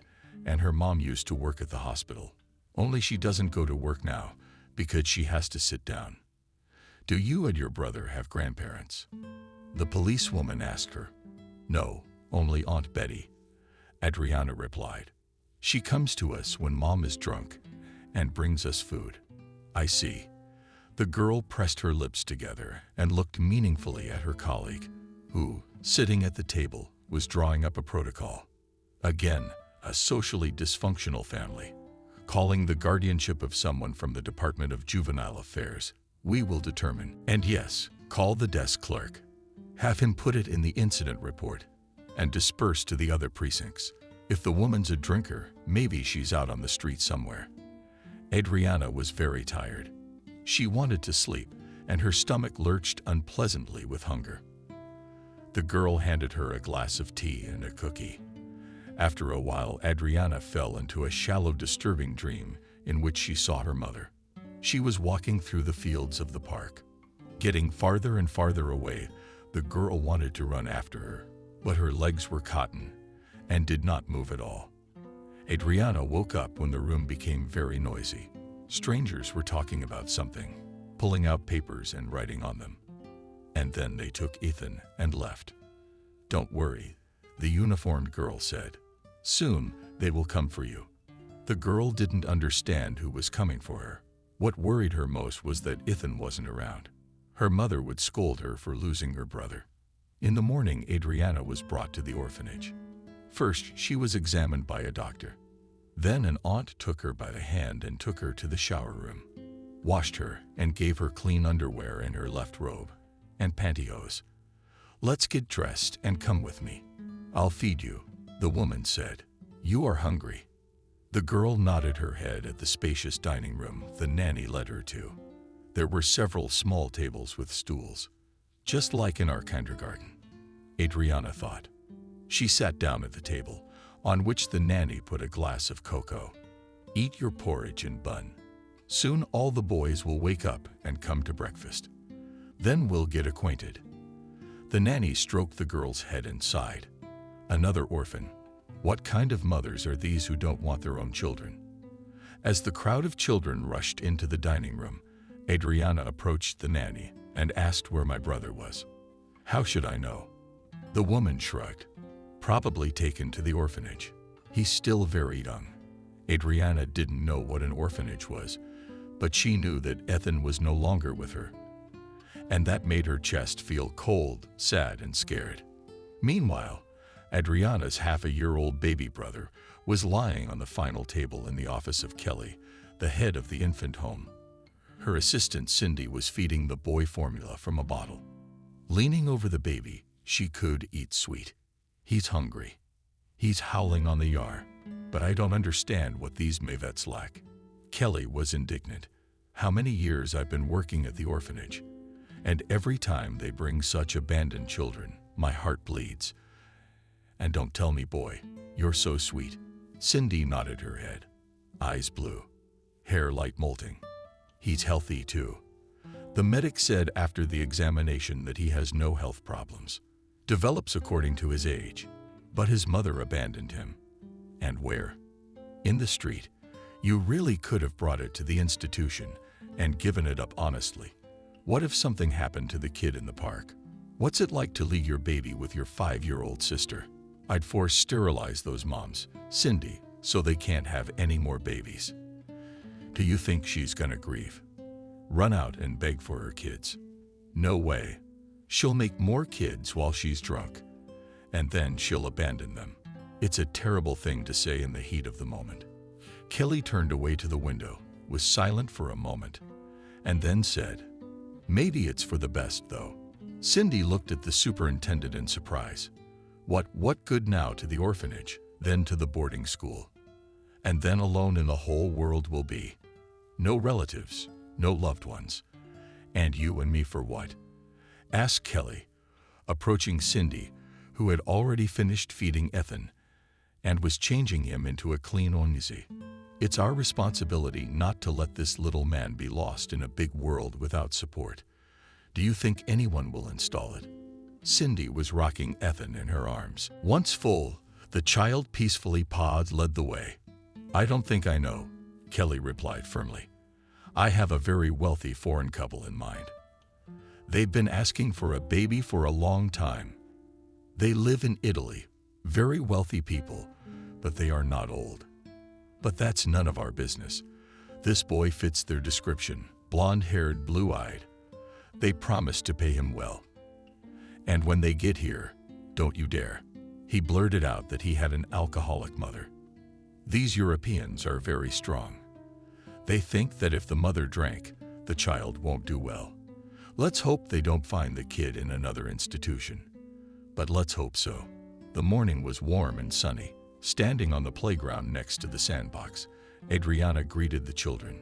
and her mom used to work at the hospital. Only she doesn't go to work now because she has to sit down. Do you and your brother have grandparents? The policewoman asked her. No, only Aunt Betty, Adriana replied. She comes to us when Mom is drunk and brings us food. I see. The girl pressed her lips together and looked meaningfully at her colleague, who, sitting at the table, was drawing up a protocol. Again, a socially dysfunctional family. Calling the guardianship of someone from the Department of Juvenile Affairs. We will determine. And yes, call the desk clerk. Have him put it in the incident report and disperse to the other precincts. If the woman's a drinker, maybe she's out on the street somewhere. Adriana was very tired. She wanted to sleep, and her stomach lurched unpleasantly with hunger. The girl handed her a glass of tea and a cookie. After a while, Adriana fell into a shallow, disturbing dream in which she saw her mother. She was walking through the fields of the park. Getting farther and farther away, the girl wanted to run after her, but her legs were cotton and did not move at all. Adriana woke up when the room became very noisy. Strangers were talking about something, pulling out papers and writing on them. And then they took Ethan and left. Don't worry, the uniformed girl said. Soon they will come for you. The girl didn't understand who was coming for her. What worried her most was that Ethan wasn't around. Her mother would scold her for losing her brother. In the morning, Adriana was brought to the orphanage. First, she was examined by a doctor. Then an aunt took her by the hand and took her to the shower room, washed her and gave her clean underwear and her left robe and pantyhose. Let's get dressed and come with me. I'll feed you, the woman said. You are hungry. The girl nodded her head at the spacious dining room the nanny led her to. There were several small tables with stools, just like in our kindergarten, Adriana thought. She sat down at the table, on which the nanny put a glass of cocoa. Eat your porridge and bun. Soon all the boys will wake up and come to breakfast. Then we'll get acquainted. The nanny stroked the girl's head and sighed. Another orphan. What kind of mothers are these who don't want their own children? As the crowd of children rushed into the dining room, Adriana approached the nanny and asked where my brother was. How should I know? The woman shrugged. Probably taken to the orphanage. He's still very young. Adriana didn't know what an orphanage was, but she knew that Ethan was no longer with her. And that made her chest feel cold, sad, and scared. Meanwhile, Adriana's half-a-year-old baby brother was lying on the final table in the office of Kelly, the head of the infant home. Her assistant Cindy was feeding the boy formula from a bottle. Leaning over the baby, she could eat sweet. He's hungry. He's howling on the yard, but I don't understand what these mavets lack. Kelly was indignant. How many years I've been working at the orphanage, and every time they bring such abandoned children, my heart bleeds. And don't tell me, boy, you're so sweet. Cindy nodded her head. Eyes blue, hair light molting. He's healthy too. The medic said after the examination that he has no health problems. Develops according to his age. But his mother abandoned him. And where? In the street. You really could have brought it to the institution and given it up honestly. What if something happened to the kid in the park? What's it like to leave your baby with your 5-year-old sister? I'd force sterilize those moms, Cindy, so they can't have any more babies. Do you think she's gonna grieve? Run out and beg for her kids? No way. She'll make more kids while she's drunk, and then she'll abandon them. It's a terrible thing to say in the heat of the moment. Kelly turned away to the window, was silent for a moment, and then said, "Maybe it's for the best, though." Cindy looked at the superintendent in surprise. What good now to the orphanage, then to the boarding school? And then alone in the whole world will be. No relatives, no loved ones. And you and me for what? Asked Kelly, approaching Cindy, who had already finished feeding Ethan and was changing him into a clean onesie. It's our responsibility not to let this little man be lost in a big world without support. Do you think anyone will install it? Cindy was rocking Ethan in her arms. Once full, the child peacefully led the way. I don't think I know, Kelly replied firmly. I have a very wealthy foreign couple in mind. They've been asking for a baby for a long time. They live in Italy, very wealthy people, but they are not old. But that's none of our business. This boy fits their description, blonde-haired, blue-eyed. They promised to pay him well. And when they get here, don't you dare. He blurted out that he had an alcoholic mother. These Europeans are very strong. They think that if the mother drank, the child won't do well. Let's hope they don't find the kid in another institution. But let's hope so. The morning was warm and sunny. Standing on the playground next to the sandbox, Adriana greeted the children.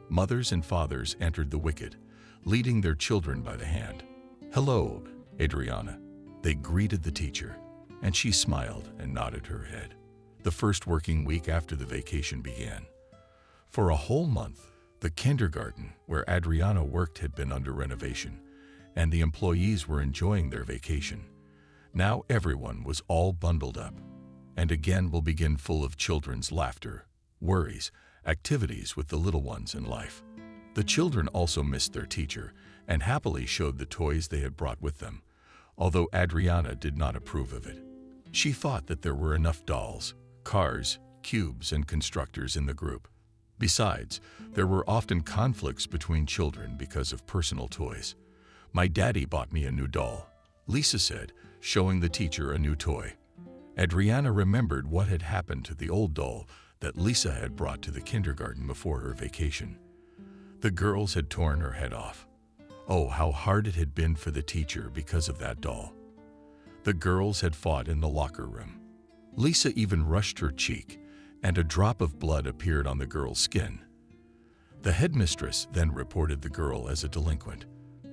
Mothers and fathers entered the wicket, leading their children by the hand. Hello, Adriana. They greeted the teacher, and she smiled and nodded her head. The first working week after the vacation began. For a whole month, the kindergarten where Adriana worked had been under renovation, and the employees were enjoying their vacation. Now everyone was all bundled up, and again will begin full of children's laughter, worries, activities with the little ones in life. The children also missed their teacher and happily showed the toys they had brought with them, although Adriana did not approve of it. She thought that there were enough dolls, cars, cubes, and constructors in the group. Besides, there were often conflicts between children because of personal toys. My daddy bought me a new doll, Lisa said, showing the teacher a new toy. Adriana remembered what had happened to the old doll that Lisa had brought to the kindergarten before her vacation. The girls had torn her head off. Oh, how hard it had been for the teacher because of that doll. The girls had fought in the locker room. Lisa even rushed her cheek, and a drop of blood appeared on the girl's skin. The headmistress then reported the girl as a delinquent.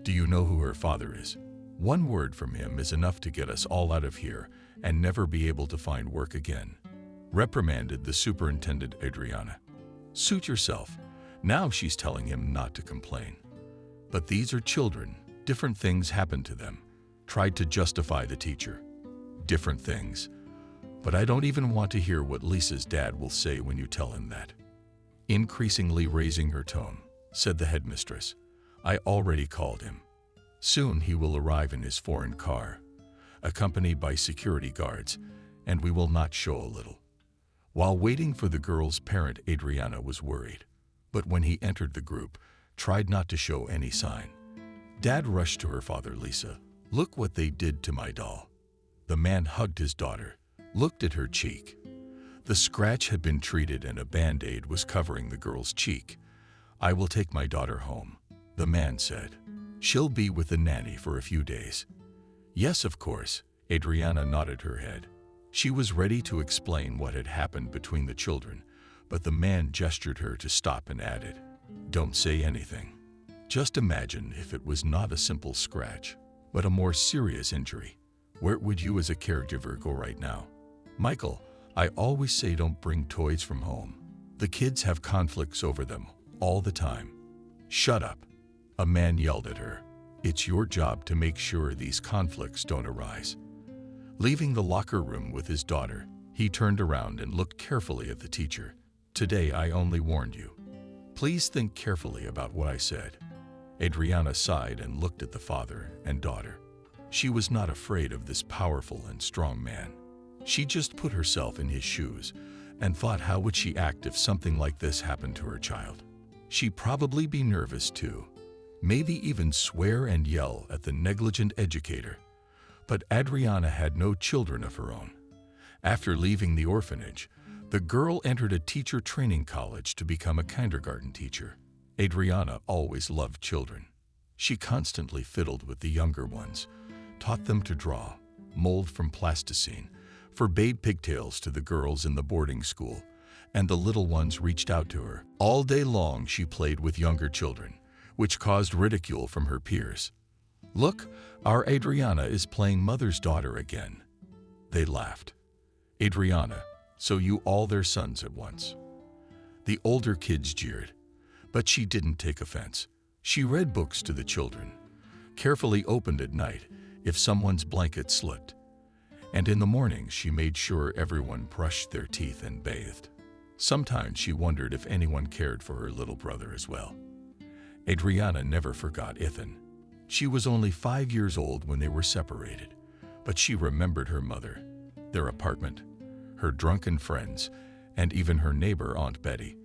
Do you know who her father is? One word from him is enough to get us all out of here and never be able to find work again, reprimanded the superintendent Adriana. Suit yourself. Now she's telling him not to complain. But these are children. Different things happen to them. Tried to justify the teacher. Different things. But I don't even want to hear what Lisa's dad will say when you tell him that. Increasingly raising her tone, said the headmistress. I already called him. Soon he will arrive in his foreign car, accompanied by security guards, and we will not show a little. While waiting for the girl's parent, Adriana was worried, but when he entered the group, tried not to show any sign. Dad rushed to her father, Lisa. Look what they did to my doll. The man hugged his daughter, looked at her cheek. The scratch had been treated and a band-aid was covering the girl's cheek. I will take my daughter home, the man said. She'll be with the nanny for a few days. Yes, of course, Adriana nodded her head. She was ready to explain what had happened between the children, but the man gestured her to stop and added, Don't say anything. Just imagine if it was not a simple scratch, but a more serious injury. Where would you as a caregiver go right now? Michael, I always say don't bring toys from home. The kids have conflicts over them all the time. Shut up, a man yelled at her. It's your job to make sure these conflicts don't arise. Leaving the locker room with his daughter, he turned around and looked carefully at the teacher. Today I only warned you. Please think carefully about what I said. Adriana sighed and looked at the father and daughter. She was not afraid of this powerful and strong man. She just put herself in his shoes and thought, how would she act if something like this happened to her child? She'd probably be nervous too, maybe even swear and yell at the negligent educator. But Adriana had no children of her own. After leaving the orphanage, the girl entered a teacher training college to become a kindergarten teacher. Adriana always loved children. She constantly fiddled with the younger ones, taught them to draw, mold from plasticine, forbade pigtails to the girls in the boarding school, and the little ones reached out to her. All day long she played with younger children, which caused ridicule from her peers. Look, our Adriana is playing mother's daughter again. They laughed. Adriana, so you all their sons at once. The older kids jeered, but she didn't take offense. She read books to the children, carefully opened at night if someone's blanket slipped, and in the morning she made sure everyone brushed their teeth and bathed. Sometimes she wondered if anyone cared for her little brother as well. Adriana never forgot Ethan. She was only 5 years old when they were separated, but she remembered her mother, their apartment, her drunken friends, and even her neighbor, Aunt Betty.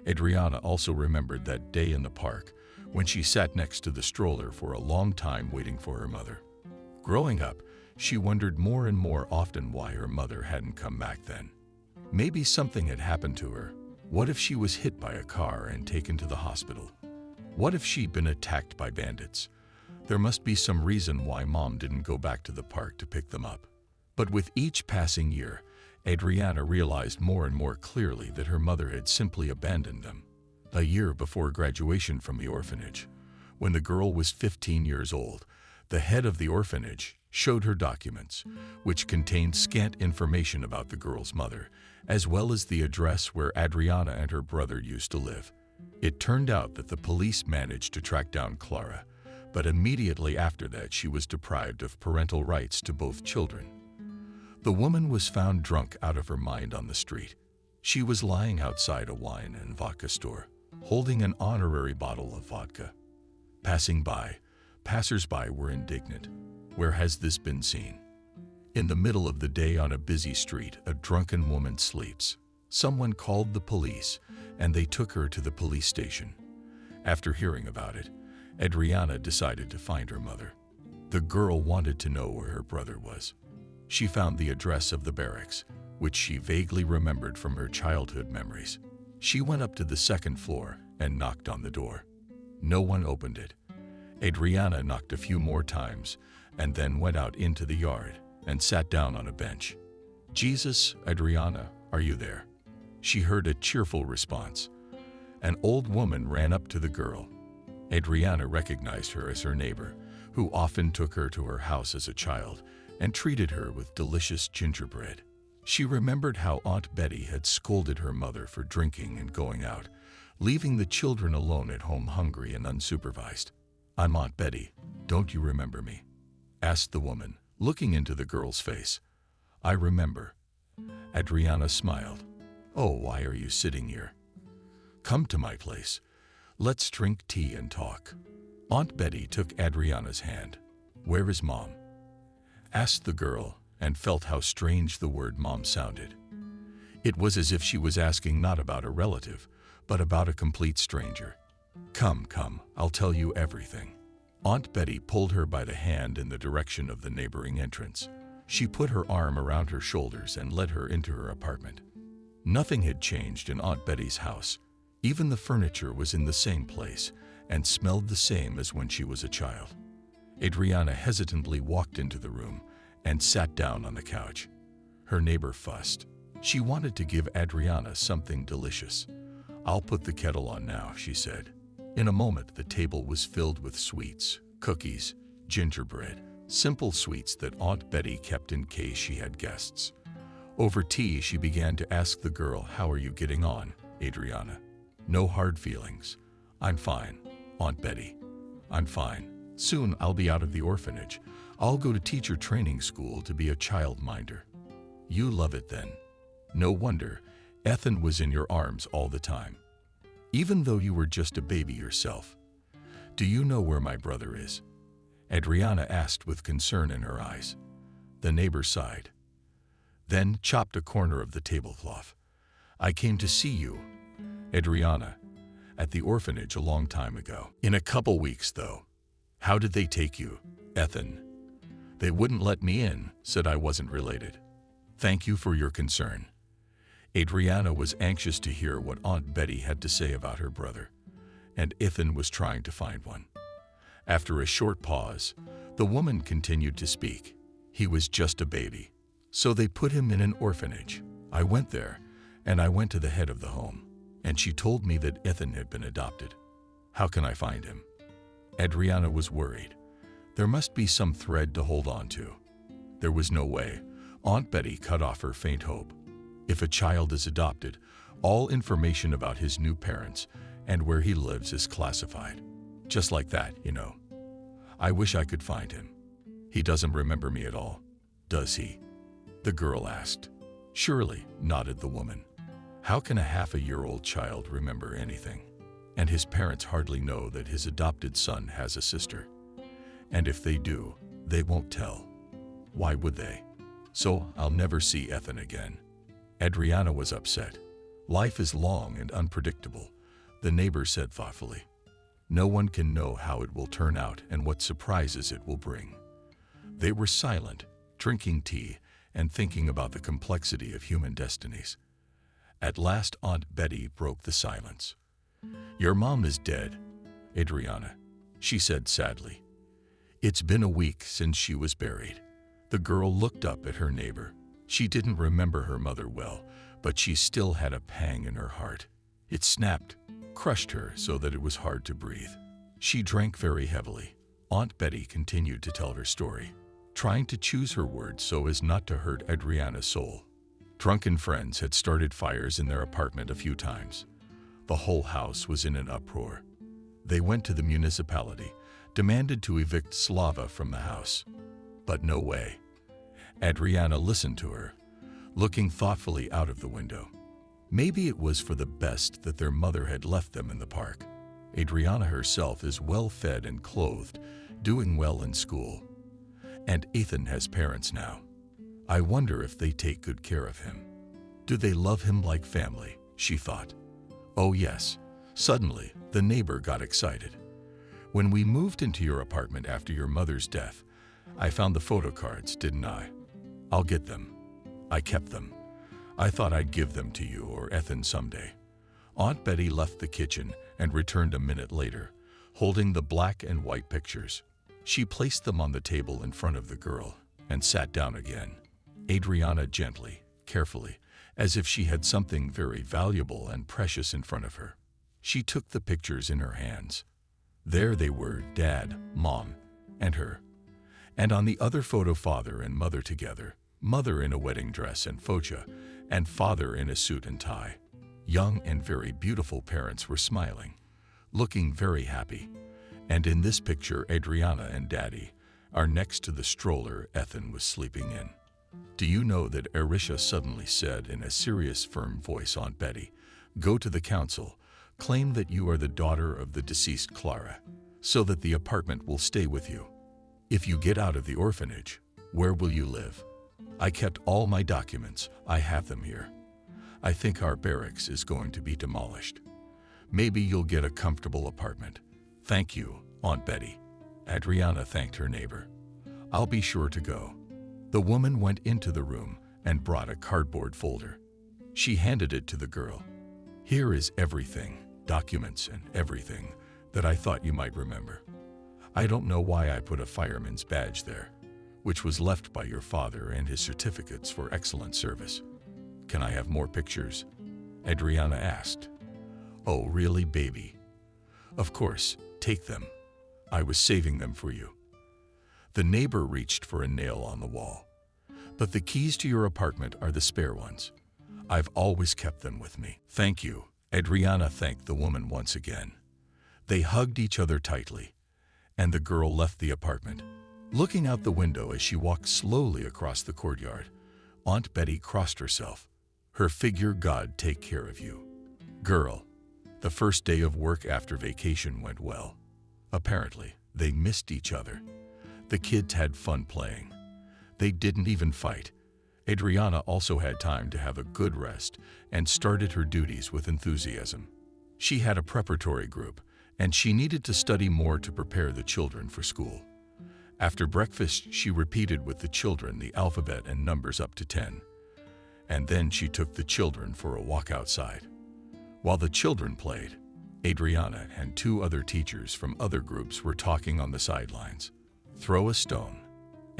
Adriana also remembered that day in the park when she sat next to the stroller for a long time waiting for her mother. Growing up, she wondered more and more often why her mother hadn't come back then. Maybe something had happened to her. What if she was hit by a car and taken to the hospital? What if she'd been attacked by bandits? There must be some reason why Mom didn't go back to the park to pick them up. But with each passing year, Adriana realized more and more clearly that her mother had simply abandoned them. A year before graduation from the orphanage, when the girl was 15 years old, the head of the orphanage showed her documents, which contained scant information about the girl's mother, as well as the address where Adriana and her brother used to live. It turned out that the police managed to track down Clara, but immediately after that she was deprived of parental rights to both children. The woman was found drunk out of her mind on the street. She was lying outside a wine and vodka store, holding an honorary bottle of vodka. Passers-by were indignant. Where has this been seen? In the middle of the day on a busy street, a drunken woman sleeps. Someone called the police, and they took her to the police station. After hearing about it, Adriana decided to find her mother. The girl wanted to know where her brother was. She found the address of the barracks, which she vaguely remembered from her childhood memories. She went up to the second floor and knocked on the door. No one opened it. Adriana knocked a few more times and then went out into the yard and sat down on a bench. Jesus, Adriana, are you there? She heard a cheerful response. An old woman ran up to the girl. Adriana recognized her as her neighbor, who often took her to her house as a child and treated her with delicious gingerbread. She remembered how Aunt Betty had scolded her mother for drinking and going out, leaving the children alone at home hungry and unsupervised. I'm Aunt Betty, don't you remember me? Asked the woman, looking into the girl's face. I remember. Adriana smiled. Oh, why are you sitting here? Come to my place. Let's drink tea and talk. Aunt Betty took Adriana's hand. Where is Mom? Asked the girl, and felt how strange the word Mom sounded. It was as if she was asking not about a relative, but about a complete stranger. Come, I'll tell you everything. Aunt Betty pulled her by the hand in the direction of the neighboring entrance. She put her arm around her shoulders and led her into her apartment. Nothing had changed in Aunt Betty's house. Even the furniture was in the same place and smelled the same as when she was a child. Adriana hesitantly walked into the room and sat down on the couch. Her neighbor fussed. She wanted to give Adriana something delicious. I'll put the kettle on now, she said. In a moment, the table was filled with sweets, cookies, gingerbread, simple sweets that Aunt Betty kept in case she had guests. Over tea, she began to ask the girl, how are you getting on, Adriana? No hard feelings. I'm fine, Aunt Betty. I'm fine. Soon I'll be out of the orphanage. I'll go to teacher training school to be a childminder. You love it then. No wonder Ethan was in your arms all the time, even though you were just a baby yourself. Do you know where my brother is? Adriana asked with concern in her eyes. The neighbor sighed, then chopped a corner of the tablecloth. I came to see you, Adriana, at the orphanage a long time ago. In a couple weeks, though. How did they take you, Ethan? They wouldn't let me in, said I wasn't related. Thank you for your concern. Adriana was anxious to hear what Aunt Betty had to say about her brother, and Ethan was trying to find one. After a short pause, the woman continued to speak. He was just a baby, so they put him in an orphanage. I went there, and I went to the head of the home, and she told me that Ethan had been adopted. How can I find him? Adriana was worried. There must be some thread to hold on to. There was no way. Aunt Betty cut off her faint hope. If a child is adopted, all information about his new parents and where he lives is classified. Just like that, you know. I wish I could find him. He doesn't remember me at all, does he? The girl asked. Surely, nodded the woman. How can a half-a-year-old child remember anything? And his parents hardly know that his adopted son has a sister. And if they do, they won't tell. Why would they? So I'll never see Ethan again. Adriana was upset. Life is long and unpredictable, the neighbor said thoughtfully. No one can know how it will turn out and what surprises it will bring. They were silent, drinking tea and thinking about the complexity of human destinies. At last, Aunt Betty broke the silence. Your mom is dead, Adriana, she said sadly. It's been a week since she was buried. The girl looked up at her neighbor. She didn't remember her mother well, but she still had a pang in her heart. It snapped, crushed her so that it was hard to breathe. She drank very heavily. Aunt Betty continued to tell her story, trying to choose her words so as not to hurt Adriana's soul. Drunken friends had started fires in their apartment a few times. The whole house was in an uproar. They went to the municipality, demanded to evict Slava from the house. But no way. Adriana listened to her, looking thoughtfully out of the window. Maybe it was for the best that their mother had left them in the park. Adriana herself is well fed and clothed, doing well in school. And Ethan has parents now. I wonder if they take good care of him. Do they love him like family, she thought. Oh yes. Suddenly, the neighbor got excited. When we moved into your apartment after your mother's death, I found the photo cards, didn't I? I'll get them. I kept them. I thought I'd give them to you or Ethan someday. Aunt Betty left the kitchen and returned a minute later, holding the black and white pictures. She placed them on the table in front of the girl and sat down again. Adriana gently, carefully, as if she had something very valuable and precious in front of her. She took the pictures in her hands. There they were, Dad, Mom, and her. And on the other photo, father and mother together, mother in a wedding dress and focha, and father in a suit and tie. Young and very beautiful parents were smiling, looking very happy. And in this picture, Adriana and Daddy are next to the stroller Ethan was sleeping in. Do you know that Arisha suddenly said in a serious, firm voice, Aunt Betty, go to the council, Claim that you are the daughter of the deceased Clara, so that the apartment will stay with you. If you get out of the orphanage, where will you live? I kept all my documents. I have them here. I think our barracks is going to be demolished. Maybe you'll get a comfortable apartment. Thank you, Aunt Betty. Adriana thanked her neighbor. I'll be sure to go. The woman went into the room and brought a cardboard folder. She handed it to the girl. Here is everything, documents and everything, that I thought you might remember. I don't know why I put a fireman's badge there, which was left by your father, and his certificates for excellent service. Can I have more pictures? Adriana asked. Oh, really, baby? Of course, take them. I was saving them for you. The neighbor reached for a nail on the wall. But the keys to your apartment are the spare ones. I've always kept them with me. Thank you. Adriana thanked the woman once again. They hugged each other tightly, and the girl left the apartment. Looking out the window as she walked slowly across the courtyard, Aunt Betty crossed herself. Her figure, God take care of you. Girl, the first day of work after vacation went well. Apparently, they missed each other. The kids had fun playing. They didn't even fight. Adriana also had time to have a good rest and started her duties with enthusiasm. She had a preparatory group, and she needed to study more to prepare the children for school. After breakfast, she repeated with the children the alphabet and numbers up to 10. And then she took the children for a walk outside. While the children played, Adriana and 2 other teachers from other groups were talking on the sidelines. Throw a stone.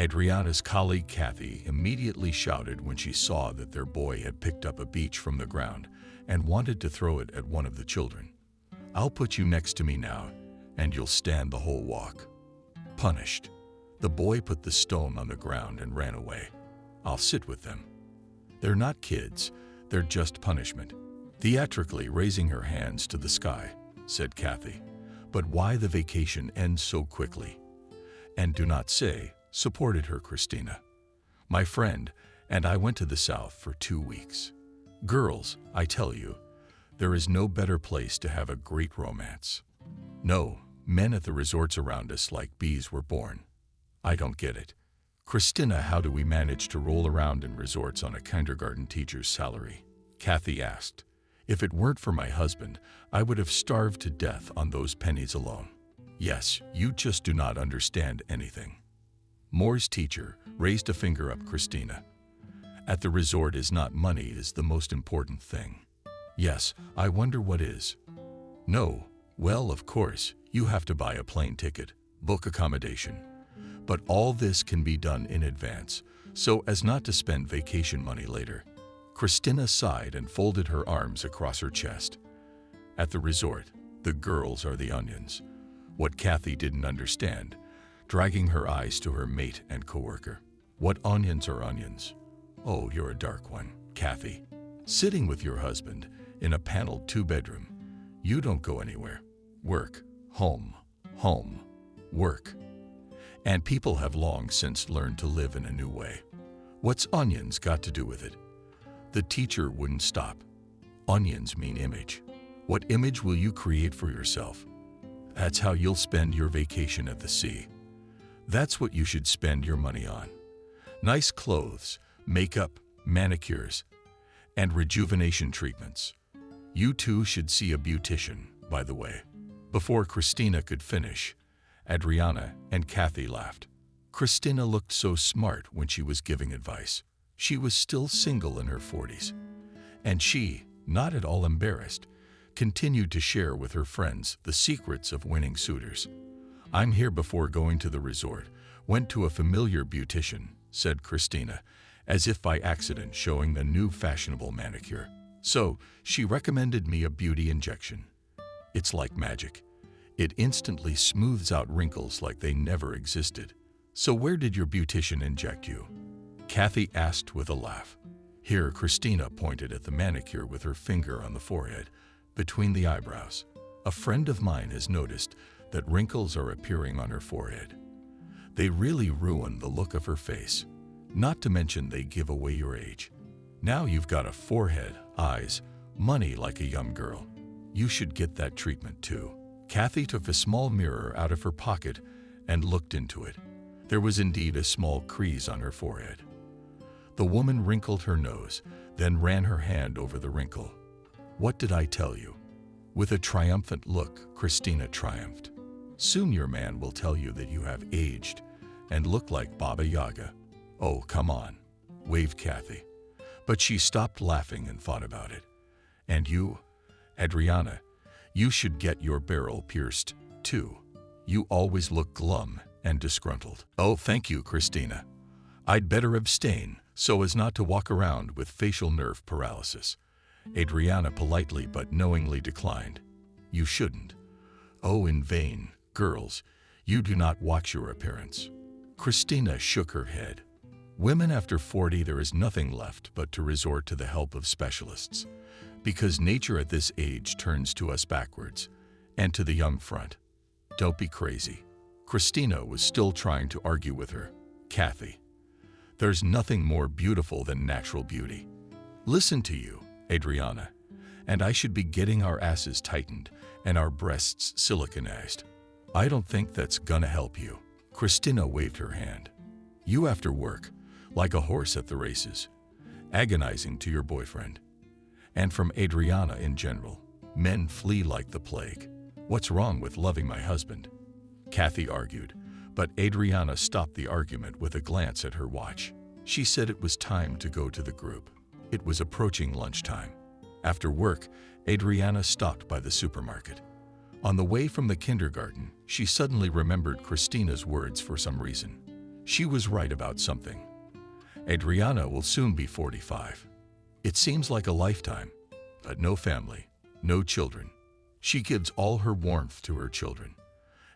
Adriana's colleague Kathy immediately shouted when she saw that their boy had picked up a beach from the ground and wanted to throw it at one of the children. I'll put you next to me now, and you'll stand the whole walk. Punished. The boy put the stone on the ground and ran away. I'll sit with them. They're not kids, they're just punishment. Theatrically raising her hands to the sky, said Kathy. But why the vacation ends so quickly? And do not say, supported her Christina. My friend and I went to the South for 2 weeks. Girls, I tell you, there is no better place to have a great romance. No, men at the resorts around us like bees were born. I don't get it. Christina, how do we manage to roll around in resorts on a kindergarten teacher's salary? Kathy asked. If it weren't for my husband, I would have starved to death on those pennies alone. Yes, you just do not understand anything. Moore's teacher raised a finger up Christina. At the resort is not money is the most important thing. Yes, I wonder what is. No, well, of course, you have to buy a plane ticket, book accommodation. But all this can be done in advance, so as not to spend vacation money later. Christina sighed and folded her arms across her chest. At the resort, the girls are the onions. What Kathy didn't understand, dragging her eyes to her mate and coworker. What onions are onions? Oh, you're a dark one, Kathy. Sitting with your husband in a paneled 2-bedroom, you don't go anywhere. Work, home, home, work. And people have long since learned to live in a new way. What's onions got to do with it? The teacher wouldn't stop. Onions mean image. What image will you create for yourself? That's how you'll spend your vacation at the sea. That's what you should spend your money on. Nice clothes, makeup, manicures, and rejuvenation treatments. You two should see a beautician, by the way. Before Christina could finish, Adriana and Kathy laughed. Christina looked so smart when she was giving advice. She was still single in her 40s. And she, not at all embarrassed, continued to share with her friends the secrets of winning suitors. I'm here before going to the resort. Went to a familiar beautician, said Christina, as if by accident showing the new fashionable manicure. So, she recommended me a beauty injection. It's like magic. It instantly smooths out wrinkles like they never existed. So where did your beautician inject you? Kathy asked with a laugh. Here, Christina pointed at the manicure with her finger on the forehead, between the eyebrows. A friend of mine has noticed that wrinkles are appearing on her forehead. They really ruin the look of her face. Not to mention they give away your age. Now you've got a forehead, eyes, money like a young girl. You should get that treatment too. Kathy took a small mirror out of her pocket and looked into it. There was indeed a small crease on her forehead. The woman wrinkled her nose, then ran her hand over the wrinkle. What did I tell you? With a triumphant look, Christina triumphed. Soon your man will tell you that you have aged and look like Baba Yaga. Oh, come on, waved Kathy. But she stopped laughing and thought about it. And you, Adriana, you should get your barrel pierced, too. You always look glum and disgruntled. Oh, thank you, Christina. I'd better abstain so as not to walk around with facial nerve paralysis. Adriana politely but knowingly declined. You shouldn't. Oh, in vain, girls, you do not watch your appearance. Christina shook her head. Women after 40, there is nothing left but to resort to the help of specialists, because nature at this age turns to us backwards, and to the young front. Don't be crazy. Christina was still trying to argue with her. Kathy, there's nothing more beautiful than natural beauty. Listen to you, Adriana, and I should be getting our asses tightened and our breasts siliconized. I don't think that's gonna help you. Christina waved her hand. You after work, like a horse at the races, agonizing to your boyfriend. And from Adriana in general, men flee like the plague. What's wrong with loving my husband? Kathy argued, but Adriana stopped the argument with a glance at her watch. She said it was time to go to the group. It was approaching lunchtime. After work, Adriana stopped by the supermarket. On the way from the kindergarten, she suddenly remembered Christina's words for some reason. She was right about something. Adriana will soon be 45. It seems like a lifetime, but no family, no children. She gives all her warmth to her children,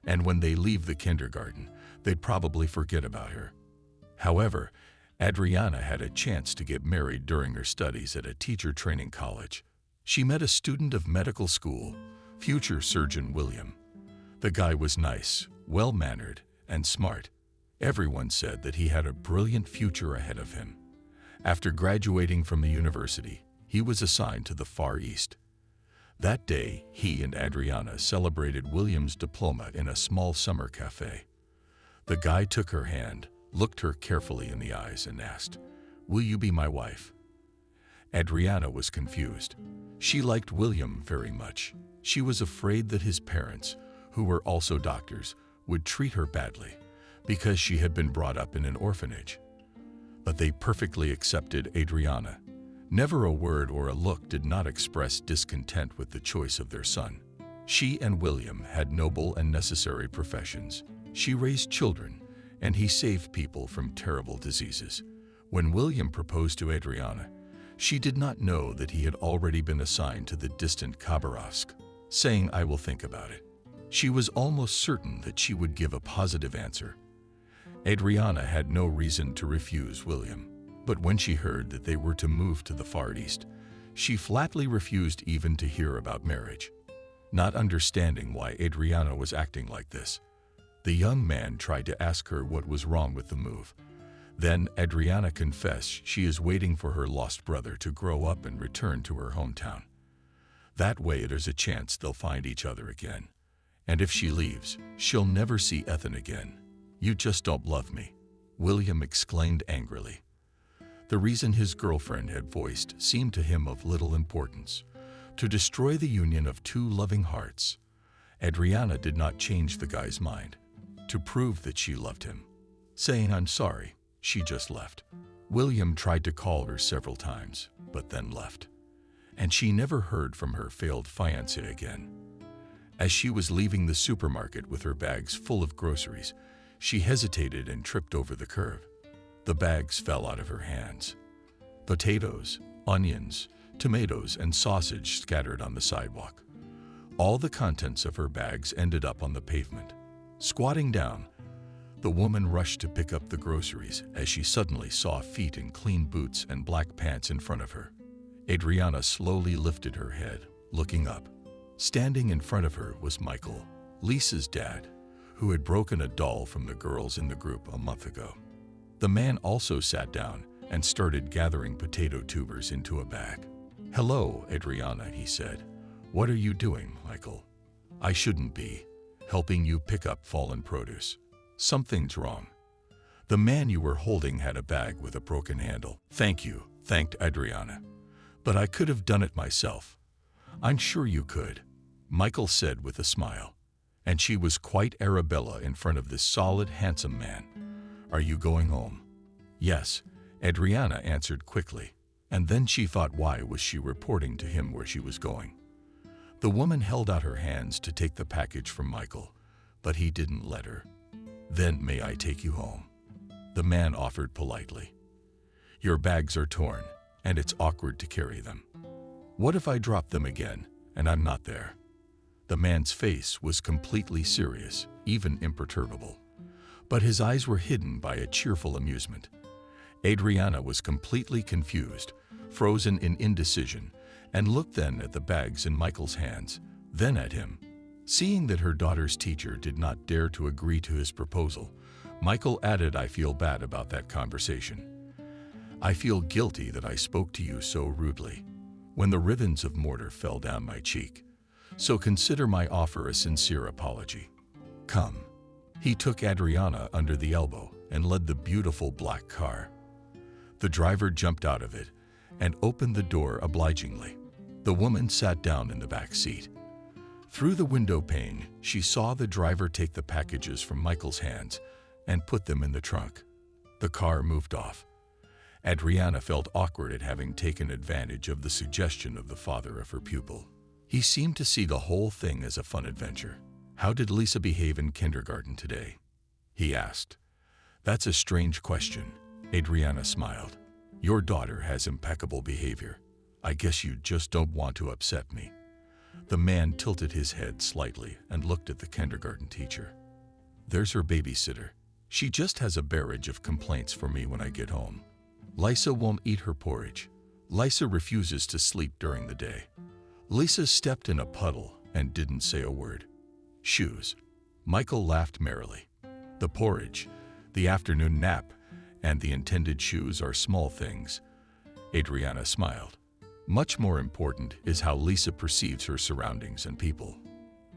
and when they leave the kindergarten, they'd probably forget about her. However, Adriana had a chance to get married during her studies at a teacher training college. She met a student of medical school, future surgeon William. The guy was nice, well-mannered, and smart. Everyone said that he had a brilliant future ahead of him. After graduating from the university, he was assigned to the Far East. That day, he and Adriana celebrated William's diploma in a small summer cafe. The guy took her hand, looked her carefully in the eyes, and asked, "Will you be my wife?" Adriana was confused. She liked William very much. She was afraid that his parents, who were also doctors, would treat her badly because she had been brought up in an orphanage. But they perfectly accepted Adriana. Never a word or a look did not express discontent with the choice of their son. She and William had noble and necessary professions. She raised children, and he saved people from terrible diseases. When William proposed to Adriana, she did not know that he had already been assigned to the distant Khabarovsk, saying, "I will think about it." She was almost certain that she would give a positive answer. Adriana had no reason to refuse William, but when she heard that they were to move to the Far East, she flatly refused even to hear about marriage. Not understanding why Adriana was acting like this, the young man tried to ask her what was wrong with the move. Then Adriana confessed she is waiting for her lost brother to grow up and return to her hometown. That way there's a chance they'll find each other again. And if she leaves, she'll never see Ethan again. "You just don't love me," William exclaimed angrily. The reason his girlfriend had voiced seemed to him of little importance. To destroy the union of two loving hearts, Adriana did not change the guy's mind. To prove that she loved him, saying "I'm sorry," she just left. William tried to call her several times, but then left. And she never heard from her failed fiancé again. As she was leaving the supermarket with her bags full of groceries, she hesitated and tripped over the curb. The bags fell out of her hands. Potatoes, onions, tomatoes, and sausage scattered on the sidewalk. All the contents of her bags ended up on the pavement. Squatting down, the woman rushed to pick up the groceries as she suddenly saw feet in clean boots and black pants in front of her. Adriana slowly lifted her head, looking up. Standing in front of her was Michael, Lisa's dad, who had broken a doll from the girls in the group a month ago. The man also sat down and started gathering potato tubers into a bag. "Hello, Adriana," he said. "What are you doing, Michael? I shouldn't be helping you pick up fallen produce. Something's wrong." The man you were holding had a bag with a broken handle. "Thank you," thanked Adriana. "But I could have done it myself." "I'm sure you could," Michael said with a smile. And she was quite Arabella in front of this solid, handsome man. "Are you going home?" "Yes," Adriana answered quickly. And then she thought, why was she reporting to him where she was going? The woman held out her hands to take the package from Michael, but he didn't let her. "Then may I take you home?" The man offered politely. "Your bags are torn, and it's awkward to carry them. What if I drop them again, and I'm not there?" The man's face was completely serious, even imperturbable, but his eyes were hidden by a cheerful amusement. Adriana was completely confused, frozen in indecision, and looked then at the bags in Michael's hands, then at him. Seeing that her daughter's teacher did not dare to agree to his proposal, Michael added, "I feel bad about that conversation. I feel guilty that I spoke to you so rudely, when the ribbons of mortar fell down my cheek. So consider my offer a sincere apology. Come." He took Adriana under the elbow and led the beautiful black car. The driver jumped out of it and opened the door obligingly. The woman sat down in the back seat. Through the window pane, she saw the driver take the packages from Michael's hands and put them in the trunk. The car moved off. Adriana felt awkward at having taken advantage of the suggestion of the father of her pupil. He seemed to see the whole thing as a fun adventure. "How did Lisa behave in kindergarten today?" he asked. "That's a strange question," Adriana smiled. "Your daughter has impeccable behavior. I guess you just don't want to upset me." The man tilted his head slightly and looked at the kindergarten teacher. "There's her babysitter. She just has a barrage of complaints for me when I get home. Lisa won't eat her porridge. Lisa refuses to sleep during the day. Lisa stepped in a puddle and didn't say a word. Shoes." Michael laughed merrily. "The porridge, the afternoon nap, and the intended shoes are small things." Adriana smiled. "Much more important is how Lisa perceives her surroundings and people."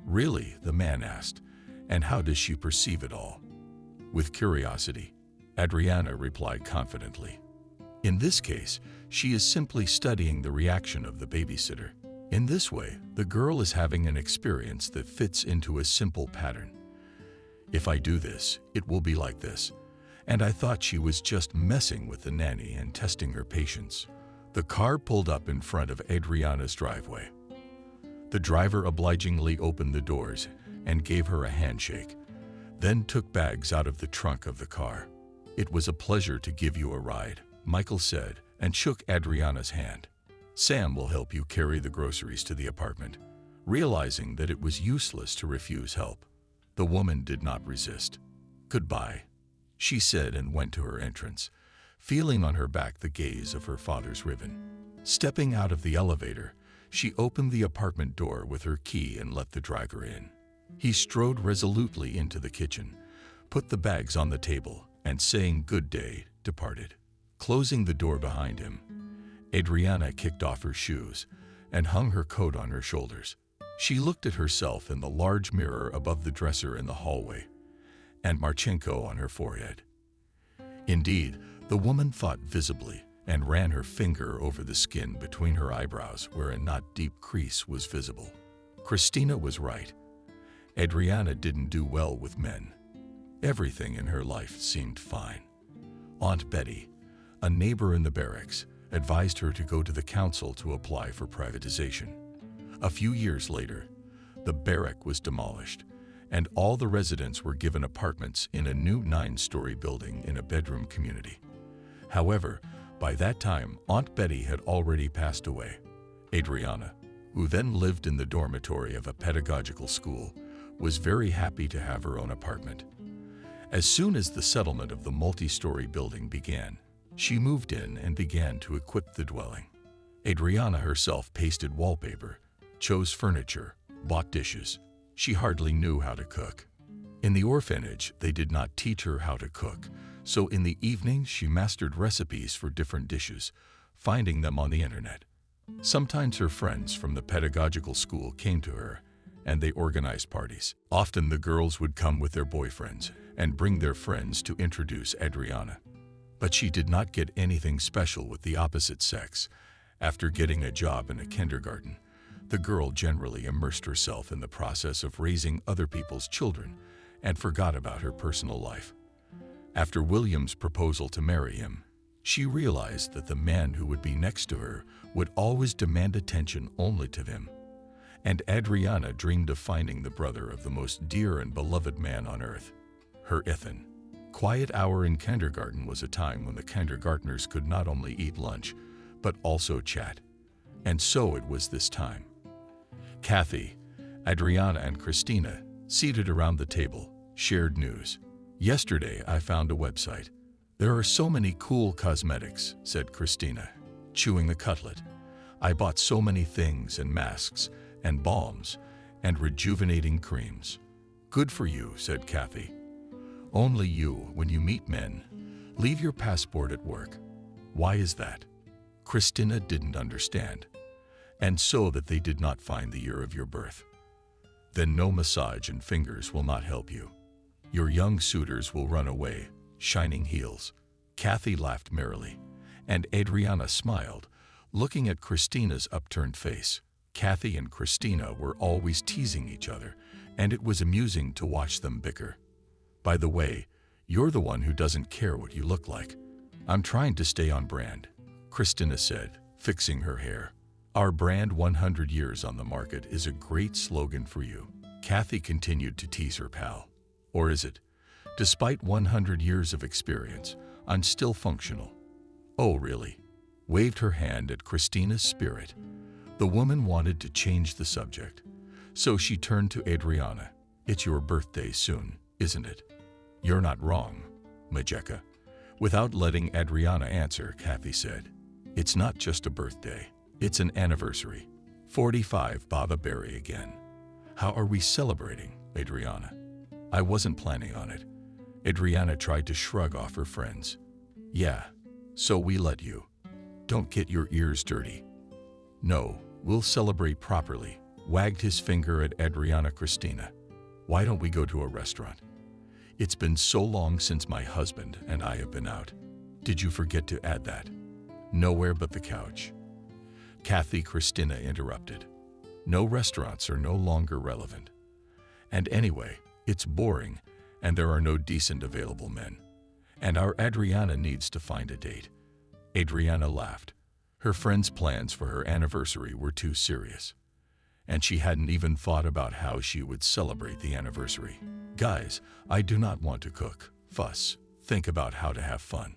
"Really?" the man asked. "And how does she perceive it all?" "With curiosity," Adriana replied confidently. "In this case, she is simply studying the reaction of the babysitter. In this way, the girl is having an experience that fits into a simple pattern. If I do this, it will be like this. And I thought she was just messing with the nanny and testing her patience." The car pulled up in front of Adriana's driveway. The driver obligingly opened the doors and gave her a handshake, then took bags out of the trunk of the car. "It was a pleasure to give you a ride," Michael said, and shook Adriana's hand. "Sam will help you carry the groceries to the apartment." Realizing that it was useless to refuse help, the woman did not resist. "Goodbye," she said, and went to her entrance, feeling on her back the gaze of her father's ribbon. Stepping out of the elevator, she opened the apartment door with her key and let the driver in. He strode resolutely into the kitchen, put the bags on the table, and saying good day, departed. Closing the door behind him, Adriana kicked off her shoes and hung her coat on her shoulders. She looked at herself in the large mirror above the dresser in the hallway, and Marchenko on her forehead. Indeed, the woman thought visibly and ran her finger over the skin between her eyebrows where a not deep crease was visible. Christina was right. Adriana didn't do well with men. Everything in her life seemed fine. Aunt Betty, a neighbor in the barracks, advised her to go to the council to apply for privatization. A few years later, the barrack was demolished, and all the residents were given apartments in a new 9-story building in a bedroom community. However, by that time, Aunt Betty had already passed away. Adriana, who then lived in the dormitory of a pedagogical school, was very happy to have her own apartment. As soon as the settlement of the multi-story building began, she moved in and began to equip the dwelling. Adriana herself pasted wallpaper, chose furniture, bought dishes. She hardly knew how to cook. In the orphanage, they did not teach her how to cook, so in the evening she mastered recipes for different dishes, finding them on the internet. Sometimes her friends from the pedagogical school came to her, and they organized parties. Often the girls would come with their boyfriends and bring their friends to introduce Adriana. But she did not get anything special with the opposite sex. After getting a job in a kindergarten, the girl generally immersed herself in the process of raising other people's children and forgot about her personal life. After William's proposal to marry him, she realized that the man who would be next to her would always demand attention only to him. And Adriana dreamed of finding the brother of the most dear and beloved man on earth, her Ethan. Quiet hour in kindergarten was a time when the kindergartners could not only eat lunch, but also chat. And so it was this time. Kathy, Adriana, and Christina, seated around the table, shared news. Yesterday, I found a website. There are so many cool cosmetics, said Christina, chewing the cutlet. I bought so many things and masks and balms and rejuvenating creams. Good for you, said Kathy. Only you, when you meet men, leave your passport at work. Why is that? Christina didn't understand. And so that they did not find the year of your birth. Then no massage and fingers will not help you. Your young suitors will run away, shining heels. Kathy laughed merrily, and Adriana smiled, looking at Christina's upturned face. Kathy and Christina were always teasing each other, and it was amusing to watch them bicker. By the way, you're the one who doesn't care what you look like. I'm trying to stay on brand, Christina said, fixing her hair. Our brand 100 years on the market is a great slogan for you. Kathy continued to tease her pal. Or is it? Despite 100 years of experience, I'm still functional. Oh, really? Waved her hand at Christina's spirit. The woman wanted to change the subject. So she turned to Adriana. It's your birthday soon, isn't it? You're not wrong, Majeka. Without letting Adriana answer, Kathy said, it's not just a birthday. It's an anniversary. 45 Baba Berry again. How are we celebrating, Adriana? I wasn't planning on it. Adriana tried to shrug off her friends. Yeah, so we let you. Don't get your ears dirty. No, we'll celebrate properly, wagged his finger at Adriana. Christina. Why don't we go to a restaurant? It's been so long since my husband and I have been out. Did you forget to add that? Nowhere but the couch. Kathy. Christina interrupted. No, restaurants are no longer relevant. And anyway, it's boring, and there are no decent available men. And our Adriana needs to find a date. Adriana laughed. Her friend's plans for her anniversary were too serious. And she hadn't even thought about how she would celebrate the anniversary. Guys, I do not want to cook, fuss, think about how to have fun.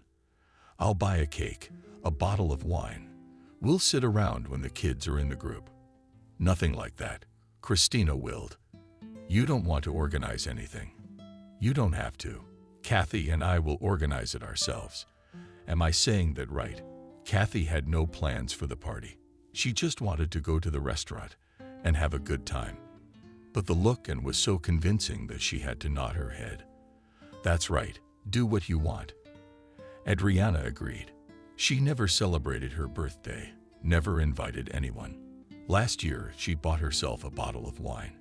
I'll buy a cake, a bottle of wine. We'll sit around when the kids are in the group. Nothing like that, Christina willed. You don't want to organize anything. You don't have to. Kathy and I will organize it ourselves. Am I saying that right? Kathy had no plans for the party. She just wanted to go to the restaurant and have a good time. But the look and was so convincing that she had to nod her head. That's right, do what you want. Adriana agreed. She never celebrated her birthday, never invited anyone. Last year, she bought herself a bottle of wine.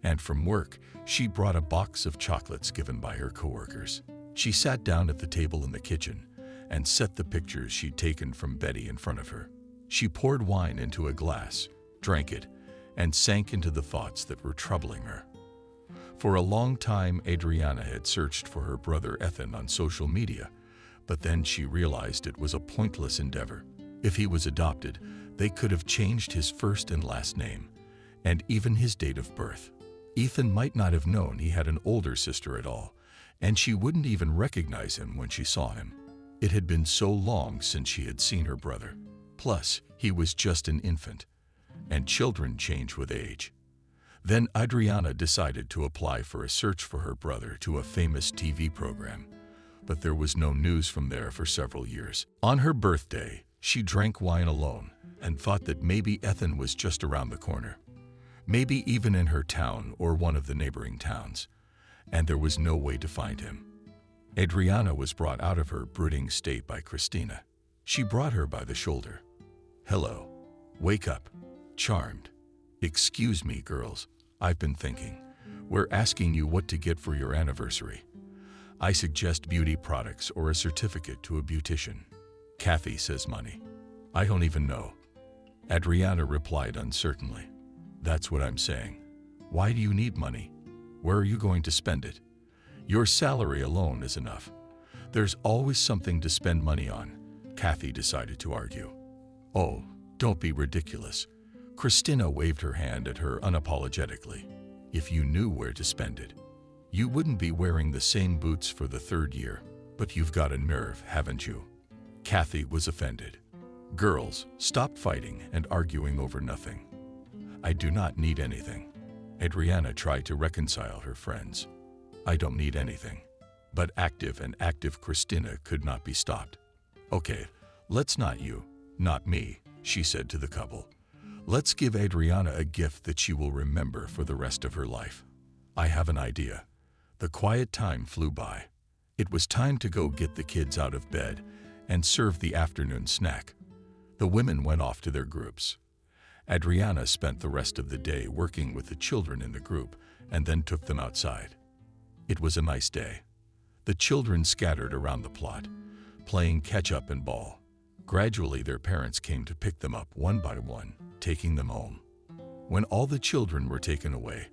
And from work, she brought a box of chocolates given by her coworkers. She sat down at the table in the kitchen and set the pictures she'd taken from Betty in front of her. She poured wine into a glass, drank it, and sank into the thoughts that were troubling her. For a long time, Adriana had searched for her brother Ethan on social media, but then she realized it was a pointless endeavor. If he was adopted, they could have changed his first and last name, and even his date of birth. Ethan might not have known he had an older sister at all, and she wouldn't even recognize him when she saw him. It had been so long since she had seen her brother. Plus, he was just an infant, and children change with age. Then Adriana decided to apply for a search for her brother to a famous TV program, but there was no news from there for several years. On her birthday, she drank wine alone and thought that maybe Ethan was just around the corner, maybe even in her town or one of the neighboring towns, and there was no way to find him. Adriana was brought out of her brooding state by Christina. She brought her by the shoulder. Hello. Wake up. Charmed. Excuse me, girls. I've been thinking. We're asking you what to get for your anniversary. I suggest beauty products or a certificate to a beautician. Kathy says money. I don't even know. Adriana replied uncertainly. That's what I'm saying. Why do you need money? Where are you going to spend it? Your salary alone is enough. There's always something to spend money on, Kathy decided to argue. Oh, don't be ridiculous. Christina waved her hand at her unapologetically. If you knew where to spend it, you wouldn't be wearing the same boots for the 3rd year. But you've got a nerve, haven't you? Kathy was offended. Girls, stop fighting and arguing over nothing. I do not need anything. Adriana tried to reconcile her friends. I don't need anything. But active Christina could not be stopped. Okay, let's not you, not me, she said to the couple. Let's give Adriana a gift that she will remember for the rest of her life. I have an idea. The quiet time flew by. It was time to go get the kids out of bed and serve the afternoon snack. The women went off to their groups. Adriana spent the rest of the day working with the children in the group and then took them outside. It was a nice day. The children scattered around the plot, playing catch-up and ball. Gradually, their parents came to pick them up one by one, taking them home. When all the children were taken away,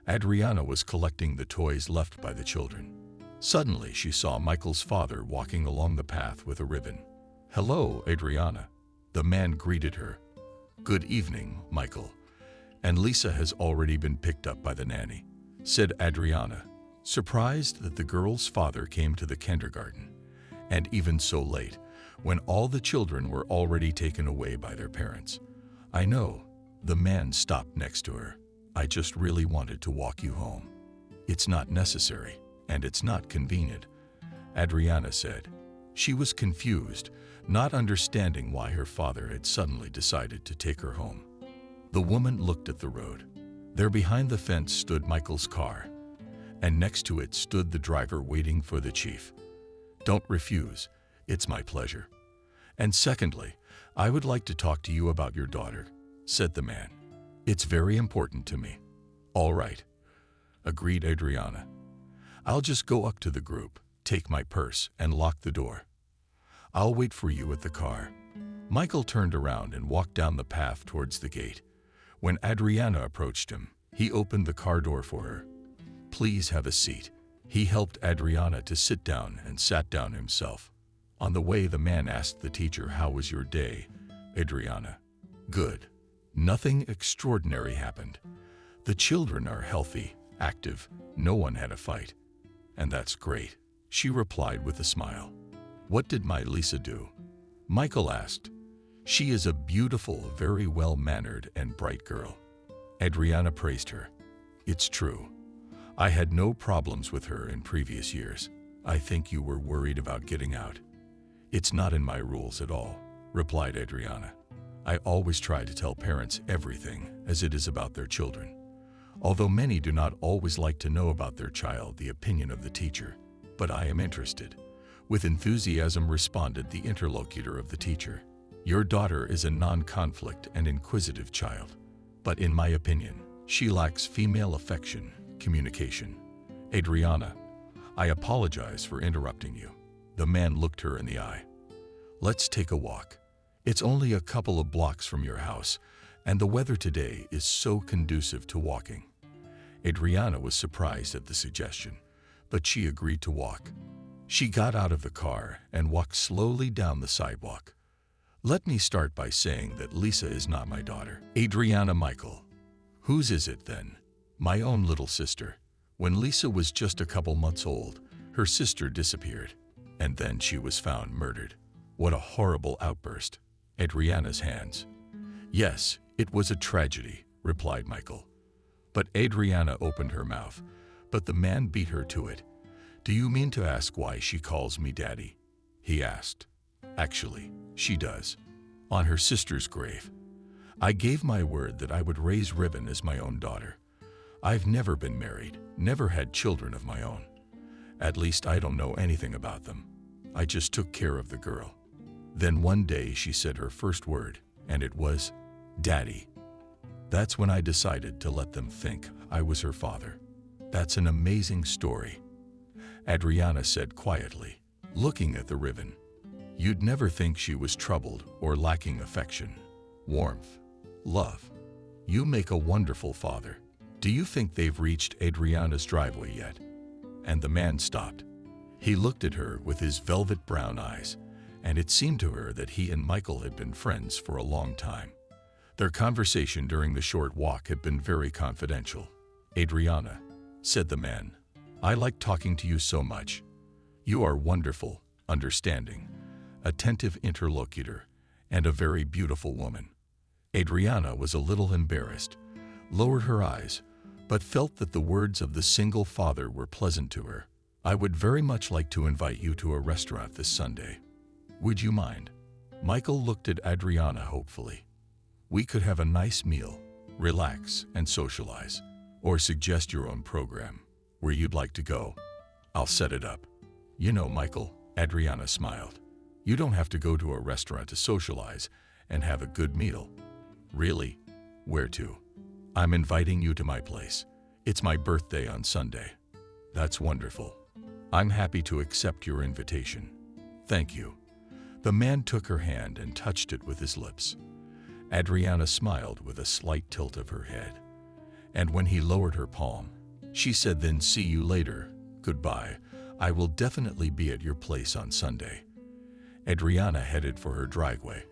Adriana was collecting the toys left by the children. Suddenly, she saw Michael's father walking along the path with a ribbon. "Hello, Adriana." The man greeted her. "Good evening, Michael. And Lisa has already been picked up by the nanny," said Adriana, surprised that the girl's father came to the kindergarten, and even so late, when all the children were already taken away by their parents. "I know." The man stopped next to her. "I just really wanted to walk you home." "It's not necessary, and it's not convenient," Adriana said. She was confused, not understanding why her father had suddenly decided to take her home. The woman looked at the road. There behind the fence stood Michael's car, and next to it stood the driver waiting for the chief. "Don't refuse. It's my pleasure. And secondly, I would like to talk to you about your daughter," said the man. "It's very important to me." "All right," agreed Adriana. "I'll just go up to the group, take my purse, and lock the door. I'll wait for you at the car." Michael turned around and walked down the path towards the gate. When Adriana approached him, he opened the car door for her. "Please have a seat." He helped Adriana to sit down and sat down himself. On the way, the man asked the teacher, "How was your day, Adriana?" "Good. Nothing extraordinary happened. The children are healthy, active, no one had a fight." "And that's great," she replied with a smile. "What did my Lisa do?" Michael asked. "She is a beautiful, very well-mannered and bright girl." Adriana praised her. "It's true. I had no problems with her in previous years. I think you were worried about getting out." "It's not in my rules at all," replied Adriana. "I always try to tell parents everything as it is about their children. Although many do not always like to know about their child the opinion of the teacher, but I am interested." With enthusiasm responded the interlocutor of the teacher. "Your daughter is a non-conflict and inquisitive child, but in my opinion, she lacks female affection, communication." "Adriana, I apologize for interrupting you." The man looked her in the eye. "Let's take a walk. It's only a couple of blocks from your house, and the weather today is so conducive to walking." Adriana was surprised at the suggestion, but she agreed to walk. She got out of the car and walked slowly down the sidewalk. "Let me start by saying that Lisa is not my daughter, Adriana Michael." "Whose is it then?" "My own little sister. When Lisa was just a couple months old, her sister disappeared, and then she was found murdered." "What a horrible outburst." Adriana's hands. "Yes, it was a tragedy," replied Michael. But Adriana opened her mouth, but the man beat her to it. "Do you mean to ask why she calls me Daddy?" he asked. "Actually, she does. On her sister's grave. I gave my word that I would raise Ribbon as my own daughter. I've never been married, never had children of my own. At least I don't know anything about them. I just took care of the girl. Then one day she said her first word, and it was Daddy. That's when I decided to let them think I was her father. That's an amazing story, Adriana said quietly, looking at the ribbon. You'd never think she was troubled or lacking affection, warmth, love. You make a wonderful father. Do you think they've reached Adriana's driveway yet? And the man stopped. He looked at her with his velvet brown eyes, and it seemed to her that he and Michael had been friends for a long time. Their conversation during the short walk had been very confidential. Adriana, said the man, I like talking to you so much. You are wonderful, understanding, attentive interlocutor, and a very beautiful woman. Adriana was a little embarrassed, lowered her eyes, but felt that the words of the single father were pleasant to her. I would very much like to invite you to a restaurant this Sunday. Would you mind? Michael looked at Adriana hopefully. We could have a nice meal, relax and socialize, or suggest your own program, where you'd like to go. I'll set it up. You know, Michael, Adriana smiled. You don't have to go to a restaurant to socialize and have a good meal. Really? Where to? I'm inviting you to my place. It's my birthday on Sunday. That's wonderful. I'm happy to accept your invitation. Thank you. The man took her hand and touched it with his lips. Adriana smiled with a slight tilt of her head. And when he lowered her palm, she said, then see you later. Goodbye. I will definitely be at your place on Sunday. Adriana headed for her driveway,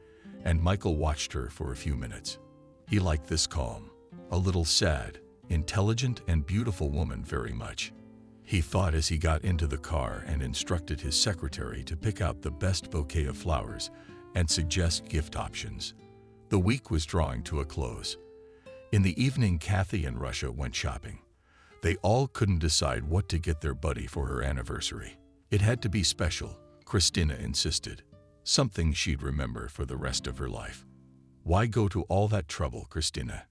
and Michael watched her for a few minutes. He liked this calm, a little sad, intelligent and beautiful woman very much. He thought as he got into the car and instructed his secretary to pick out the best bouquet of flowers and suggest gift options. The week was drawing to a close. In the evening, Kathy and Russia went shopping. They all couldn't decide what to get their buddy for her anniversary. It had to be special, Christina insisted. Something she'd remember for the rest of her life. Why go to all that trouble, Christina?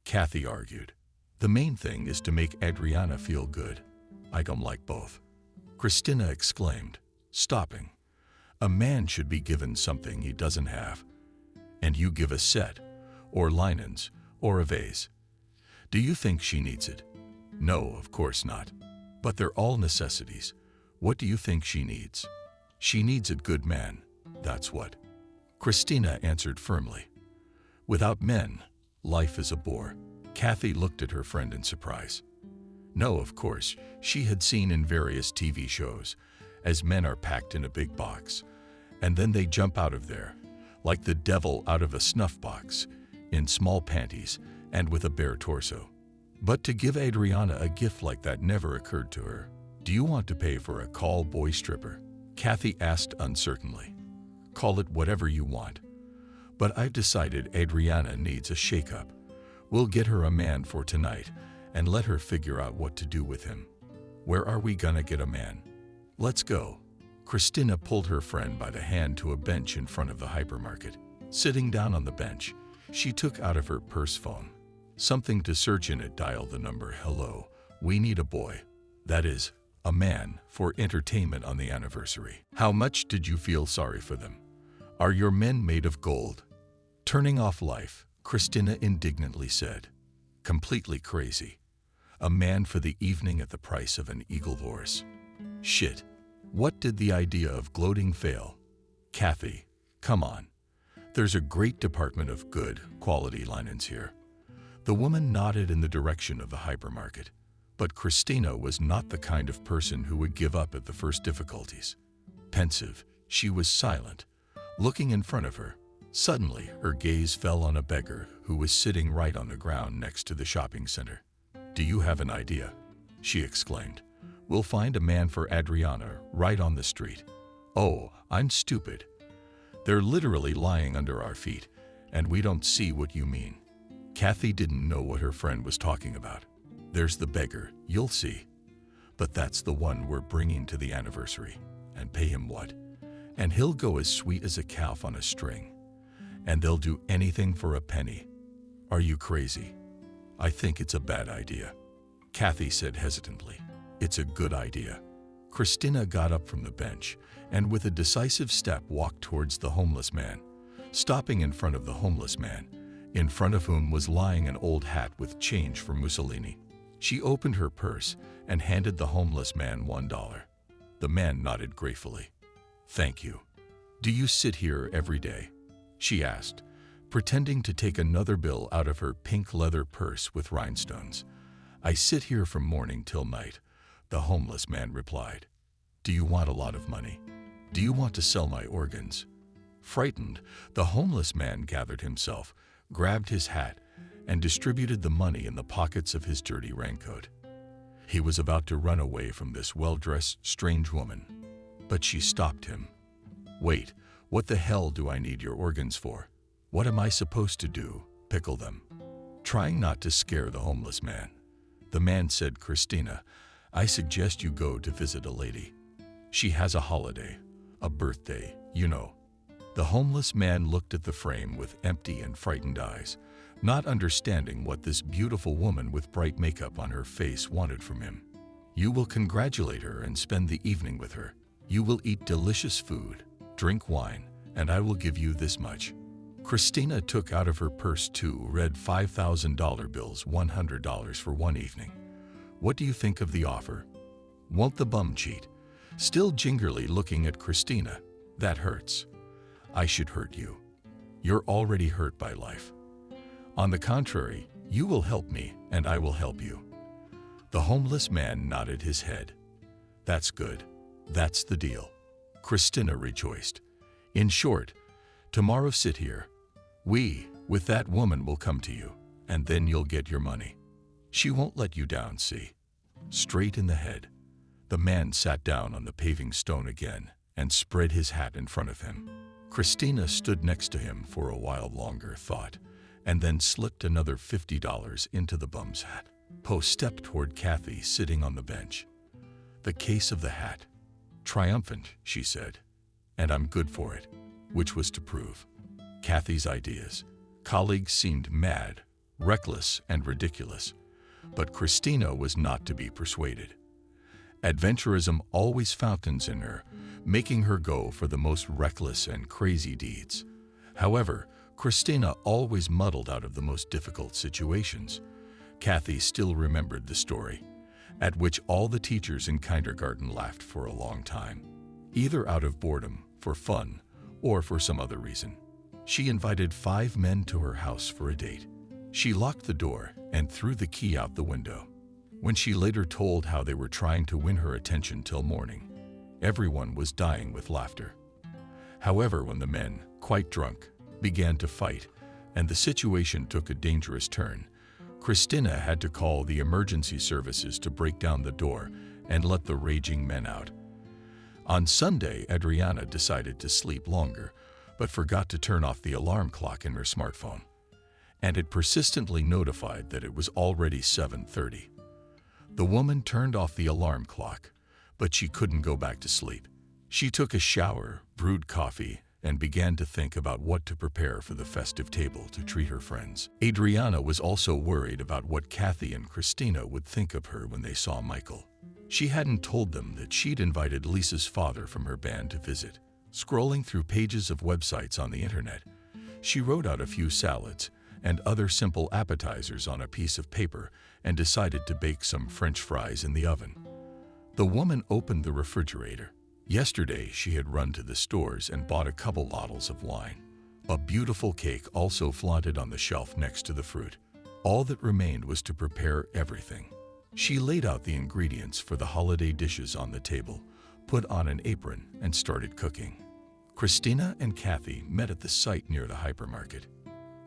Kathy argued. The main thing is to make Adriana feel good. I don't like both. Christina exclaimed, stopping. A man should be given something he doesn't have. And you give a set, or linens, or a vase. Do you think she needs it? No, of course not. But they're all necessities. What do you think she needs? She needs a good man, that's what. Christina answered firmly. Without men, life is a bore. Kathy looked at her friend in surprise. No, of course, she had seen in various TV shows, as men are packed in a big box, and then they jump out of there, like the devil out of a snuff box, in small panties and with a bare torso. But to give Adriana a gift like that never occurred to her. Do you want to pay for a call boy stripper? Kathy asked uncertainly. Call it whatever you want. But I've decided Adriana needs a shake-up. We'll get her a man for tonight and let her figure out what to do with him. Where are we gonna get a man? Let's go. Christina pulled her friend by the hand to a bench in front of the hypermarket. Sitting down on the bench, she took out of her purse phone. Something to search in it dialed the number. Hello, we need a boy. That is, a man, for entertainment on the anniversary. How much did you feel sorry for them? Are your men made of gold? Turning off life, Christina indignantly said. Completely crazy. A man for the evening at the price of an eagle horse. Shit. What did the idea of gloating fail? Kathy, come on. There's a great department of good, quality linens here. The woman nodded in the direction of the hypermarket, but Christina was not the kind of person who would give up at the first difficulties. Pensive, she was silent, looking in front of her. Suddenly, her gaze fell on a beggar who was sitting right on the ground next to the shopping center. Do you have an idea? She exclaimed. We'll find a man for Adriana right on the street. Oh, I'm stupid. They're literally lying under our feet, and we don't see what you mean. Kathy didn't know what her friend was talking about. There's the beggar, you'll see. But that's the one we're bringing to the anniversary. And pay him what? And he'll go as sweet as a calf on a string. And they'll do anything for a penny. Are you crazy? I think it's a bad idea. Kathy said hesitantly. It's a good idea. Christina got up from the bench and with a decisive step walked towards the homeless man. Stopping in front of the homeless man, in front of whom was lying an old hat with change for Mussolini. She opened her purse and handed the homeless man $1. The man nodded gratefully. "Thank you. Do you sit here every day?" she asked, pretending to take another bill out of her pink leather purse with rhinestones. "I sit here from morning till night," the homeless man replied. "Do you want a lot of money? Do you want to sell my organs?" Frightened, the homeless man gathered himself, grabbed his hat, and distributed the money in the pockets of his dirty raincoat. He was about to run away from this well-dressed, strange woman, but she stopped him. "Wait, what the hell do I need your organs for? What am I supposed to do? Pickle them?" Trying not to scare the homeless man, the man said, "Christina, I suggest you go to visit a lady. She has a holiday, a birthday, you know." The homeless man looked at the frame with empty and frightened eyes, not understanding what this beautiful woman with bright makeup on her face wanted from him. "You will congratulate her and spend the evening with her. You will eat delicious food, drink wine, and I will give you this much." Christina took out of her purse 2 red $5,000 bills, $100 for one evening. "What do you think of the offer? Won't the bum cheat?" Still gingerly looking at Christina. "That hurts. I should hurt you. You're already hurt by life. On the contrary, you will help me and I will help you." The homeless man nodded his head. "That's good. That's the deal." Christina rejoiced. "In short, tomorrow sit here. With that woman will come to you, and then you'll get your money. She won't let you down, see?" Straight in the head. The man sat down on the paving stone again and spread his hat in front of him. Christina stood next to him for a while longer, thought, and then slipped another $50 into the bum's hat. Poe stepped toward Kathy sitting on the bench. "The case of the hat. Triumphant," she said, "and I'm good for it," which was to prove Kathy's ideas. Colleagues seemed mad, reckless, and ridiculous, but Christina was not to be persuaded. Adventurism always fountains in her, making her go for the most reckless and crazy deeds. However, Christina always muddled out of the most difficult situations. Kathy still remembered the story, at which all the teachers in kindergarten laughed for a long time, either out of boredom, for fun, or for some other reason. She invited 5 men to her house for a date. She locked the door and threw the key out the window. When she later told how they were trying to win her attention till morning, everyone was dying with laughter. However, when the men, quite drunk, began to fight and the situation took a dangerous turn, Christina had to call the emergency services to break down the door and let the raging men out. On Sunday, Adriana decided to sleep longer, but forgot to turn off the alarm clock in her smartphone, and it persistently notified that it was already 7:30. The woman turned off the alarm clock, but she couldn't go back to sleep. She took a shower, brewed coffee, and began to think about what to prepare for the festive table to treat her friends. Adriana was also worried about what Kathy and Christina would think of her when they saw Michael. She hadn't told them that she'd invited Lisa's father from her band to visit. Scrolling through pages of websites on the internet, she wrote out a few salads and other simple appetizers on a piece of paper and decided to bake some French fries in the oven. The woman opened the refrigerator. Yesterday, she had run to the stores and bought a couple bottles of wine. A beautiful cake also flaunted on the shelf next to the fruit. All that remained was to prepare everything. She laid out the ingredients for the holiday dishes on the table, put on an apron, and started cooking. Christina and Kathy met at the site near the hypermarket.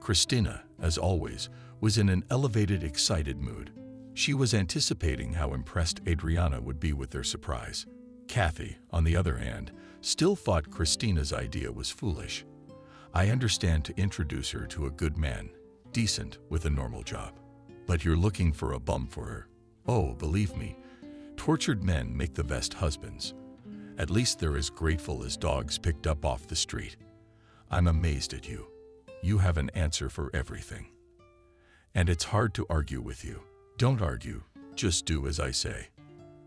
Christina, as always, was in an elevated, excited mood. She was anticipating how impressed Adriana would be with their surprise. Kathy, on the other hand, still thought Christina's idea was foolish. "I understand to introduce her to a good man, decent, with a normal job. But you're looking for a bum for her. Oh, believe me, tortured men make the best husbands. At least they're as grateful as dogs picked up off the street. I'm amazed at you. You have an answer for everything. And it's hard to argue with you. Don't argue, just do as I say.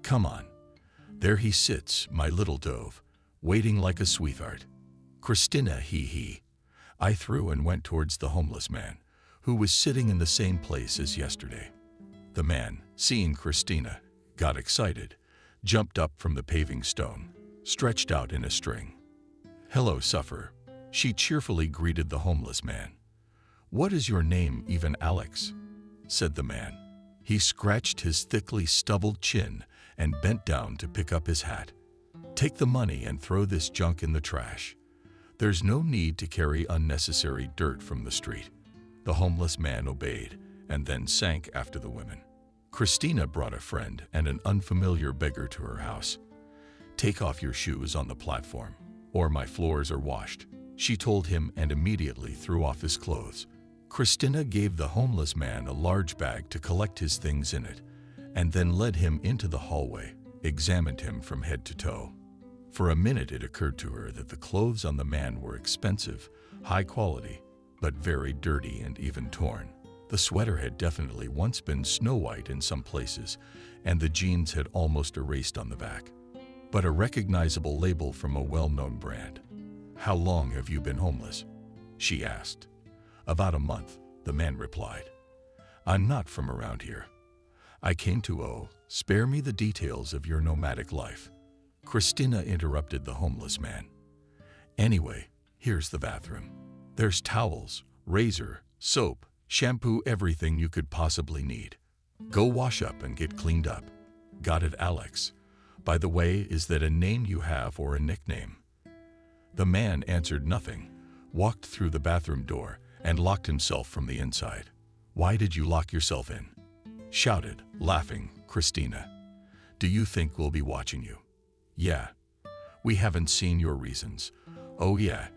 Come on. There he sits, my little dove, waiting like a sweetheart." Christina, he. I threw and went towards the homeless man, who was sitting in the same place as yesterday. The man, seeing Christina, got excited, jumped up from the paving stone, stretched out in a string. "Hello, sufferer," she cheerfully greeted the homeless man. "What is your name, even Alex?" said the man. He scratched his thickly stubbled chin and bent down to pick up his hat. "Take the money and throw this junk in the trash. There's no need to carry unnecessary dirt from the street." The homeless man obeyed and then sank after the women. Christina brought a friend and an unfamiliar beggar to her house. "Take off your shoes on the platform, or my floors are washed," she told him, and immediately threw off his clothes. Christina gave the homeless man a large bag to collect his things in it, and then led him into the hallway, examined him from head to toe. For a minute it occurred to her that the clothes on the man were expensive, high quality, but very dirty and even torn. The sweater had definitely once been snow white in some places, and the jeans had almost erased on the back, but a recognizable label from a well-known brand. "How long have you been homeless?" she asked. "About a month," the man replied. "I'm not from around here. I came to spare me the details of your nomadic life." Christina interrupted the homeless man. "Anyway, here's the bathroom. There's towels, razor, soap, shampoo, everything you could possibly need. Go wash up and get cleaned up." "Got it, Alex. By the way, is that a name you have or a nickname?" The man answered nothing, walked through the bathroom door, and locked himself from the inside. "Why did you lock yourself in?" shouted, laughing, Christina. "Do you think we'll be watching you?" "Yeah. We haven't seen your reasons." "Oh yeah."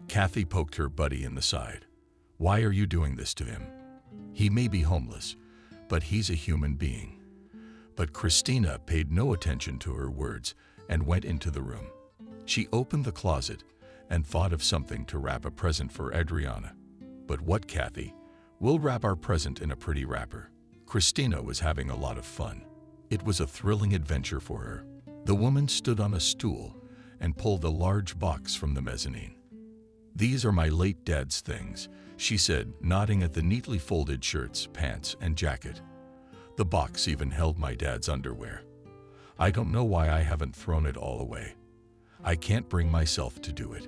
Kathy poked her buddy in the side. "Why are you doing this to him? He may be homeless, but he's a human being." But Christina paid no attention to her words and went into the room. She opened the closet and thought of something to wrap a present for Adriana. "But what, Kathy? We'll wrap our present in a pretty wrapper." Christina was having a lot of fun. It was a thrilling adventure for her. The woman stood on a stool and pulled a large box from the mezzanine. "These are my late dad's things," she said, nodding at the neatly folded shirts, pants, and jacket. "The box even held my dad's underwear. I don't know why I haven't thrown it all away. I can't bring myself to do it."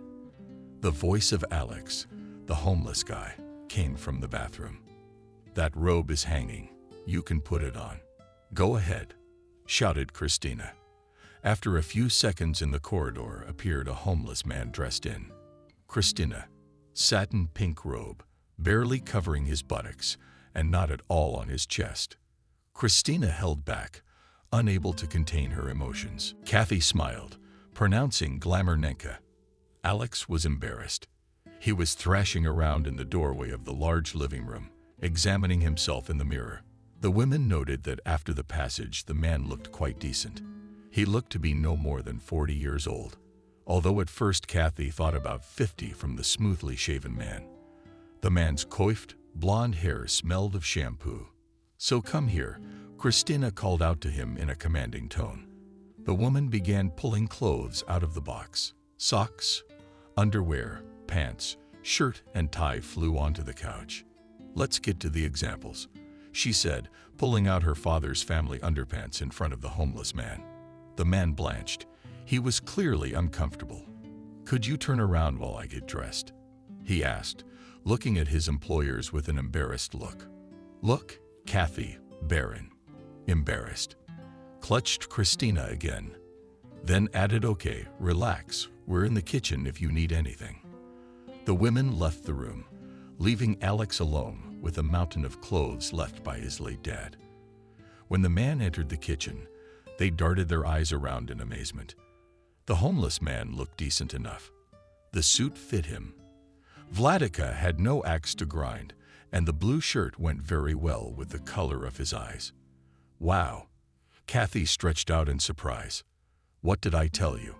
The voice of Alex, the homeless guy, came from the bathroom. "That robe is hanging. You can put it on." "Go ahead," shouted Christina. After a few seconds in the corridor appeared a homeless man dressed in Christina, satin pink robe, barely covering his buttocks and not at all on his chest. Christina held back, unable to contain her emotions. Kathy smiled, pronouncing Glamornenka. Alex was embarrassed. He was thrashing around in the doorway of the large living room, examining himself in the mirror. The women noted that after the passage the man looked quite decent. He looked to be no more than 40 years old, although at first Kathy thought about 50 from the smoothly shaven man. The man's coiffed, blonde hair smelled of shampoo. "So come here," Christina called out to him in a commanding tone. The woman began pulling clothes out of the box. Socks, underwear, pants, shirt, and tie flew onto the couch. "Let's get to the examples," she said, pulling out her father's family underpants in front of the homeless man. The man blanched. He was clearly uncomfortable. "Could you turn around while I get dressed?" he asked, looking at his employers with an embarrassed look. "Look, Kathy, barren, embarrassed," clutched Christina again. Then added, "Okay, relax. We're in the kitchen if you need anything." The women left the room, leaving Alex alone with a mountain of clothes left by his late dad. When the man entered the kitchen, they darted their eyes around in amazement. The homeless man looked decent enough. The suit fit him. Vladika had no axe to grind, and the blue shirt went very well with the color of his eyes. "Wow!" Kathy stretched out in surprise. "What did I tell you?"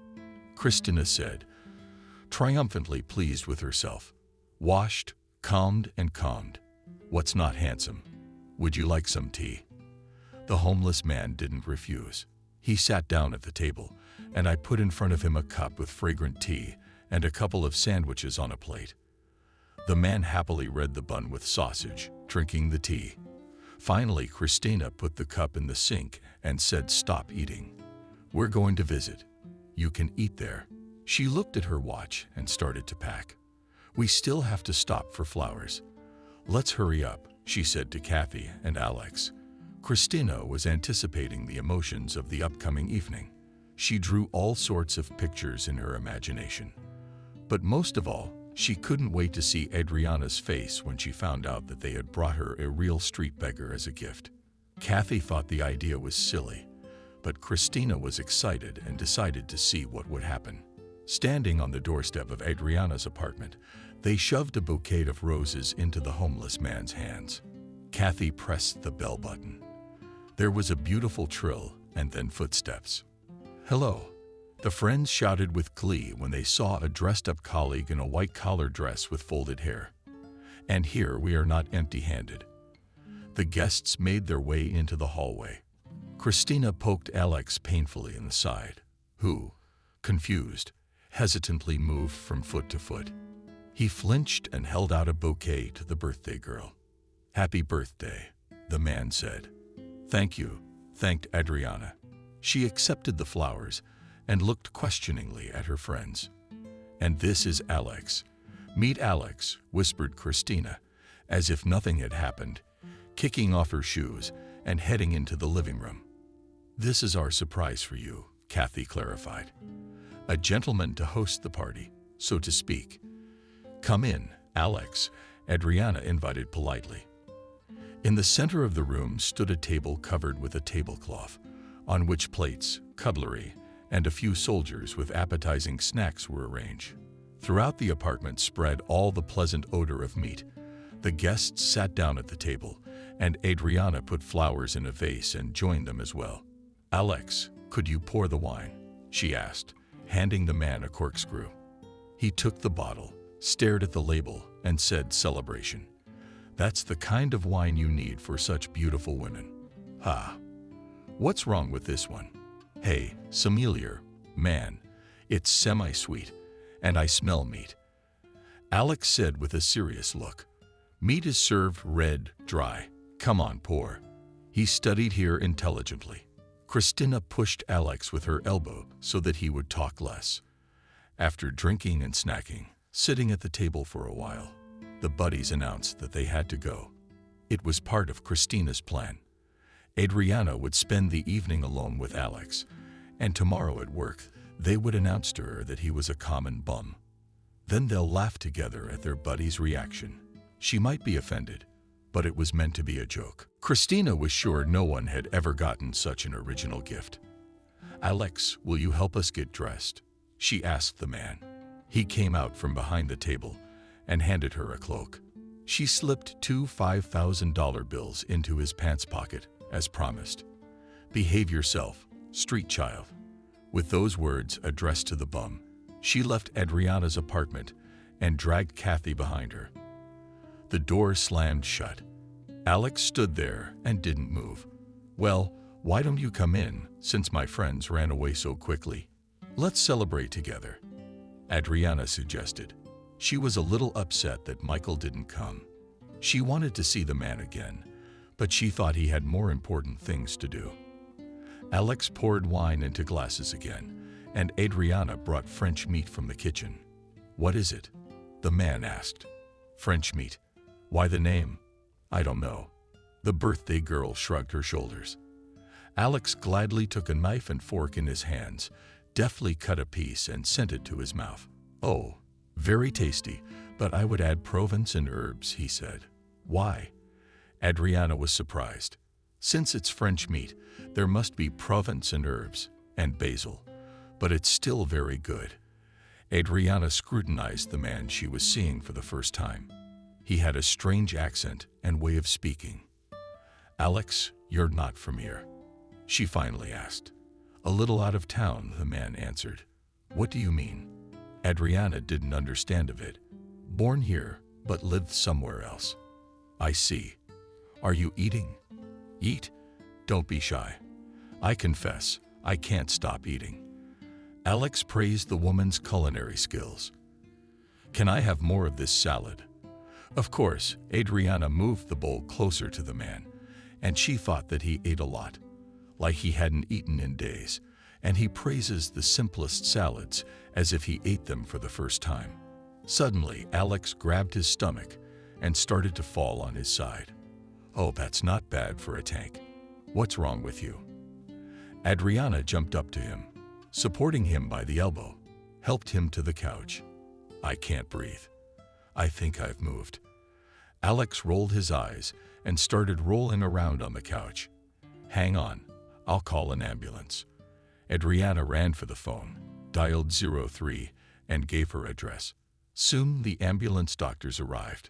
Christina said, triumphantly pleased with herself. "Washed, combed, and calmed. What's not handsome? Would you like some tea?" The homeless man didn't refuse. He sat down at the table, and I put in front of him a cup with fragrant tea and a couple of sandwiches on a plate. The man happily read the bun with sausage, drinking the tea. Finally, Christina put the cup in the sink and said, "Stop eating. We're going to visit. You can eat there." She looked at her watch and started to pack. "We still have to stop for flowers. Let's hurry up," she said to Kathy and Alex. Christina was anticipating the emotions of the upcoming evening. She drew all sorts of pictures in her imagination. But most of all, she couldn't wait to see Adriana's face when she found out that they had brought her a real street beggar as a gift. Kathy thought the idea was silly, but Christina was excited and decided to see what would happen. Standing on the doorstep of Adriana's apartment, they shoved a bouquet of roses into the homeless man's hands. Kathy pressed the bell button. There was a beautiful trill and then footsteps. "Hello," the friends shouted with glee when they saw a dressed-up colleague in a white-collar dress with folded hair. "And here we are not empty-handed." The guests made their way into the hallway. Christina poked Alex painfully in the side, who, confused, hesitantly moved from foot to foot. He flinched and held out a bouquet to the birthday girl. "Happy birthday," the man said. "Thank you," thanked Adriana. She accepted the flowers and looked questioningly at her friends. "And this is Alex. Meet Alex," whispered Christina, as if nothing had happened, kicking off her shoes and heading into the living room. "This is our surprise for you," Kathy clarified. "A gentleman to host the party, so to speak." "Come in, Alex," Adriana invited politely. In the center of the room stood a table covered with a tablecloth, on which plates, cutlery, and a few soldiers with appetizing snacks were arranged. Throughout the apartment spread all the pleasant odor of meat. The guests sat down at the table, and Adriana put flowers in a vase and joined them as well. "Alex, could you pour the wine?" she asked, handing the man a corkscrew. He took the bottle, stared at the label, and said, "Celebration. That's the kind of wine you need for such beautiful women." "Ha! What's wrong with this one?" "Hey, sommelier, man, it's semi-sweet, and I smell meat," Alex said with a serious look. "Meat is served red, dry. Come on, pour." He studied here intelligently. Christina pushed Alex with her elbow so that he would talk less. After drinking and snacking, sitting at the table for a while, the buddies announced that they had to go. It was part of Christina's plan. Adriana would spend the evening alone with Alex, and tomorrow at work, they would announce to her that he was a common bum. Then they'll laugh together at their buddy's reaction. She might be offended, but it was meant to be a joke. Christina was sure no one had ever gotten such an original gift. "Alex, will you help us get dressed?" she asked the man. He came out from behind the table and handed her a cloak. She slipped 2 $5,000 bills into his pants pocket, as promised. "Behave yourself, street child." With those words addressed to the bum, she left Adriana's apartment and dragged Kathy behind her. The door slammed shut. Alex stood there and didn't move. "Well, why don't you come in, since my friends ran away so quickly? Let's celebrate together," Adriana suggested. She was a little upset that Michael didn't come. She wanted to see the man again, but she thought he had more important things to do. Alex poured wine into glasses again, and Adriana brought French meat from the kitchen. "What is it?" the man asked. "French meat. Why the name?" "I don't know." The birthday girl shrugged her shoulders. Alex gladly took a knife and fork in his hands, deftly cut a piece and sent it to his mouth. "Oh, very tasty, but I would add Provence and herbs," he said. "Why?" Adriana was surprised. Since it's French meat, there must be Provence and herbs, and basil, but it's still very good. Adriana scrutinized the man she was seeing for the first time. He had a strange accent and way of speaking. "Alex, you're not from here?" she finally asked. "A little out of town," the man answered. "What do you mean?" Adriana didn't understand of it. "Born here, but lived somewhere else." "I see. Are you eating?" "Eat? Don't be shy. I confess, I can't stop eating." Alex praised the woman's culinary skills. "Can I have more of this salad? Of course, Adriana moved the bowl closer to the man, and she thought that he ate a lot, like he hadn't eaten in days, and he praises the simplest salads as if he ate them for the first time. Suddenly, Alex grabbed his stomach and started to fall on his side. "Oh, that's not bad for a tank. What's wrong with you?" Adriana jumped up to him, supporting him by the elbow, helped him to the couch. "I can't breathe. I think I've moved." Alex rolled his eyes and started rolling around on the couch. "Hang on, I'll call an ambulance." Adriana ran for the phone, dialed 03, and gave her address. Soon the ambulance doctors arrived.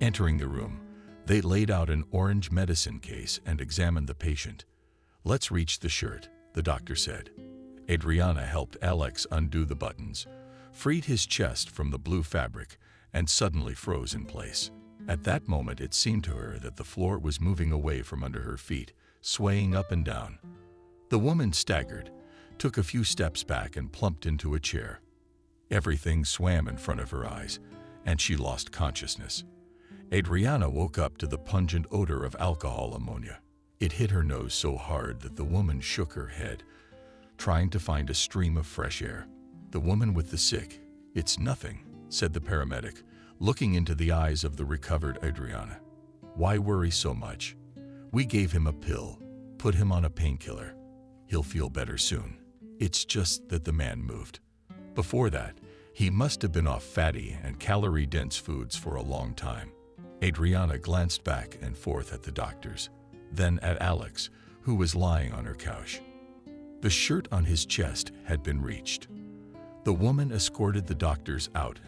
Entering the room, they laid out an orange medicine case and examined the patient. "Let's reach the shirt," the doctor said. Adriana helped Alex undo the buttons, freed his chest from the blue fabric, and suddenly froze in place. At that moment, it seemed to her that the floor was moving away from under her feet, swaying up and down. The woman staggered, took a few steps back, and plumped into a chair. Everything swam in front of her eyes, and she lost consciousness. Adriana woke up to the pungent odor of alcohol ammonia. It hit her nose so hard that the woman shook her head, trying to find a stream of fresh air. The woman with the sick. "It's nothing," said the paramedic, looking into the eyes of the recovered Adriana. "Why worry so much? We gave him a pill, put him on a painkiller. He'll feel better soon. It's just that the man moved. Before that, he must have been off fatty and calorie-dense foods for a long time." Adriana glanced back and forth at the doctors, then at Alex, who was lying on her couch. The shirt on his chest had been reached. The woman escorted the doctors out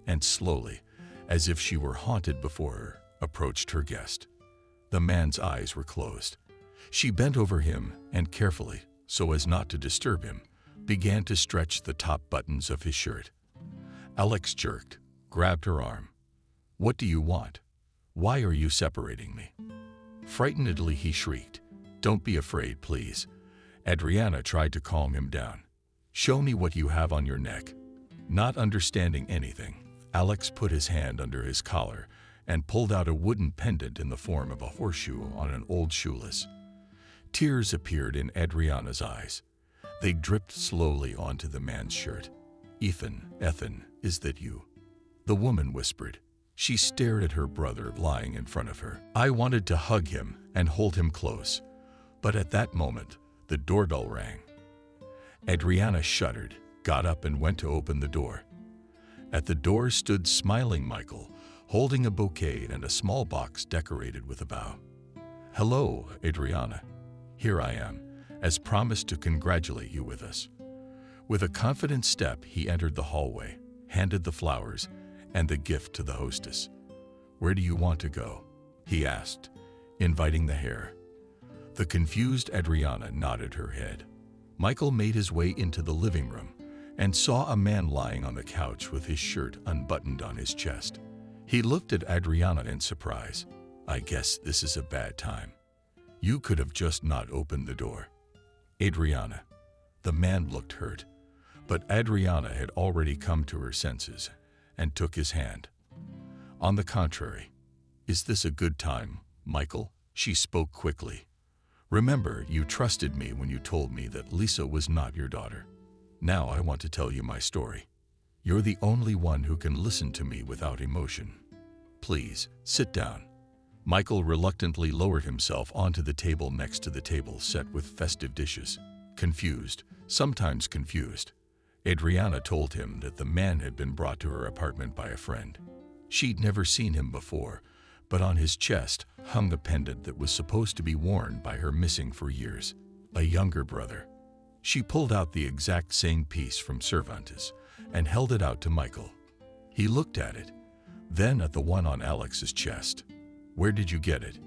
and slowly, as if she were haunted before her, approached her guest. The man's eyes were closed. She bent over him and carefully, so as not to disturb him, began to stretch the top buttons of his shirt. Alex jerked, grabbed her arm. "What do you want? Why are you separating me?" Frightenedly, he shrieked, "Don't be afraid, please." Adriana tried to calm him down. "Show me what you have on your neck." Not understanding anything, Alex put his hand under his collar and pulled out a wooden pendant in the form of a horseshoe on an old shoelace. Tears appeared in Adriana's eyes. They dripped slowly onto the man's shirt. Ethan, is that you?" The woman whispered. She stared at her brother lying in front of her. I wanted to hug him and hold him close, but at that moment, the doorbell rang. Adriana shuddered, got up, and went to open the door. At the door stood smiling Michael, holding a bouquet and a small box decorated with a bow. "Hello, Adriana. Here I am, as promised, to congratulate you with us." With a confident step, he entered the hallway, handed the flowers and the gift to the hostess. "Where do you want to go?" he asked, inviting the hair. The confused Adriana nodded her head. Michael made his way into the living room and saw a man lying on the couch with his shirt unbuttoned on his chest. He looked at Adriana in surprise. "I guess this is a bad time. You could have just not opened the door." "Adriana." The man looked hurt, but Adriana had already come to her senses and took his hand. "On the contrary, is this a good time, Michael?" She spoke quickly. "Remember, you trusted me when you told me that Lisa was not your daughter. Now I want to tell you my story. You're the only one who can listen to me without emotion. Please, sit down." Michael reluctantly lowered himself onto the table next to the table set with festive dishes. Confused, sometimes confused, Adriana told him that the man had been brought to her apartment by a friend. She'd never seen him before, but on his chest hung a pendant that was supposed to be worn by her missing for years, a younger brother. She pulled out the exact same piece from Cervantes and held it out to Michael. He looked at it, then at the one on Alex's chest. "Where did you get it?"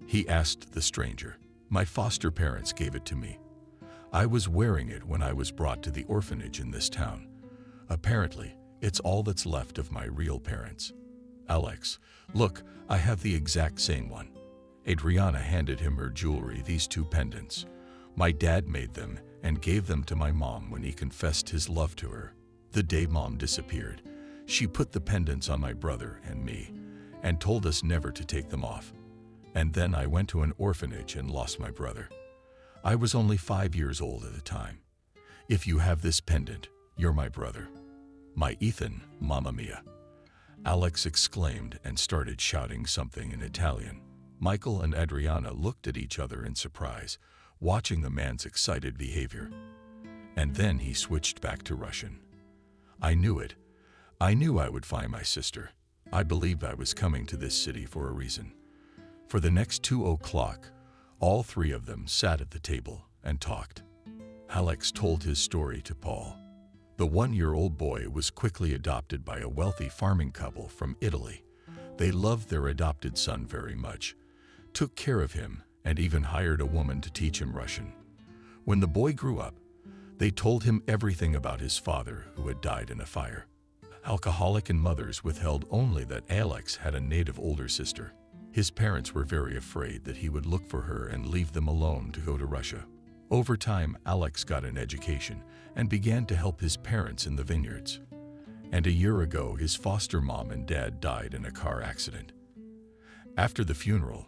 he asked the stranger. "My foster parents gave it to me. I was wearing it when I was brought to the orphanage in this town. Apparently, it's all that's left of my real parents." "Alex, look, I have the exact same one." Adriana handed him her jewelry, these two pendants. "My dad made them and gave them to my mom when he confessed his love to her. The day Mom disappeared, she put the pendants on my brother and me, and told us never to take them off. And then I went to an orphanage and lost my brother. I was only 5 years old at the time. If you have this pendant, you're my brother. My Ethan, Mamma Mia. Alex exclaimed and started shouting something in Italian. Michael and Adriana looked at each other in surprise, watching the man's excited behavior. And then he switched back to Russian. I knew it. I knew I would find my sister. I believed I was coming to this city for a reason. For the next 2 o'clock, all three of them sat at the table and talked. Alex told his story to Paul. The 1-year-old boy was quickly adopted by a wealthy farming couple from Italy. They loved their adopted son very much, took care of him, and even hired a woman to teach him Russian. When the boy grew up, they told him everything about his father, who had died in a fire. Alcoholic and mothers withheld only that Alex had a native older sister. His parents were very afraid that he would look for her and leave them alone to go to Russia. Over time, Alex got an education and began to help his parents in the vineyards. And a year ago, his foster mom and dad died in a car accident. After the funeral,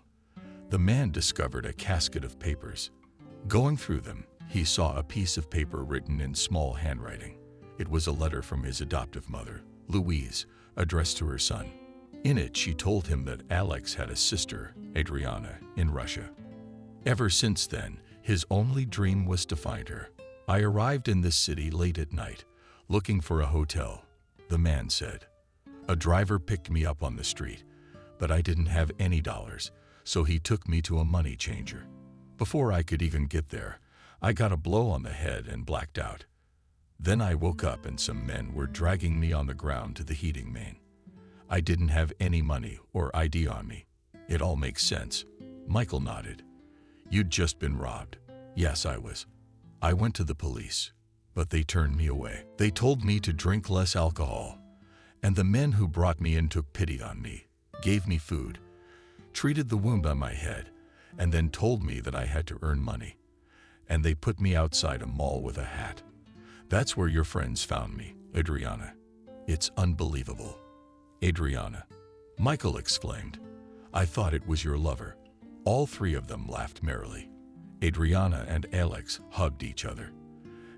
the man discovered a casket of papers. Going through them, he saw a piece of paper written in small handwriting. It was a letter from his adoptive mother, Louise, addressed to her son. In it, she told him that Alex had a sister, Adriana, in Russia. Ever since then, his only dream was to find her. I arrived in this city late at night, looking for a hotel, the man said. A driver picked me up on the street, but I didn't have any dollars, so he took me to a money changer. Before I could even get there, I got a blow on the head and blacked out. Then I woke up and some men were dragging me on the ground to the heating main. I didn't have any money or ID on me. It all makes sense. Michael nodded. You'd just been robbed. Yes, I was. I went to the police, but they turned me away. They told me to drink less alcohol, and the men who brought me in took pity on me, gave me food, treated the wound on my head, and then told me that I had to earn money. And they put me outside a mall with a hat. That's where your friends found me, Adriana. It's unbelievable. Adriana. Michael exclaimed. I thought it was your lover. All three of them laughed merrily. Adriana and Alex hugged each other.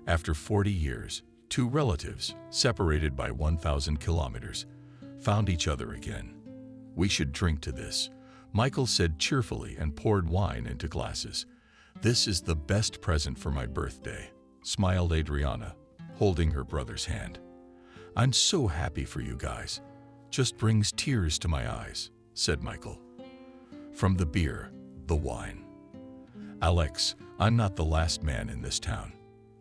After 40 years, two relatives, separated by 1,000 kilometers, found each other again. We should drink to this, Michael said cheerfully and poured wine into glasses. This is the best present for my birthday, smiled Adriana, holding her brother's hand. I'm so happy for you guys. Just brings tears to my eyes, said Michael. From the beer, the wine. Alex, I'm not the last man in this town.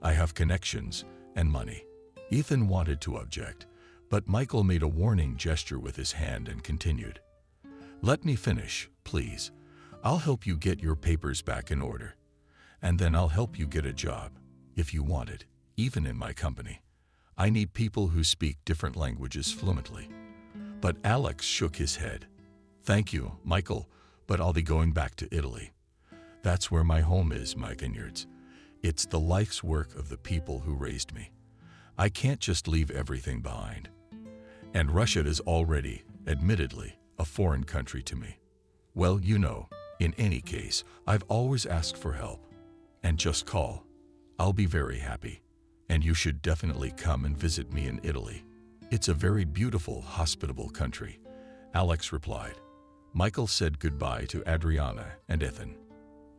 I have connections and money. Ethan wanted to object, but Michael made a warning gesture with his hand and continued. Let me finish, please. I'll help you get your papers back in order. And then I'll help you get a job, if you want it, even in my company. I need people who speak different languages fluently. But Alex shook his head. Thank you, Michael, but I'll be going back to Italy. That's where my home is, my vineyards. It's the life's work of the people who raised me. I can't just leave everything behind. And Russia is already, admittedly, a foreign country to me. Well, you know, in any case, I've always asked for help. And just call. I'll be very happy. And you should definitely come and visit me in Italy. It's a very beautiful, hospitable country, Alex replied. Michael said goodbye to Adriana and Ethan.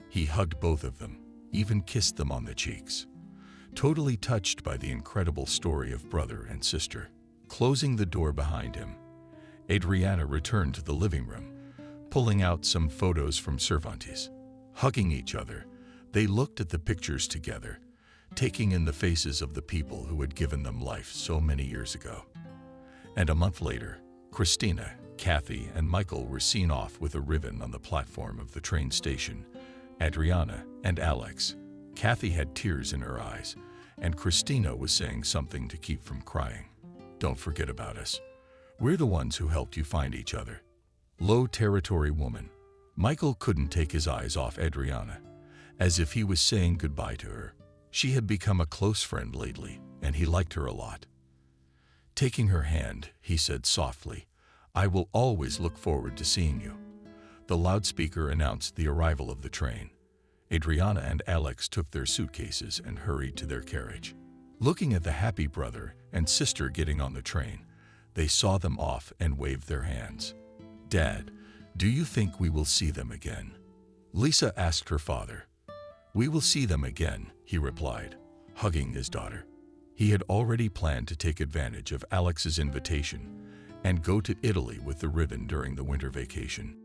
He hugged both of them, even kissed them on the cheeks. Totally touched by the incredible story of brother and sister. Closing the door behind him, Adriana returned to the living room, pulling out some photos from Cervantes. Hugging each other, they looked at the pictures together, taking in the faces of the people who had given them life so many years ago. And a month later, Christina, Kathy, and Michael were seen off with a ribbon on the platform of the train station. Adriana and Alex. Kathy had tears in her eyes, and Christina was saying something to keep from crying. Don't forget about us. We're the ones who helped you find each other. Low territory woman. Michael couldn't take his eyes off Adriana, as if he was saying goodbye to her. She had become a close friend lately, and he liked her a lot. Taking her hand, he said softly, I will always look forward to seeing you." The loudspeaker announced the arrival of the train. Adriana and Alex took their suitcases and hurried to their carriage. Looking at the happy brother and sister getting on the train, they saw them off and waved their hands. "Dad, do you think we will see them again?" Lisa asked her father. "We will see them again," he replied, hugging his daughter. He had already planned to take advantage of Alex's invitation and go to Italy with the ribbon during the winter vacation.